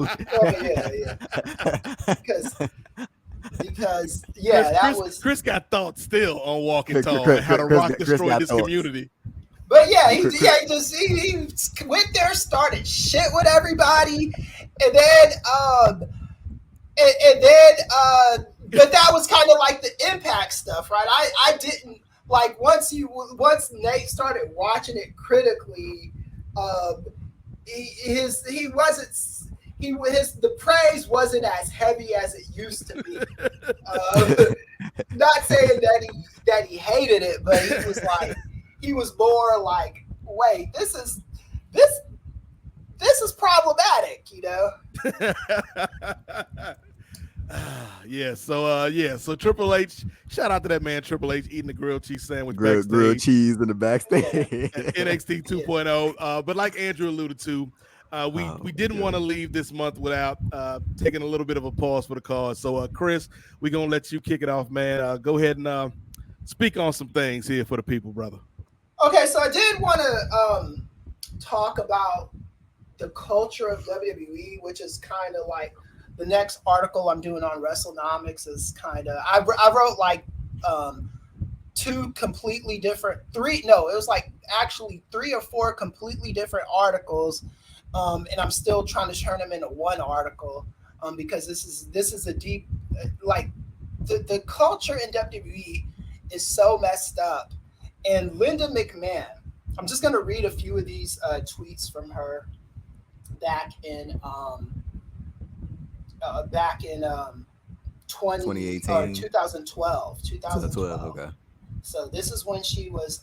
Because that was Kris got thoughts still on Walking Chris- Tall Chris- and how The Chris Rock got destroyed this thoughts. community. But yeah, he went there, started shit with everybody, and then but that was kind of like the Impact stuff, right? I didn't like once Nate started watching it critically, the praise wasn't as heavy as it used to be. Not saying that he hated it, but he was more like, wait, this is problematic, you know? So Triple H, shout out to that man Triple H eating the grilled cheese sandwich grilled cheese in the backstage. NXT 2.0. But like Andrew alluded to, we didn't want to leave this month without taking a little bit of a pause for the cause. So Kris, we're gonna let you kick it off, man. Go ahead and speak on some things here for the people, brother. Okay, so I did want to talk about the culture of WWE, which is kind of like the next article I'm doing on WrestleNomics is kind of I wrote like three or four completely different articles, and I'm still trying to turn them into one article because this is a deep like the culture in WWE is so messed up. And Linda McMahon, I'm just going to read a few of these tweets from her back in 2018 2012. 2012. Okay. So this is when she was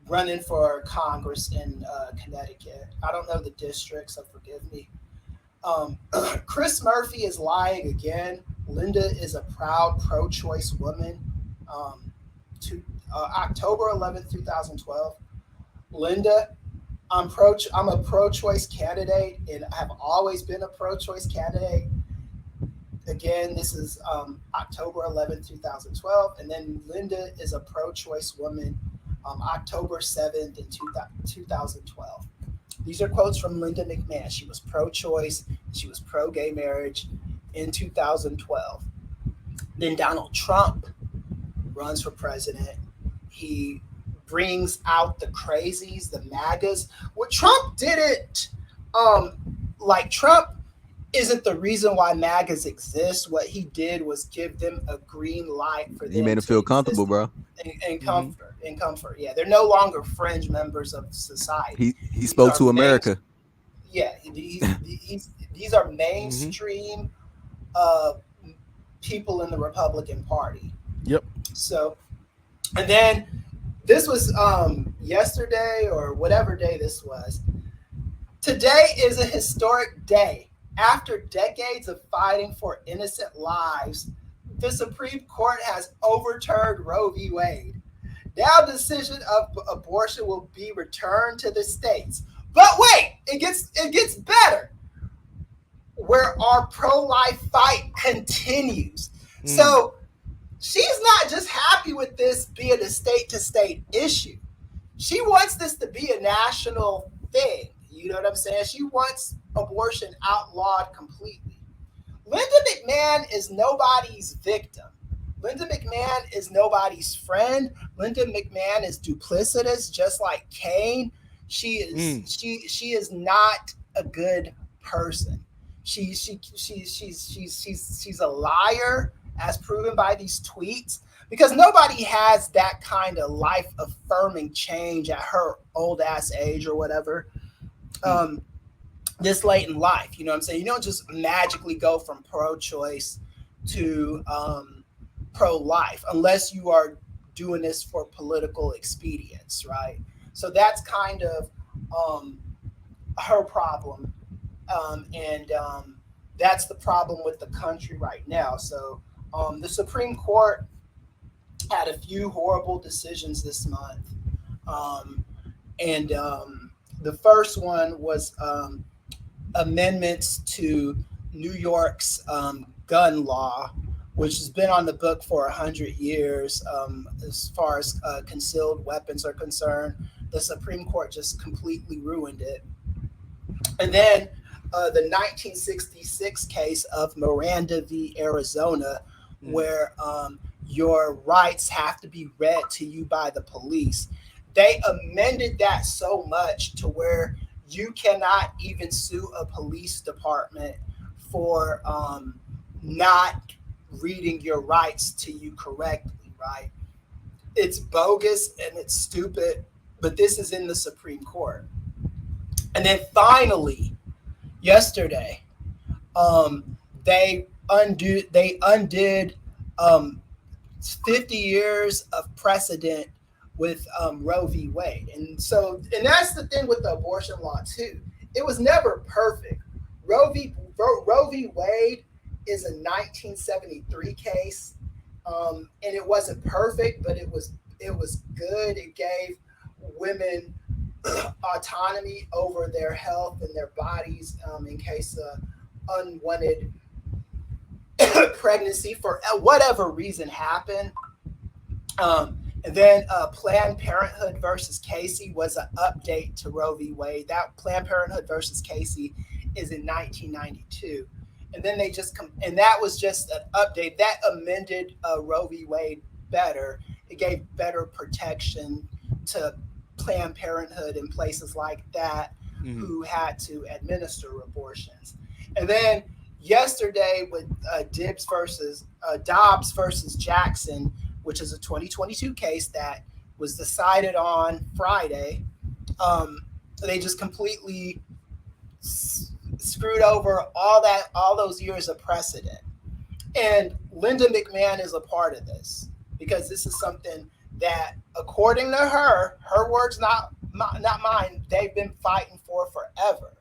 running for Congress in Connecticut. I don't know the district, so forgive me. Chris Murphy is lying again. Linda is a proud pro-choice woman. October 11th, 2012. Linda, I'm a pro-choice candidate and have always been a pro-choice candidate. Again, this is October 11th, 2012. And then Linda is a pro-choice woman October 7th in 2012. These are quotes from Linda McMahon. She was pro-choice. She was pro-gay marriage in 2012. Then Donald Trump runs for president. He brings out the crazies, the MAGAs. What Trump didn't, Trump isn't the reason why MAGAs exist. What he did was give them a green light for them. He made them feel comfortable, bro. And comfort. And comfort. Yeah, they're no longer fringe members of society. He spoke to America. These are mainstream people in the Republican Party. Yep. So, and then this was yesterday or whatever day this was. Today is a historic day. After decades of fighting for innocent lives, the Supreme Court has overturned Roe v. Wade. Now decision of abortion will be returned to the states. But wait, it gets better. Where our pro-life fight continues. So she's not just happy with this being a state-to-state issue. She wants this to be a national thing. You know what I'm saying? She wants abortion outlawed completely. Linda McMahon is nobody's victim. Linda McMahon is nobody's friend. Linda McMahon is duplicitous, just like Kane. She is not a good person. She's a liar, as proven by these tweets, because nobody has that kind of life-affirming change at her old ass age or whatever. This late in life, you know what I'm saying? You don't just magically go from pro-choice to pro-life unless you are doing this for political expedience, right? So that's kind of her problem. And that's the problem with the country right now. So the Supreme Court had a few horrible decisions this month. The first one was amendments to New York's gun law, which has been on the book for 100 years, as far as concealed weapons are concerned. The Supreme Court just completely ruined it. And then the 1966 case of Miranda v. Arizona, where your rights have to be read to you by the police. They amended that so much to where you cannot even sue a police department for not reading your rights to you correctly, right? It's bogus and it's stupid, but this is in the Supreme Court. And then finally, yesterday, they undid 50 years of precedent with Roe v. Wade. And that's the thing with the abortion law too. It was never perfect. Roe v. Wade is a 1973 case, and it wasn't perfect, but it was good. It gave women autonomy over their health and their bodies in case of unwanted pregnancy for whatever reason happened. And then Planned Parenthood versus Casey was an update to Roe v. Wade. That Planned Parenthood versus Casey is in 1992. And then they just and that was just an update that amended Roe v. Wade better. It gave better protection to Planned Parenthood in places like that who had to administer abortions. And then yesterday with Dobbs versus Jackson, which is a 2022 case that was decided on Friday, they just completely screwed over all those years of precedent. And Linda McMahon is a part of this because this is something that, according to her words, not mine, they've been fighting for forever.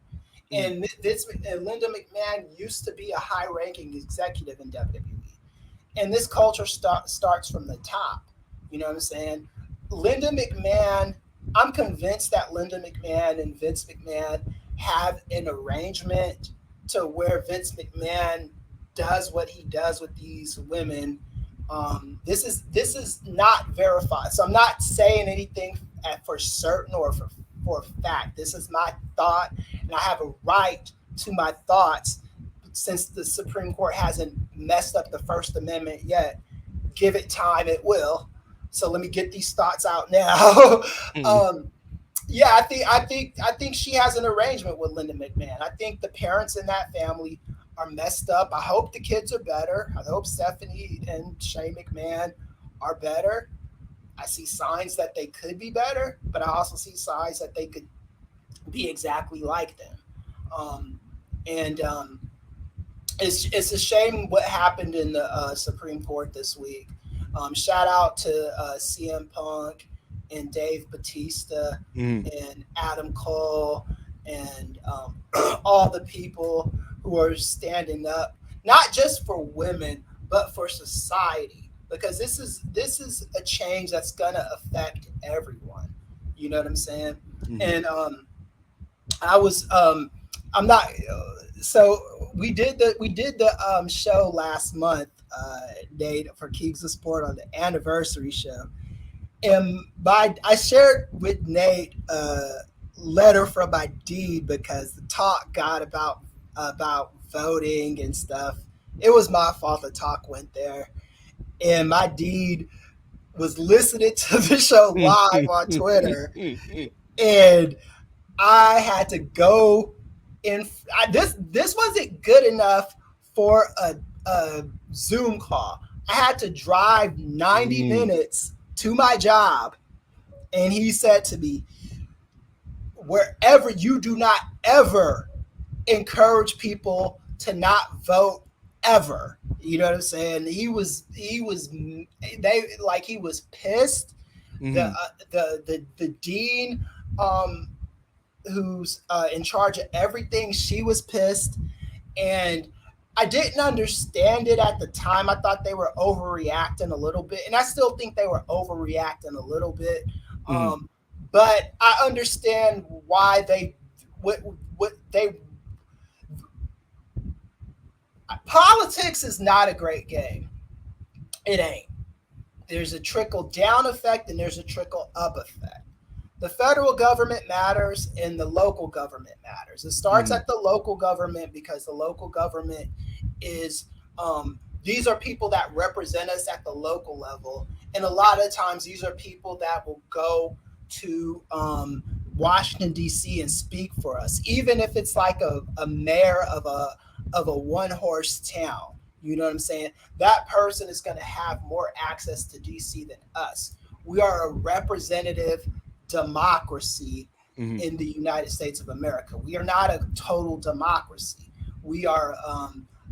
And Linda McMahon used to be a high-ranking executive in WWE. And this culture starts from the top. You know what I'm saying? Linda McMahon, I'm convinced that Linda McMahon and Vince McMahon have an arrangement to where Vince McMahon does what he does with these women. This is not verified. So I'm not saying anything for certain or for a fact. This is my thought, and I have a right to my thoughts since the Supreme Court hasn't messed up the First Amendment yet. Give it time, it will. So let me get these thoughts out now. Yeah, I think she has an arrangement with Linda McMahon. I think the parents in that family are messed up. I hope the kids are better. I hope Stephanie and Shane McMahon are better. I see signs that they could be better, but I also see signs that they could be exactly like them. It's a shame what happened in the Supreme Court this week. Shout out to CM Punk and Dave Bautista and Adam Cole and all the people who are standing up, not just for women, but for society, because this is a change that's gonna affect everyone. You know what I'm saying? And so we did the show last month, Nate, for Kings of Sport on the anniversary show. And I shared with Nate a letter from my deed because the talk got about voting and stuff. It was my fault the talk went there. And my deed was listening to the show live on Twitter. And I had to go in. This wasn't good enough for a Zoom call. I had to drive 90 minutes to my job. And he said to me, wherever you do not ever encourage people to not vote ever. You know what I'm saying? He was pissed. The dean, who's in charge of everything, she was pissed. And I didn't understand it at the time. I thought they were overreacting a little bit, and I still think they were overreacting a little bit. But I understand why Politics is not a great game. It ain't. There's a trickle down effect and there's a trickle up effect. The federal government matters and the local government matters. It starts at the local government because the local government is, these are people that represent us at the local level. And a lot of times these are people that will go to Washington, D.C. and speak for us, even if it's like a mayor of a one-horse town. You know what I'm saying? That person is going to have more access to D.C. than us. We are a representative democracy in the United States of America. We are not a total democracy. We are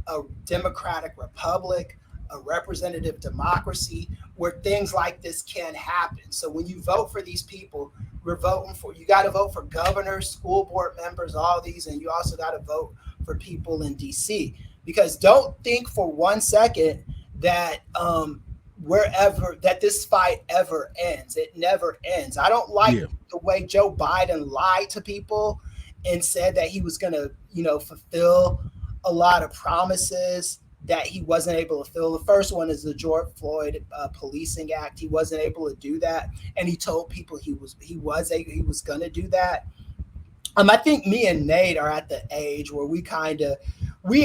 a democratic republic, a representative democracy where things like this can happen. So when you vote for these people, you got to vote for governors, school board members, all these, and you also got to vote for people in DC. Because don't think for 1 second that that this fight ever ends. It never ends. I don't like the way Joe Biden lied to people and said that he was going to, fulfill a lot of promises that he wasn't able to fill. The first one is the George Floyd Policing Act. He wasn't able to do that, and he told people he was going to do that. I think me and Nate are at the age where we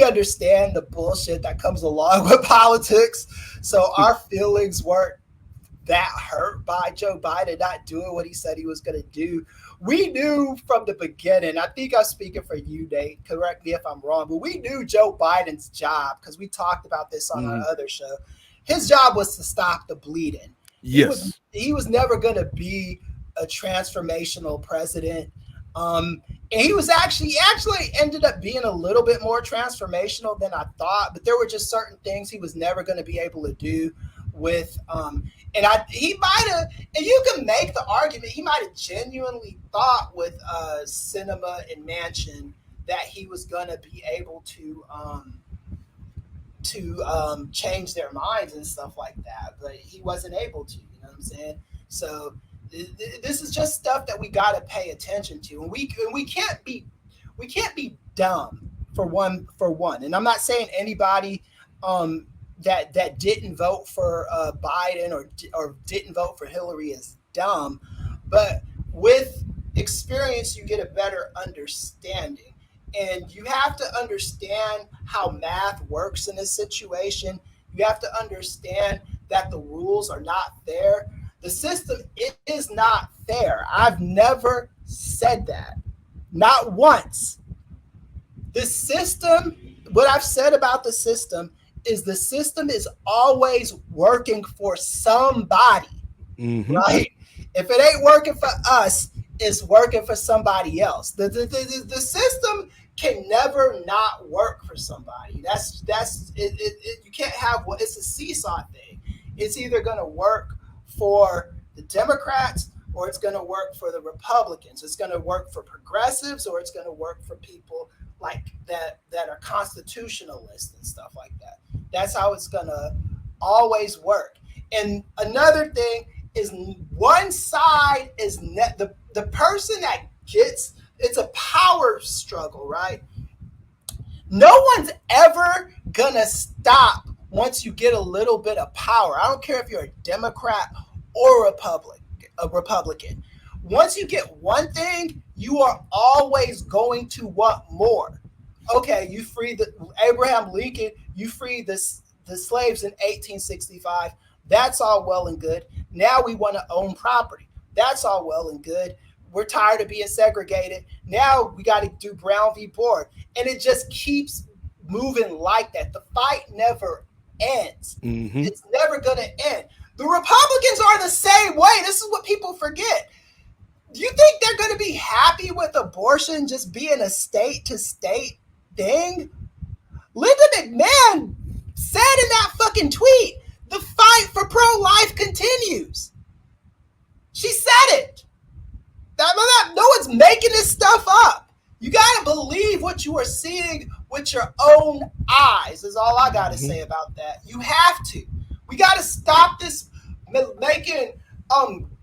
understand the bullshit that comes along with politics. So our feelings weren't that hurt by Joe Biden not doing what he said he was going to do. We knew from the beginning, I think I'm speaking for you, Nate, correct me if I'm wrong, but we knew Joe Biden's job, because we talked about this on our other show. His job was to stop the bleeding. Yes. He was never going to be a transformational president. And he actually ended up being a little bit more transformational than I thought, but there were just certain things he was never going to be able to do with, he might have, and you can make the argument, he might have genuinely thought with Cinema and Mansion that he was going to be able to change their minds and stuff like that, but he wasn't able to, you know what I'm saying? So this is just stuff that we got to pay attention to, and we can't be dumb for one. And I'm not saying anybody that didn't vote for Biden or didn't vote for Hillary is dumb, but with experience you get a better understanding, and you have to understand how math works in this situation. You have to understand that the rules are not fair. The system is not fair. I've never said that. Not once. The system, what I've said about the system is always working for somebody, right? If it ain't working for us, it's working for somebody else. The system can never not work for somebody. That's it. You can't have what it's a seesaw thing. It's either going to work for the Democrats or it's going to work for the Republicans. It's going to work for progressives or it's going to work for people like that are constitutionalists and stuff like that. That's how it's going to always work. And another thing is one side is the person that gets, it's a power struggle, right? No one's ever going to stop once you get a little bit of power. I don't care if you're a Democrat or a Republican. Once you get one thing, you are always going to want more. Okay, you freed Abraham Lincoln, you freed the slaves in 1865. That's all well and good. Now we want to own property. That's all well and good. We're tired of being segregated. Now we got to do Brown v. Board. And it just keeps moving like that. The fight never ends. It's never going to end. The Republicans are the same way. This is what people forget. Do you think they're going to be happy with abortion just being a state-to-state thing? Linda McMahon said in that fucking tweet, the fight for pro-life continues. She said it. No one's making this stuff up. You got to believe what you are seeing with your own eyes is all I got to say about that. You have to. We got to stop this making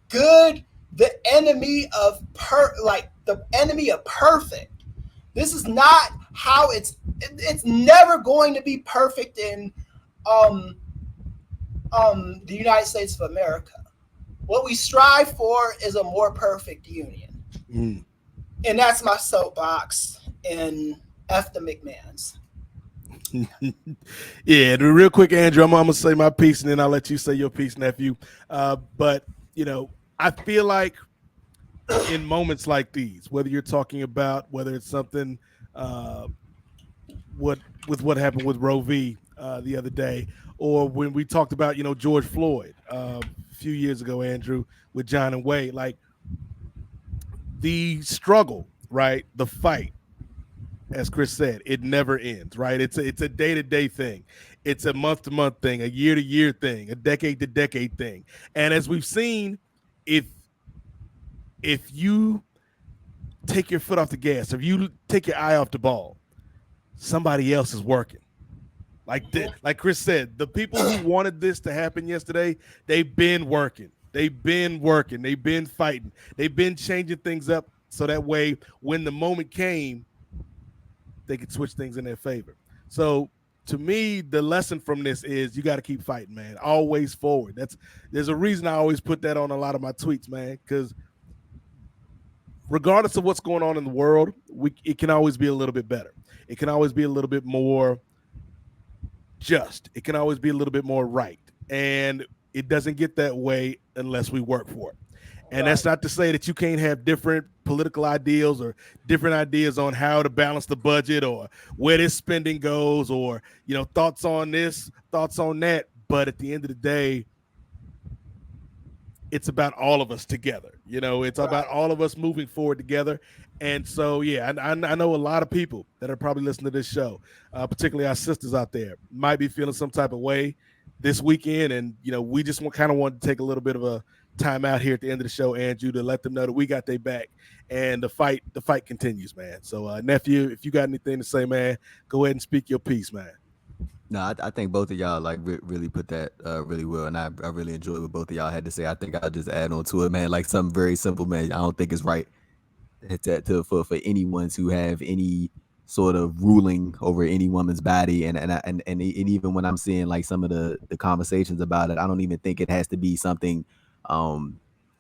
good the enemy of perfect. This is not how it's it's never going to be perfect in the United States of America. What we strive for is a more perfect union. And that's my soapbox and F the McMahons. Yeah, real quick, Andrew, I'm gonna say my piece and then I'll let you say your piece, nephew. But you know, I feel like in moments like these, whether you're talking about whether it's something what happened with Roe v. The other day, or when we talked about, you know, George Floyd a few years ago, Andrew, with John and Wade, like the struggle, right? The fight, as Kris said, it never ends, right? It's a day-to-day thing. It's a month-to-month thing, a year-to-year thing, a decade-to-decade thing. And as we've seen, if you take your foot off the gas, if you take your eye off the ball, somebody else is working. Like Kris said, the people who wanted this to happen yesterday, they've been working. They've been working. They've been fighting. They've been changing things up so that way when the moment came, they could switch things in their favor. So to me, the lesson from this is you got to keep fighting, man. Always forward. There's a reason I always put that on a lot of my tweets, man, because regardless of what's going on in the world, it can always be a little bit better. It can always be a little bit more just. It can always be a little bit more right. And it doesn't get that way unless we work for it. And that's not to say that you can't have different political ideals or different ideas on how to balance the budget or where this spending goes or, you know, thoughts on this, thoughts on that. But at the end of the day, it's about all of us together. You know, it's about all of us moving forward together. And so, yeah, I know a lot of people that are probably listening to this show, particularly our sisters out there, might be feeling some type of way this weekend. And, you know, we just kind of want to take a little bit of a time out here at the end of the show, Andrew, to let them know that we got their back and the fight continues, man. So, nephew, if you got anything to say, man, go ahead and speak your piece, man. No, I think both of y'all like really put that really well, and I really enjoyed what both of y'all had to say. I think I'll just add on to it, man. Like something very simple, man. I don't think it's right for anyone to have any sort of ruling over any woman's body, and even when I'm seeing like some of the conversations about it, I don't even think it has to be something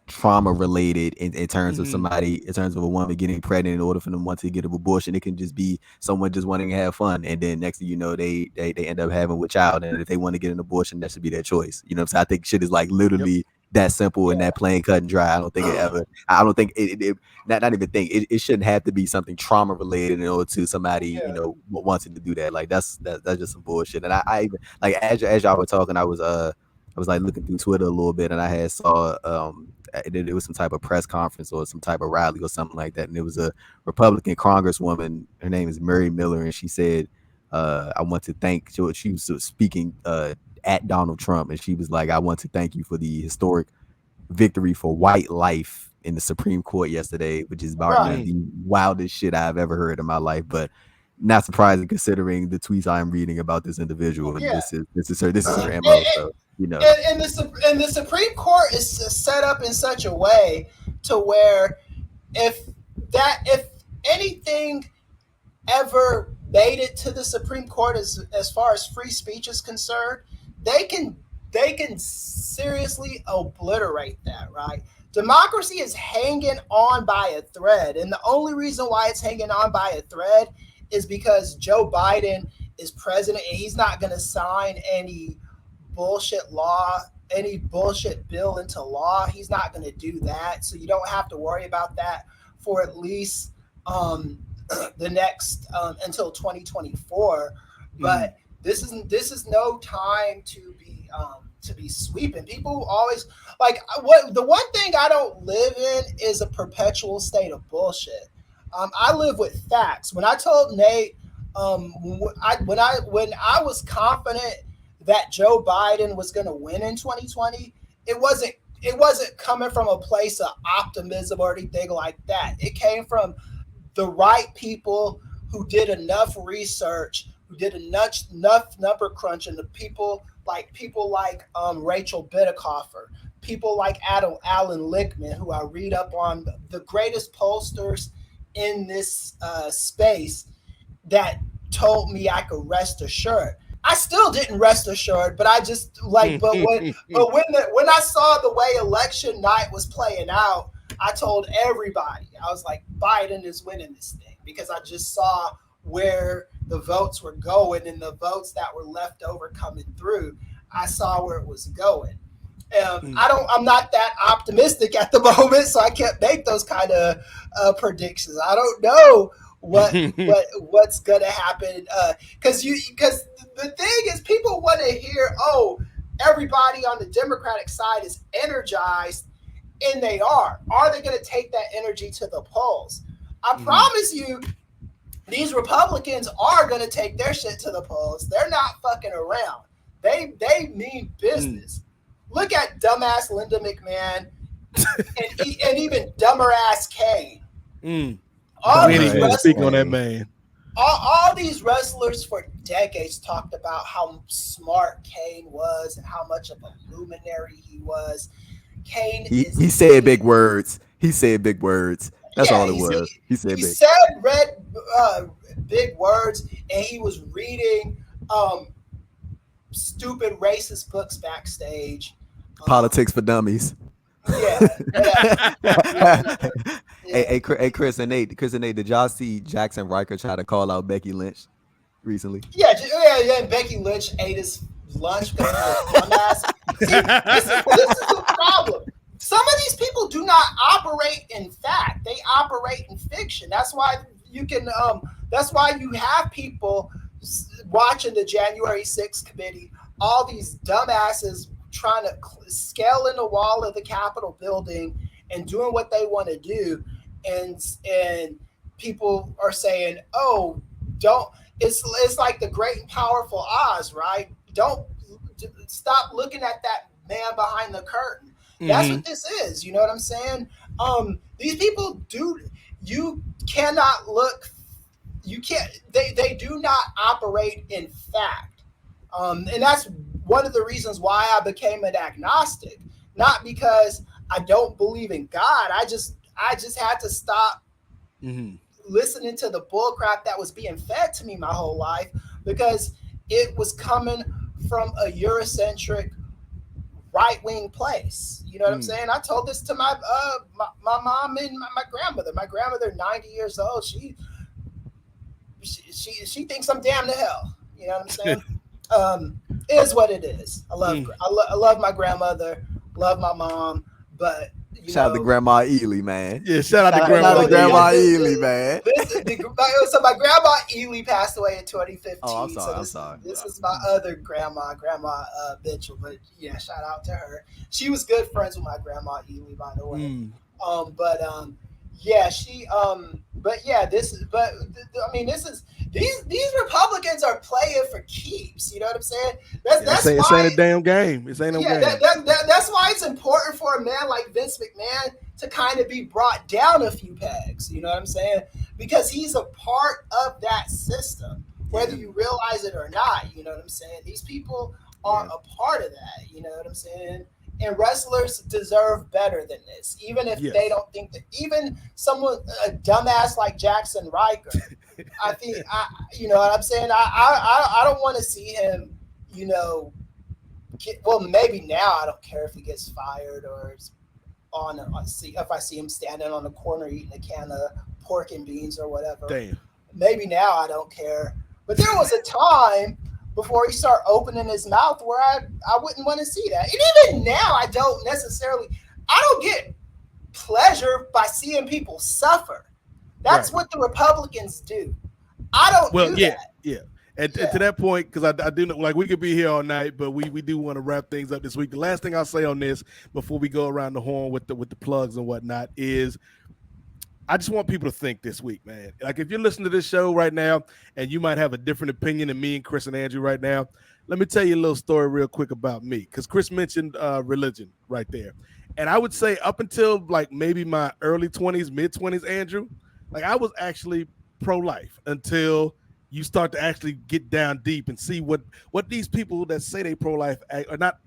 trauma related in terms of somebody, in terms of a woman getting pregnant in order for them want to get an abortion. It can just be someone just wanting to have fun, and then next thing you know, they end up having a child, and if they want to get an abortion, that should be their choice. You know what I'm saying? I think shit is like literally that simple and that plain, cut and dry. I don't think it shouldn't have to be something trauma related in order to somebody you know wanting to do that. Like that's just some bullshit. And I even like as y'all were talking, I was like looking through Twitter a little bit, and I had saw it was some type of press conference or some type of rally or something like that, and it was a Republican congresswoman. Her name is Mary Miller, and she said, "I want to thank." She was speaking at Donald Trump, and she was like, "I want to thank you for the historic victory for white life in the Supreme Court yesterday," which is about the wildest shit I've ever heard in my life, but not surprising considering the tweets I'm reading about this individual. And this is her MO. So. You know, and the Supreme Court is set up in such a way to where if anything ever made it to the Supreme Court as far as free speech is concerned, they can seriously obliterate that, right? Democracy is hanging on by a thread, and the only reason why it's hanging on by a thread is because Joe Biden is president, and he's not going to sign any bullshit bill into law. He's not going to do that, so you don't have to worry about that for at least the next until 2024. But this is no time to be sweeping. People always like the one thing I don't live in is a perpetual state of bullshit. I live with facts. When I told Nate, when I was confident that Joe Biden was going to win in 2020, it wasn't coming from a place of optimism or anything like that. It came from the right people who did enough research, who did enough number crunching. The people like Rachel Bidicoffer, people like Alan Lichtman, who I read up on, the greatest pollsters in this space, that told me I could rest assured. I still didn't rest assured, but I just like, but when I saw the way election night was playing out, I told everybody, I was like, Biden is winning this thing, because I just saw where the votes were going, and the votes that were left over coming through, I saw where it was going. I'm not that optimistic at the moment, so I can't make those kind of predictions. I don't know what's gonna happen, because the thing is, people want to hear, oh, everybody on the Democratic side is energized, and they are. Are they going to take that energy to the polls? I promise you, these Republicans are going to take their shit to the polls. They're not fucking around. They mean business. Look at dumbass Linda McMahon and even dumber ass Kane. We ain't even gonna speak on that man. All these wrestlers for decades talked about how smart Kane was and how much of a luminary he was. Kane he said big words. He said big words. That's all it was. He said big words, and he was reading stupid racist books backstage. Politics for dummies. Yeah. Hey, Chris and Nate, did y'all see Jackson Riker try to call out Becky Lynch recently? Yeah. And Becky Lynch ate his lunch because he was dumbass. See, this is the problem. Some of these people do not operate in fact; they operate in fiction. That's why you can. That's why you have people watching the January 6th committee. All these dumbasses trying to scale in the wall of the Capitol building and doing what they want to do, and people are saying, "Oh, don't." It's like the great and powerful Oz, right? Don't stop looking at that man behind the curtain. That's what this is. You know what I'm saying? These people do. You cannot look. You can't. They do not operate in fact, and that's one of the reasons why I became an agnostic. Not because I don't believe in God. I just had to stop listening to the bull crap that was being fed to me my whole life, because it was coming from a Eurocentric right-wing place. You know what I'm saying? I told this to my mom and my grandmother. My grandmother, 90 years old, she thinks I'm damn to hell. You know what I'm saying? It is what it is. I love my grandmother, love my mom, but shout out to Grandma Ealy, man. Yeah, shout out to Grandma Ealy, man. So my grandma Ealy passed away in 2015. Oh, I'm sorry. This is my other grandma Mitchell. But yeah, shout out to her. She was good friends with my grandma Ealy, by the way. These Republicans are playing for keeps. You know what I'm saying? That's why it ain't a damn game. It ain't no game. That's why it's important for a man like Vince McMahon to kind of be brought down a few pegs. You know what I'm saying? Because he's a part of that system, whether you realize it or not. You know what I'm saying? These people are a part of that. You know what I'm saying? And wrestlers deserve better than this, even if they don't think that. Even someone, a dumbass like Jackson Riker, I think, you know what I'm saying? I don't want to see him, maybe now I don't care if he gets fired or is if I see him standing on the corner eating a can of pork and beans or whatever. Damn. Maybe now I don't care. But there was a time before he started opening his mouth where I wouldn't want to see that. And even now, I don't get pleasure by seeing people suffer. That's what the Republicans do. I don't do that. Yeah. And to that point, because I do know, like, we could be here all night, but we do want to wrap things up this week. The last thing I'll say on this before we go around the horn with the plugs and whatnot is, I just want people to think this week, man. Like, if you're listening to this show right now and you might have a different opinion than me and Chris and Andrew right now, let me tell you a little story real quick about me, because Chris mentioned religion right there. And I would say up until like maybe my early 20s, mid-20s, Andrew, like I was actually pro-life until you start to actually get down deep and see what these people that say they pro-life are not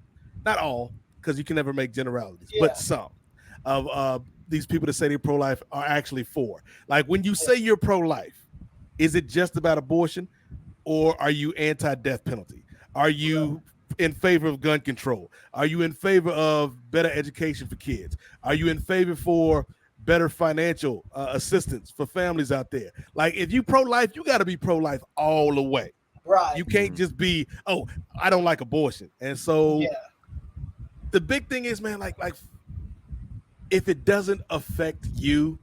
all, because you can never make generalities, but some of these people that say they're pro-life are actually for. Like, when you say you're pro-life, is it just about abortion? or are you anti-death penalty? Are you in favor of gun control? Are you in favor of better education for kids? Are you in favor for better financial assistance for families out there? Like, if you pro-life, you got to be pro-life all the way. Right. You can't just be, oh, I don't like abortion. And so the big thing is, man, like if it doesn't affect you,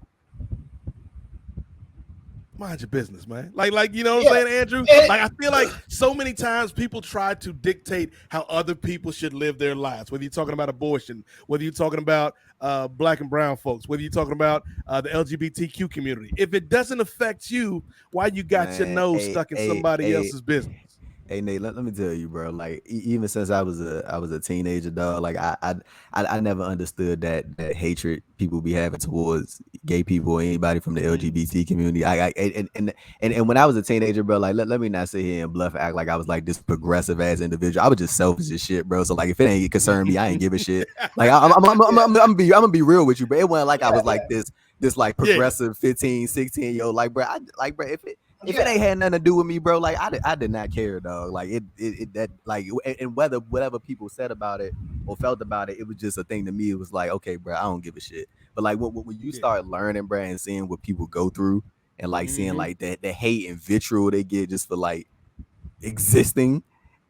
mind your business, man. Like you know what I'm saying, Andrew? Like, I feel like so many times people try to dictate how other people should live their lives, whether you're talking about abortion, whether you're talking about black and brown folks, whether you're talking about the LGBTQ community. If it doesn't affect you, why you got your nose stuck in somebody else's business? Hey Nate, let me tell you, bro. Like, even since I was a teenager, dog. Like, I never understood that hatred people be having towards gay people or anybody from the LGBT community. And when I was a teenager, bro, like let me not sit here and bluff act like I was like this progressive ass individual. I was just selfish as shit, bro. So like, if it ain't concern me, I ain't give a shit. Like, I'm gonna be real with you, bro. It wasn't like I was like this like progressive 15, 16-year-old. Like, bro, if it ain't had nothing to do with me, bro, like I did not care, dog. Like it that like, and whatever people said about it or felt about it, it was just a thing to me. It was like, okay, bro, I don't give a shit. But like when you start learning, bro, and seeing what people go through, and like seeing like the hate and vitriol they get just for like existing,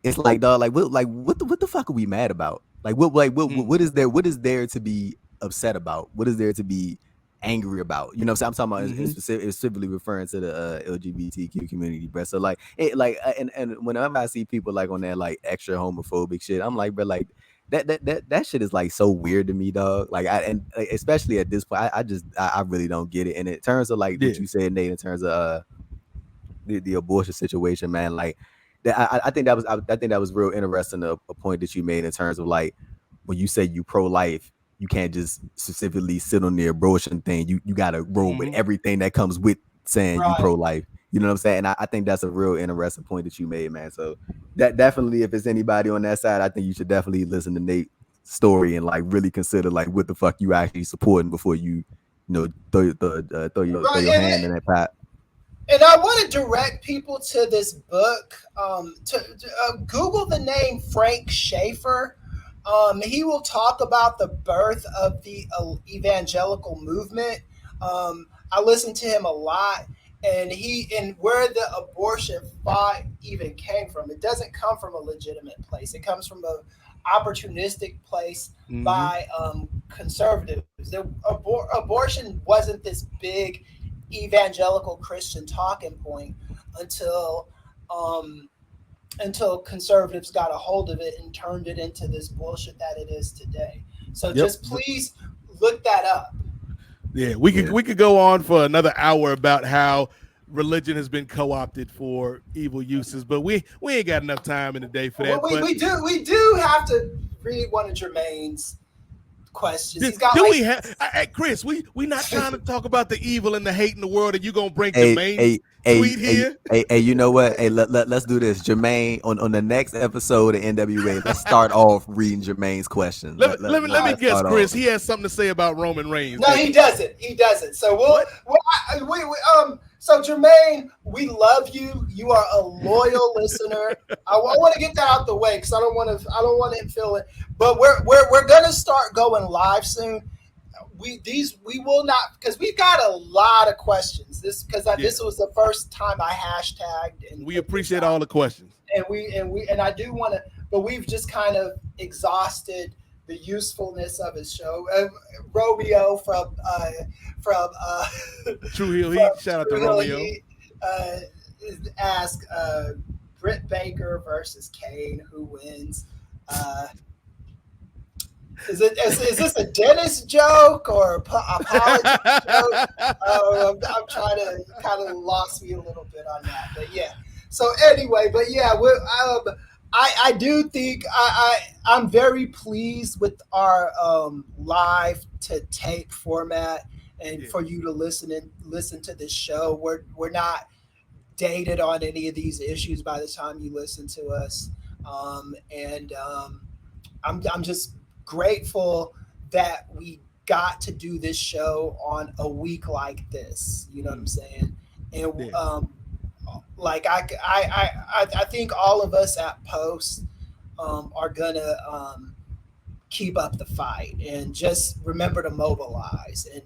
it's like, dog, what the fuck are we mad about? Like what is there to be upset about? What is there to be angry about? You know what I'm saying? I'm talking about specifically referring to the LGBTQ community, bro. So like and whenever I see people like on that like extra homophobic shit, I'm like, bro, like that shit is like so weird to me, dog. Like especially at this point, I really don't get it. And in terms of like what you said, Nate, in terms of the abortion situation, man, like I think that was real interesting, a point that you made in terms of like when you say you pro-life, you can't just specifically sit on the abortion thing. You got to roll with everything that comes with saying you pro-life. You know what I'm saying? And I think that's a real interesting point that you made, man. So that definitely, if it's anybody on that side, I think you should definitely listen to Nate's story and like really consider like what the fuck you actually supporting before you throw your hand in that pot. And I want to direct people to this book. Google the name Frank Schaeffer. He will talk about the birth of the evangelical movement. I listen to him a lot, and where the abortion fight even came from. It doesn't come from a legitimate place. It comes from an opportunistic place by conservatives. Abortion wasn't this big evangelical Christian talking point until conservatives got a hold of it and turned it into this bullshit that it is today. So just please look that up. Yeah, we could go on for another hour about how religion has been co-opted for evil uses, but we ain't got enough time in the day for that. Well, we do have to read one of Jermaine's questions. Kris, we not trying to talk about the evil and the hate in the world, and you gonna bring Jermaine's tweet here? Hey, you know what? Hey, let's do this. Jermaine, on the next episode of NWA, let's start off reading Jermaine's questions. Let me guess, Kris. He has something to say about Roman Reigns. No, he doesn't. So so Jermaine, we love you. You are a loyal listener. I want to get that out the way because I don't want him feel it. But we're gonna start going live soon. We will not, because we've got a lot of questions. This was the first time I hashtagged, and we appreciate all the questions. And I do want to, but we've just kind of exhausted the usefulness of his show. Romeo from True Heel Heat. Shout out to Romeo. Ask Britt Baker versus Kane, who wins? Is this a dentist joke or a apology joke? I'm trying to kind of lost me a little bit on that, but yeah. So anyway, but yeah, I do think I'm very pleased with our live to tape format, and for you to listen to this show. We're not dated on any of these issues by the time you listen to us, I'm just grateful that we got to do this show on a week like this. You know what I'm saying? And like I think all of us at Post are gonna keep up the fight and just remember to mobilize and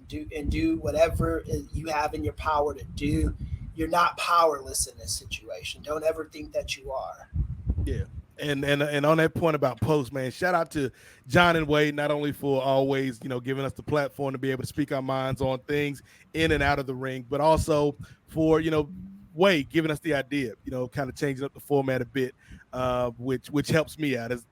do whatever you have in your power to do. You're not powerless in this situation. Don't ever think that you are. Yeah. And on that point about Post, man, shout out to John and Wade, not only for always, giving us the platform to be able to speak our minds on things in and out of the ring, but also for, Wade giving us the idea, kind of changing up the format a bit, which helps me out. As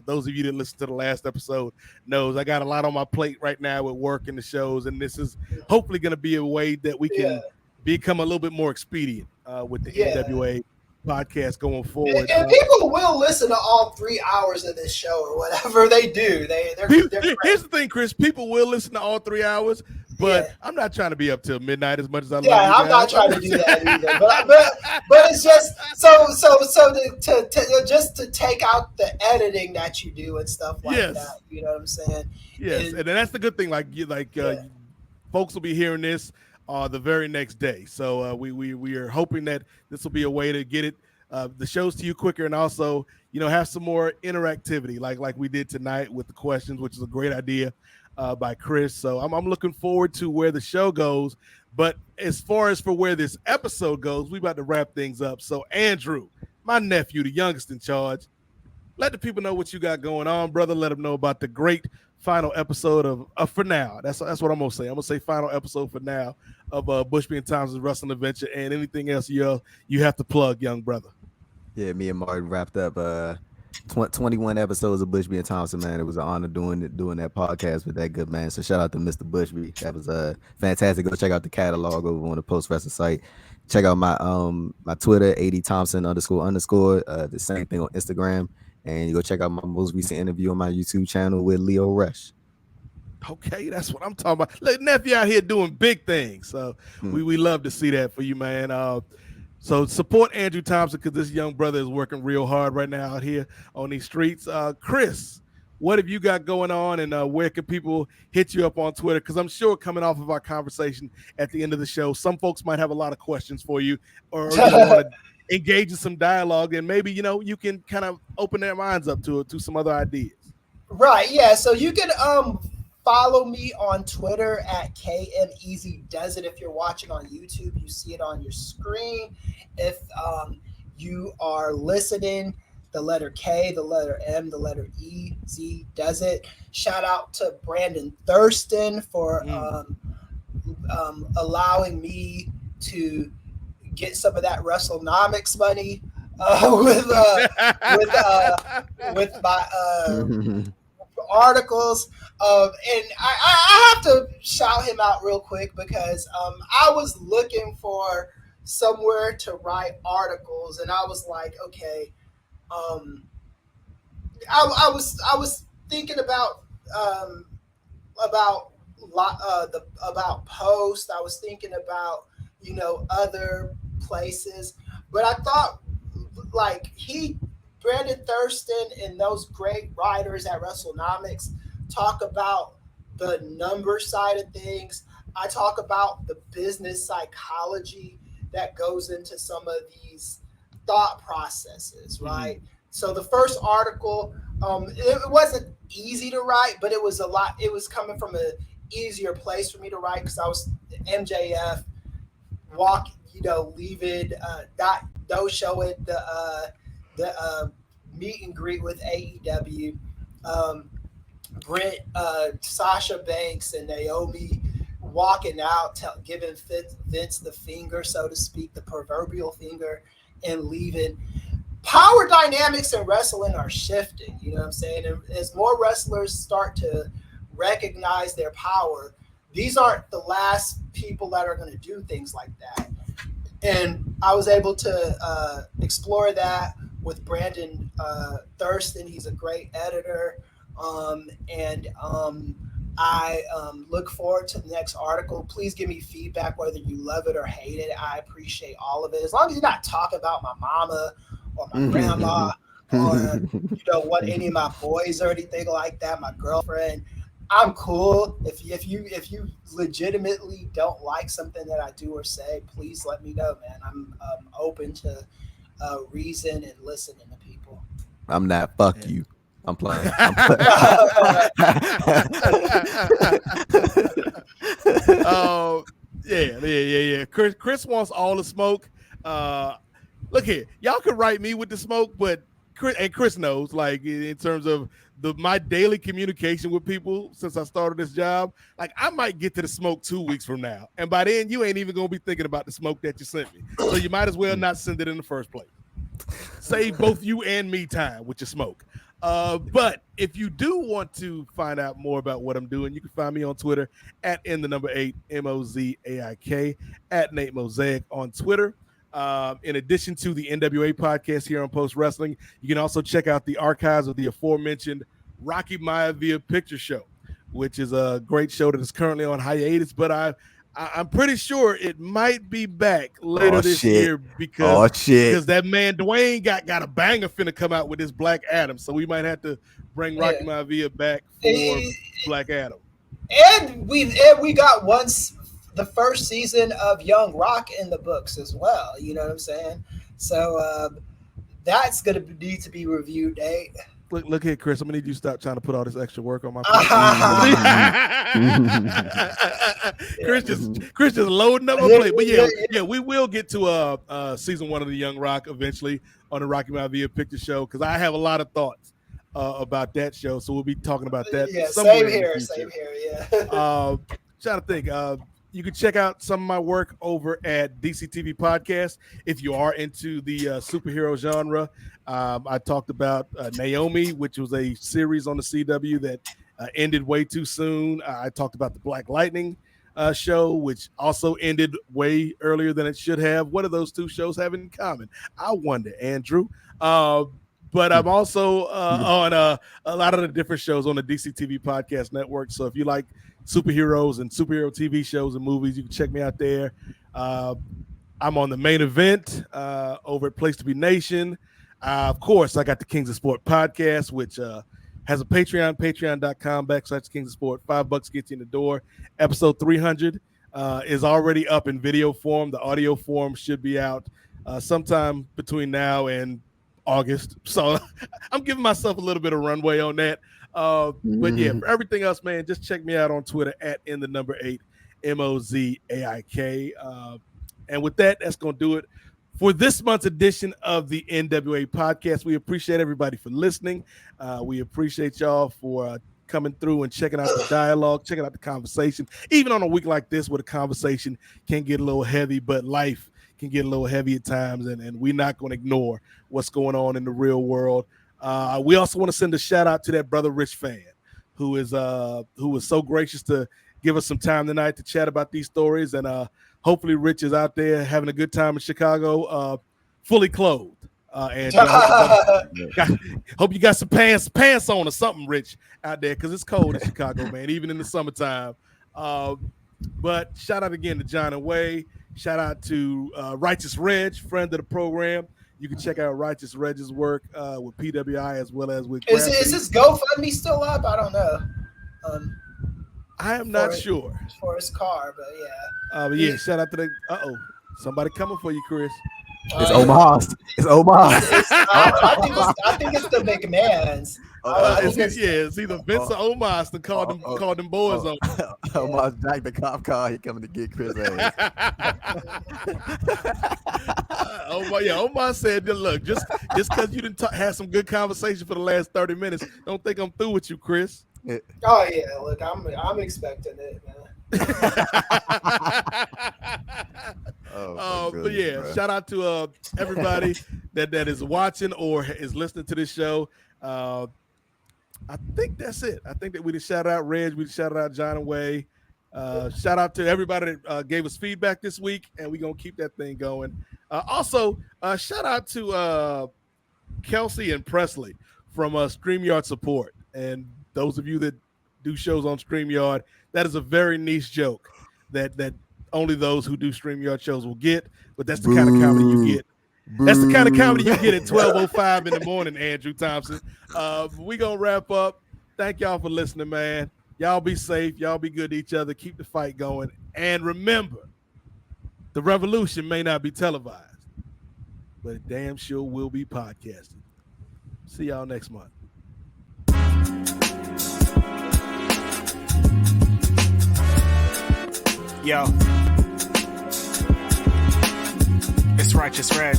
those of you that listened to the last episode knows, I got a lot on my plate right now with work and the shows, and this is hopefully going to be a way that we can become a little bit more expedient with the NWA podcast going forward. And people will listen to all 3 hours of this show or whatever they do. Here's the thing, Chris. People will listen to all 3 hours, but I'm not trying to be up till midnight as much as I love you guys. I'm not trying to do that either. But it's just to take out the editing that you do and stuff like that. You know what I'm saying? Yes, and that's the good thing. Folks will be hearing this the very next day. So we are hoping that this will be a way to get the shows to you quicker, and also have some more interactivity like we did tonight with the questions, which is a great idea by Chris. So I'm looking forward to where the show goes. But as far as for where this episode goes, we about to wrap things up. So Andrew, my nephew, the youngest in charge, let the people know what you got going on, brother. Let them know about the great final episode of for now. That's what I'm gonna say. I'm gonna say final episode for now of Bushby and Thompson's Wrestling Adventure, and anything else you have to plug, young brother. Yeah, me and Martin wrapped up 21 episodes of Bushby and Thompson, man. It was an honor doing that podcast with that good man. So shout out to Mr. Bushby. That was fantastic. Go check out the catalog over on the Post Wrestling site. Check out my Twitter, AD_Thompson__. The same thing on Instagram. And you go check out my most recent interview on my YouTube channel with Leo Rush. Okay, that's what I'm talking about. Look, nephew out here doing big things. So we love to see that for you, man. So support Andrew Thompson, because this young brother is working real hard right now out here on these streets. Chris, what have you got going on, and where can people hit you up on Twitter? Because I'm sure coming off of our conversation at the end of the show, some folks might have a lot of questions for you, or want to engage in some dialogue, and maybe you can kind of open their minds up to some other ideas. Right, yeah. So you can follow me on Twitter at KMEasyDoesIt. If you're watching on YouTube, you see it on your screen. If you are listening, the letter K, the letter M, the letter E, Z does it. Shout out to Brandon Thurston for allowing me to get some of that WrestleNomics money with my articles. And I have to shout him out real quick, because I was looking for somewhere to write articles, and I was like, okay, I was thinking about Post. I was thinking about other places, but I thought Brandon Thurston and those great writers at WrestleNomics talk about the number side of things. I talk about the business psychology that goes into some of these thought processes, right? Mm-hmm. So the first article, it wasn't easy to write, but it was coming from an easier place for me to write, because I was MJF leaving no show at the meet and greet with AEW. Sasha Banks and Naomi walking out, giving Vince the finger, so to speak, the proverbial finger, and leaving. Power dynamics in wrestling are shifting, you know what I'm saying? And as more wrestlers start to recognize their power, these aren't the last people that are going to do things like that. And I was able to explore that with Brandon Thurston. He's a great editor. I look forward to the next article. Please give me feedback, whether you love it or hate it. I appreciate all of it. As long as you're not talking about my mama or my grandma or what any of my boys or anything like that, my girlfriend, I'm cool. If you legitimately don't like something that I do or say, please let me know, man. I'm open to reason and listening to people. I'm not. Fuck you. I'm playing. Oh, yeah. Chris wants all the smoke. Look here, y'all can write me with the smoke, but Chris knows, like, in terms of my daily communication with people since I started this job, like, I might get to the smoke 2 weeks from now, and by then you ain't even gonna be thinking about the smoke that you sent me. So you might as well not send it in the first place. Save both you and me time with your smoke. But if you do want to find out more about what I'm doing, you can find me on Twitter at N8 MOZAIK, at Nate Mosaic on Twitter. In addition to the NWA podcast here on Post Wrestling, you can also check out the archives of the aforementioned Rocky Maivia Picture Show, which is a great show that is currently on hiatus, but I'm pretty sure it might be back later this year because that man Dwayne got a banger finna come out with this Black Adam, so we might have to bring Rocky Maivia back for Black Adam. And we got the first season of Young Rock in the books as well. You know what I'm saying? So that's gonna need to be reviewed, Nate. Look here, Chris. I'm gonna need you to stop trying to put all this extra work on my plate. Chris just loading up my plate. But yeah, we will get to season 1 of the Young Rock eventually on the Rocky Maivia Picture Show, because I have a lot of thoughts about that show. So we'll be talking about that. Yeah, same here. Yeah. Trying to think. You can check out some of my work over at DCTV Podcast if you are into the superhero genre. I talked about Naomi, which was a series on the CW that ended way too soon. I talked about the Black Lightning show, which also ended way earlier than it should have. What do those two shows have in common? I wonder, Andrew. But I'm also on a lot of the different shows on the DCTV Podcast Network. So if you like superheroes and superhero TV shows and movies, you can check me out there. I'm on the Main Event over at Place to Be Nation. Of course, I got the Kings of Sport podcast, which has a Patreon, patreon.com/Kings of Sport. $5 gets you in the door. Episode 300 is already up in video form. The audio form should be out sometime between now and August. So I'm giving myself a little bit of runway on that. But yeah, for everything else, man, just check me out on Twitter at N8 MOZAIK. And with that, that's going to do it for this month's edition of the NWA Podcast. We appreciate everybody for listening. We appreciate y'all for coming through and checking out the dialogue, checking out the conversation. Even on a week like this where the conversation can get a little heavy, but life can get a little heavy at times, and we're not going to ignore what's going on in the real world. We also want to send a shout out to that brother Rich Fann, who was so gracious to give us some time tonight to chat about these stories. And hopefully Rich is out there having a good time in Chicago, fully clothed. And hope you got some pants on or something, Rich, out there, because it's cold in Chicago, man, even in the summertime. But shout out again to N.W.A. Shout out to Righteous Reg, friend of the program. You can check out Righteous Reg's work with PWI as well as with. Is this GoFundMe still up? I don't know. I am not sure for his car, but yeah. But yeah, shout out to the. Somebody coming for you, Chris. It's Omos. It's Omos. I think it's the McMahons. It's either Vince or Omos that called them boys on. Omos jacked the cop car. He coming to get Chris ass. Omos said, "Look, just because you didn't have some good conversation for the last 30 minutes, don't think I'm through with you, Chris." Oh yeah, look, I'm expecting it, man. But yeah, bro. Shout out to everybody that is watching or is listening to this show. I think that's it. I think that we just shout out Reg, we just shout out N.W.A. Shout out to everybody that gave us feedback this week, and we're gonna keep that thing going. Also, shout out to Kelsey and Presley from StreamYard Support. And those of you that do shows on StreamYard, that is a very niche joke that only those who do StreamYard shows will get, but that's the kind of comedy you get. That's the kind of comedy you get at 12:05 in the morning, Andrew Thompson. We're going to wrap up. Thank y'all for listening, man. Y'all be safe. Y'all be good to each other. Keep the fight going. And remember, the revolution may not be televised, but it damn sure will be podcasted. See y'all next month. Yo, it's Righteous Reg.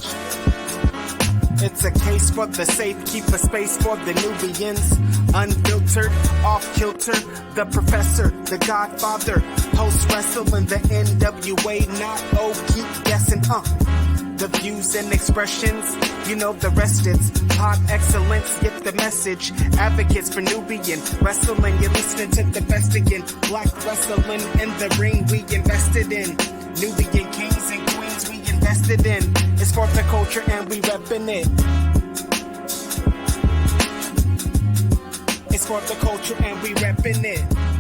It's a case for the safe, keep a space for the Nubians. Unfiltered, off kilter, the professor, the Godfather, post wrestling, the NWA, not keep guessing, The views and expressions, you know the rest, it's pod excellence, get the message. Advocates for Nubian wrestling, you're listening to the best again. Black wrestling in the ring we invested in. Nubian kings and queens we invested in. It's for the culture and we reppin' it. It's for the culture and we reppin' it.